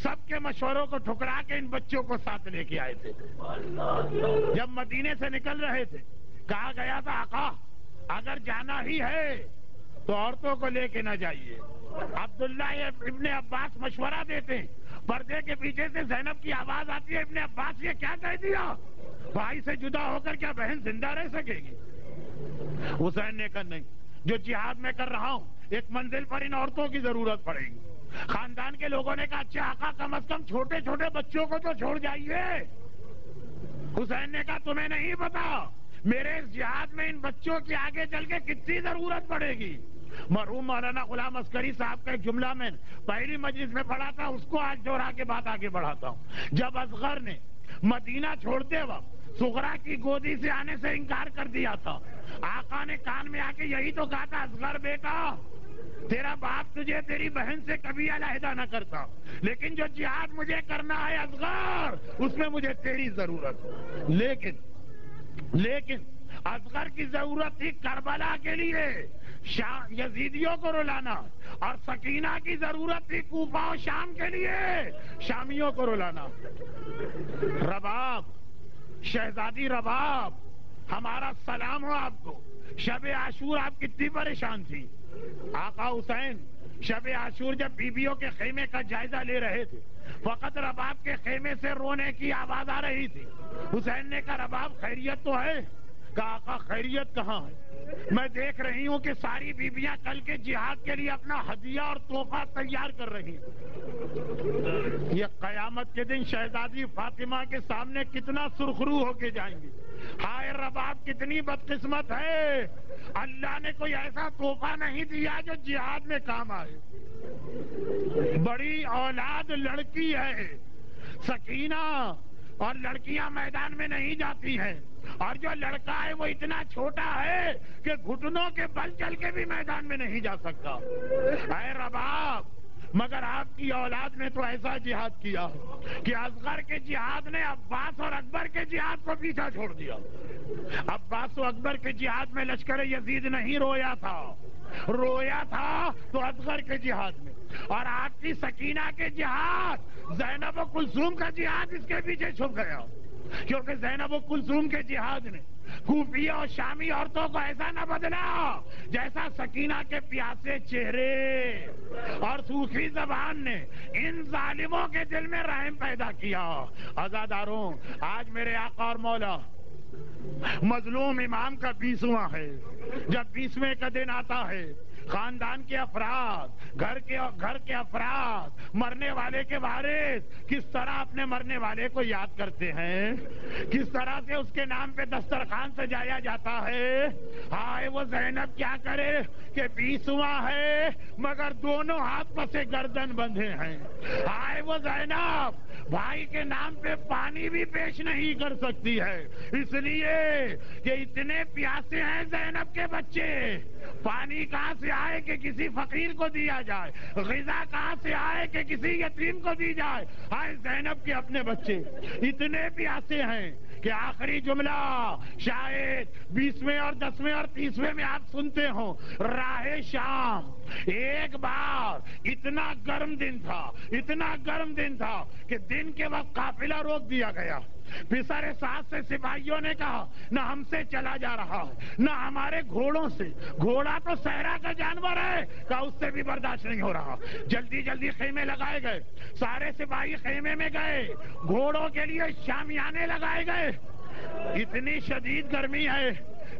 سب کے مشوروں کو ٹھکرا کے ان بچوں کو ساتھ لے کے آئے تھے. جب مدینے سے نکل رہے تھے کہا گیا تھا آقا اگر جانا ہی ہے تو عورتوں کو لے کے نہ جائیے. عبداللہ ابن عباس مشورہ دیتے ہیں, پردے کے پیچھے سے زینب کی آواز آتی ہے, ابن عباس یہ کیا کہہ دیا, بھائی سے جدا ہو کر کیا بہن زندہ رہ سکے گی؟ حسین نے کہا نہیں, جو جہاد میں کر رہا ہوں ایک منزل پر ان عورتوں کی ضرورت پڑے گی. خاندان کے لوگوں نے کہا اچھا آقا کم از کم چھوٹے چھوٹے بچوں کو تو چھوڑ جائیے. حسین نے کہا تمہیں نہیں پتا میرے اس جہاد میں ان بچوں کی آگے چل کے کتنی ضرورت پڑے گی. مرحوم مولانا غلام عسکری صاحب کا ایک جملہ میں پہلی مجلس میں پڑھا تھا, اس کو آج دوہرا کے بات آگے بڑھاتا ہوں. جب اصغر نے مدینہ چھوڑتے وقت صغرا کی گودی سے آنے سے انکار کر دیا تھا, آقا نے کان میں آ کے یہی تو کہا تھا, اصغر بیٹا تیرا باپ تجھے تیری بہن سے کبھی علیحدہ نہ کرتا, لیکن جو جہاد مجھے کرنا ہے اصغر اس میں مجھے تیری ضرورت. لیکن اصغر کی ضرورت تھی کربلا کے لیے یزیدیوں کو رلانا, اور سکینہ کی ضرورت تھی کوفہ و شام کے لیے شامیوں کو رلانا. رباب, شہزادی رباب, ہمارا سلام ہو آپ کو. شب عاشور آپ کتنی پریشان تھی. آقا حسین شب عاشور جب بیویوں کے خیمے کا جائزہ لے رہے تھے, فقط رباب کے خیمے سے رونے کی آواز آ رہی تھی. حسین نے کہا رباب خیریت تو ہے؟ کہا آقا خیریت کہاں ہے, میں دیکھ رہی ہوں کہ ساری بیویاں کل کے جہاد کے لیے اپنا ہدیہ اور تحفہ تیار کر رہی ہیں. یہ قیامت کے دن شہزادی فاطمہ کے سامنے کتنا سرخرو ہو کے جائیں گی. ہائے رباب کتنی بدقسمت ہے, اللہ نے کوئی ایسا تحفہ نہیں دیا جو جہاد میں کام آئے. بڑی اولاد لڑکی ہے سکینہ, اور لڑکیاں میدان میں نہیں جاتی ہیں, اور جو لڑکا ہے وہ اتنا چھوٹا ہے کہ گھٹنوں کے بل چل کے بھی میدان میں نہیں جا سکتا. اے رباب, مگر آپ کی اولاد نے تو ایسا جہاد کیا کہ اصغر کے جہاد نے عباس اور اکبر کے جہاد کو پیچھا چھوڑ دیا. عباس و اکبر کے جہاد میں لشکر یزید نہیں رویا تھا, رویا تھا تو اصغر کے جہاد میں. اور آپ کی سکینہ کے جہاد, زینب و کلثوم کا جہاد اس کے پیچھے چھپ گیا, کیونکہ زینب و کلثوم کے جہاد نے کوفی اور شامی عورتوں کو ایسا نہ بدلا جیسا سکینہ کے پیاسے چہرے اور سوکھی زبان نے ان ظالموں کے دل میں رحم پیدا کیا. عزاداروں, آج میرے آقا اور مولا مظلوم امام کا 20واں ہے. جب 20ویں کا دن آتا ہے, خاندان کے افراد, گھر کے افراد, مرنے والے کے وارث کس طرح اپنے مرنے والے کو یاد کرتے ہیں, کس طرح سے اس کے نام پہ دسترخوان سجایا جاتا ہے. ہائے وہ زینب کیا کرے کہ 20واں ہے مگر دونوں ہاتھ پسے گردن بندھے ہیں. ہائے وہ زینب بھائی کے نام پہ پانی بھی پیش نہیں کر سکتی ہے, اس لیے کہ اتنے پیاسے ہیں زینب کے بچے. پانی کہاں سے آئے کہ کسی فقیر کو دیا جائے, غذا کہاں سے آئے کہ کسی یتیم کو دی جائے. ہائے زینب کے اپنے بچے اتنے پیاسے ہیں کہ آخری جملہ شاید 20ویں اور 10ویں اور 30ویں میں آپ سنتے ہوں, راہ شام. ایک بار اتنا گرم دن تھا کہ دن کے وقت قافلہ روک دیا گیا. پسر ساتھ سے سپاہیوں نے کہا نہ ہم سے چلا جا رہا ہے نہ ہمارے گھوڑوں سے, گھوڑا تو صحرا کا جانور ہے, کہا اس سے بھی برداشت نہیں ہو رہا. جلدی جلدی خیمے لگائے گئے, سارے سپاہی خیمے میں گئے, گھوڑوں کے لیے شامیانے لگائے گئے. اتنی شدید گرمی ہے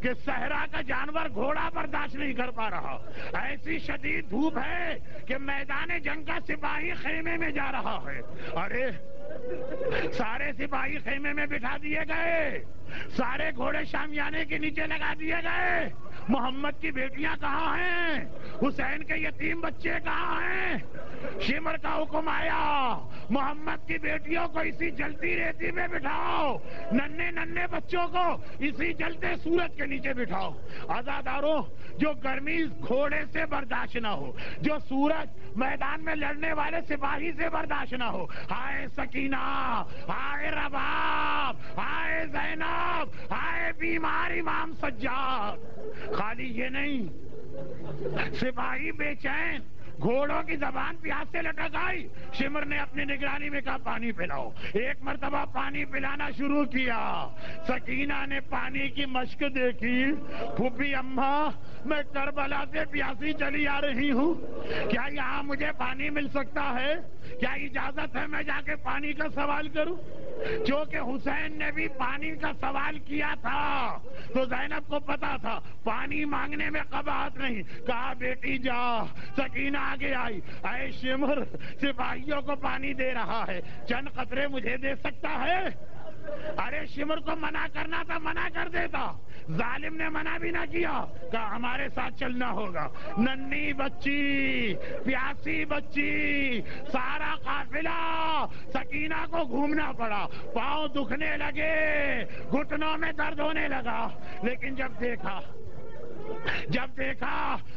کہ صحرا کا جانور گھوڑا برداشت نہیں کر پا رہا. ایسی شدید دھوپ ہے کہ میدان جنگ کا سپاہی خیمے میں جا رہا ہے. ارے سارے سپاہی خیمے میں بٹھا دیے گئے, سارے گھوڑے شامیانے کے نیچے لگا دیے گئے. محمد کی بیٹیاں کہاں ہیں, حسین کے یتیم بچے کہاں ہیں. شمر کا حکم آیا, محمد کی بیٹیوں کو اسی جلتی ریتی میں بٹھاؤ, ننھے بچوں کو اسی جلتے سورج کے نیچے بٹھاؤ. عزاداروں, جو گرمی گھوڑے سے برداشت نہ ہو, جو سورج میدان میں لڑنے والے سپاہی سے برداشت نہ ہو. ہائے سکینہ, ہائے رباب, ہائے زینب, ہائے بیمار امام سجاد. خالی یہ نہیں, سپاہی بے چین, گھوڑوں کی زبان پیاس سے لٹک آئی. شمر نے اپنی نگرانی میں کہا پانی پلاؤ. ایک مرتبہ پانی پلانا شروع کیا. سکینہ نے پانی کی مشق دیکھی. پھوپھی اماں میں کربلا سے پیاسی چلی آ رہی ہوں, کیا یہاں مجھے پانی مل سکتا ہے؟ کیا اجازت ہے میں جا کے پانی کا سوال کروں؟ کیونکہ حسین نے بھی پانی کا سوال کیا تھا تو زینب کو پتا تھا پانی مانگنے میں قباحت نہیں. کہا بیٹی جا. سکینہ آگے آئی. اے شمر, سپاہیوں کو پانی دے رہا ہے, چند قطرے مجھے دے سکتا ہے؟ ارے شمر کو منع کرنا تھا, منع کر دیتا. ظالم نے منع بھی نہ کیا, کہا ہمارے ساتھ چلنا ہوگا. ننھی بچی, پیاسی بچی, سارا قافلہ سکینہ کو گھومنا پڑا. پاؤں دکھنے لگے, گھٹنوں میں درد ہونے لگا. لیکن جب دیکھا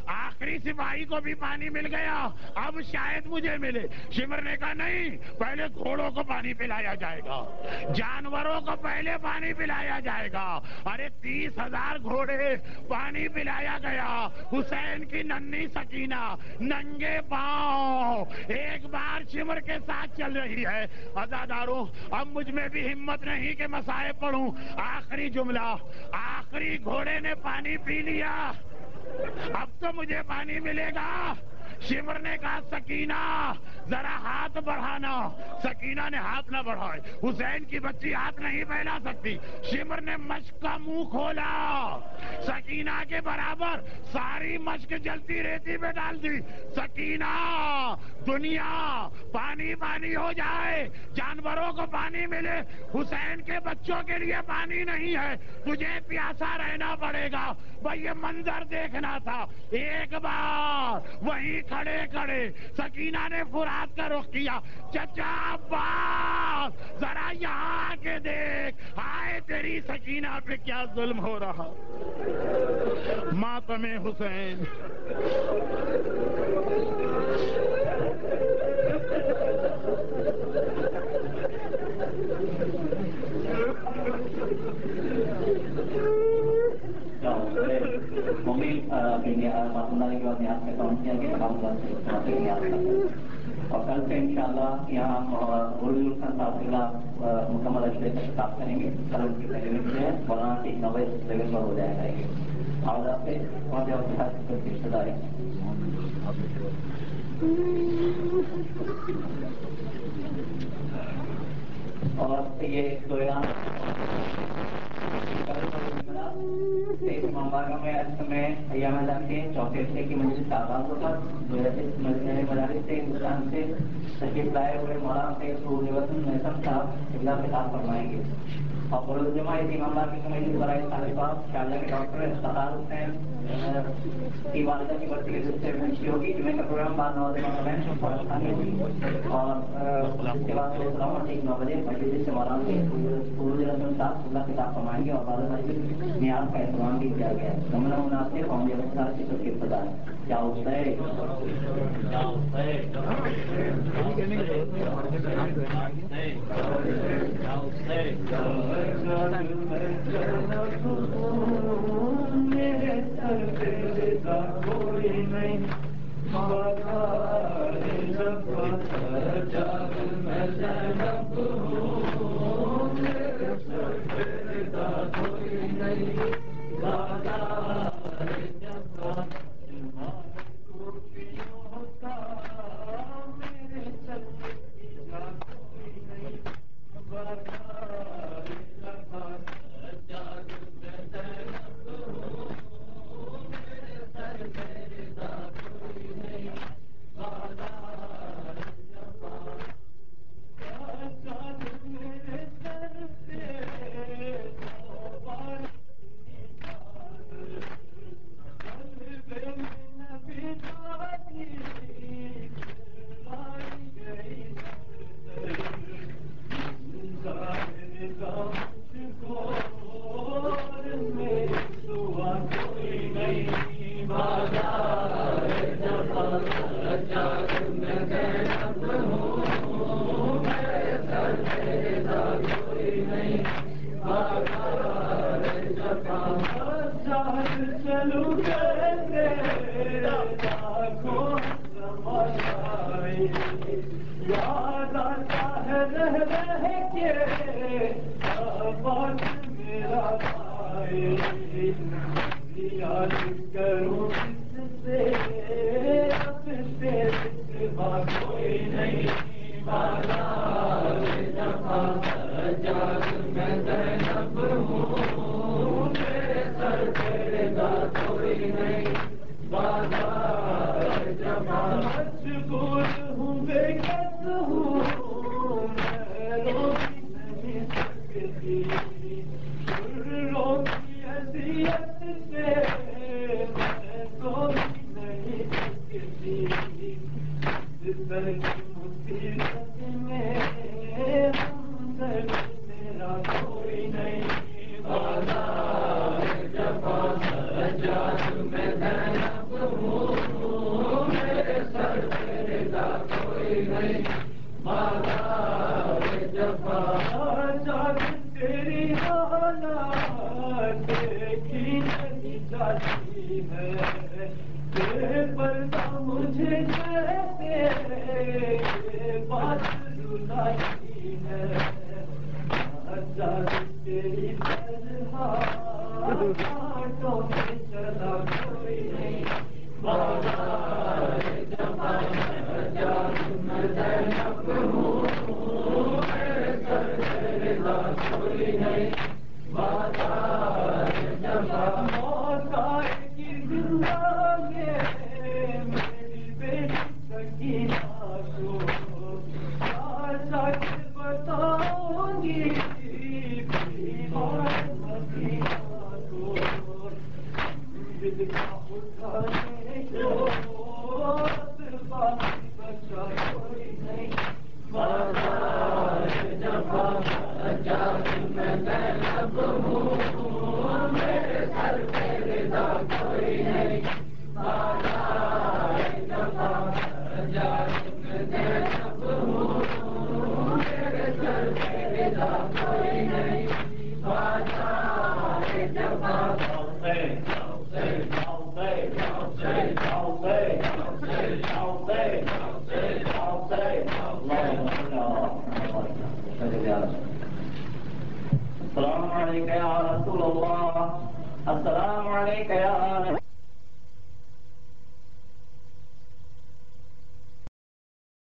آخری سپاہی کو بھی پانی مل گیا, اب شاید مجھے ملے. شمر نے کہا نہیں, پہلے گھوڑوں کو پانی پلایا جائے گا, جانوروں کو پہلے پانی پلایا جائے گا. ارے 30,000 گھوڑے پانی پلایا گیا. حسین کی ننھی سکینہ ننگے پاؤں ایک بار شمر کے ساتھ چل رہی ہے. عزاداروں, اب مجھ میں بھی ہمت نہیں کہ مصائب پڑھوں. آخری جملہ, آخری گھوڑے نے پانی پی لیا, اب تو مجھے پانی ملے گا. شمر نے کہا سکینہ ذرا ہاتھ بڑھانا. سکینہ نے ہاتھ نہ بڑھائے. حسین کی بچی ہاتھ نہیں پھیلا سکتی. شمر نے مشق کا منہ کھولا, سکینہ کے برابر ساری مشق جلتی ریتی میں ڈال دی. سکینہ دنیا پانی پانی ہو جائے, جانوروں کو پانی ملے, حسین کے بچوں کے لیے پانی نہیں ہے, تجھے پیاسا رہنا پڑے گا. بھائی یہ منظر دیکھنا تھا. ایک بار وہیں کھڑے کھڑے سکینہ نے فرات کا رخ کیا. چچا عباس ذرا یہاں آ کے دیکھ, ہائے تیری سکینہ پہ کیا ظلم ہو رہا. ماتم حسین. اور کل سے انشاءاللہ یہاں اردو مکمل اشرے سے خطاب کریں گے. کل ان کی پہلی جو ہے مولانا کی 9 لیول پر ہو جائے گا. اور آپ سے پہنچ جاؤ رشتے داری. اور یہ دوران ممبارکہ میں اس میں ایام اعظم کے چوتھے حصے کی مجلس کا آغاز ہوگا. اس مدارس سے ہندوستان سے تشریف لائے ہوئے مولانا سید صاحب اقدام خطاب فرمائیں گے. اور بروز جمعہ اسی ممبارکہ کی مجلس برائے طالبات شارجہ کے ڈاکٹر استطار حسین کی والدہ کی برسی کے سے منشی ہوگی. جمعے کا پروگرام بعد 9 بجے اور اس کے بعد 9 بجے مجلس سے مولانا صاحب اللہ خطاب فرمائیں گے. اور بعد نیاز کا اہتمام بھی کیا گیا ہے. گملہ مناسب قومی افطار کی تصویر پتا ہے. کیا میرے سر پہ کوئی نہیں چلو السلام عليك يا رسول الله، السلام عليك يا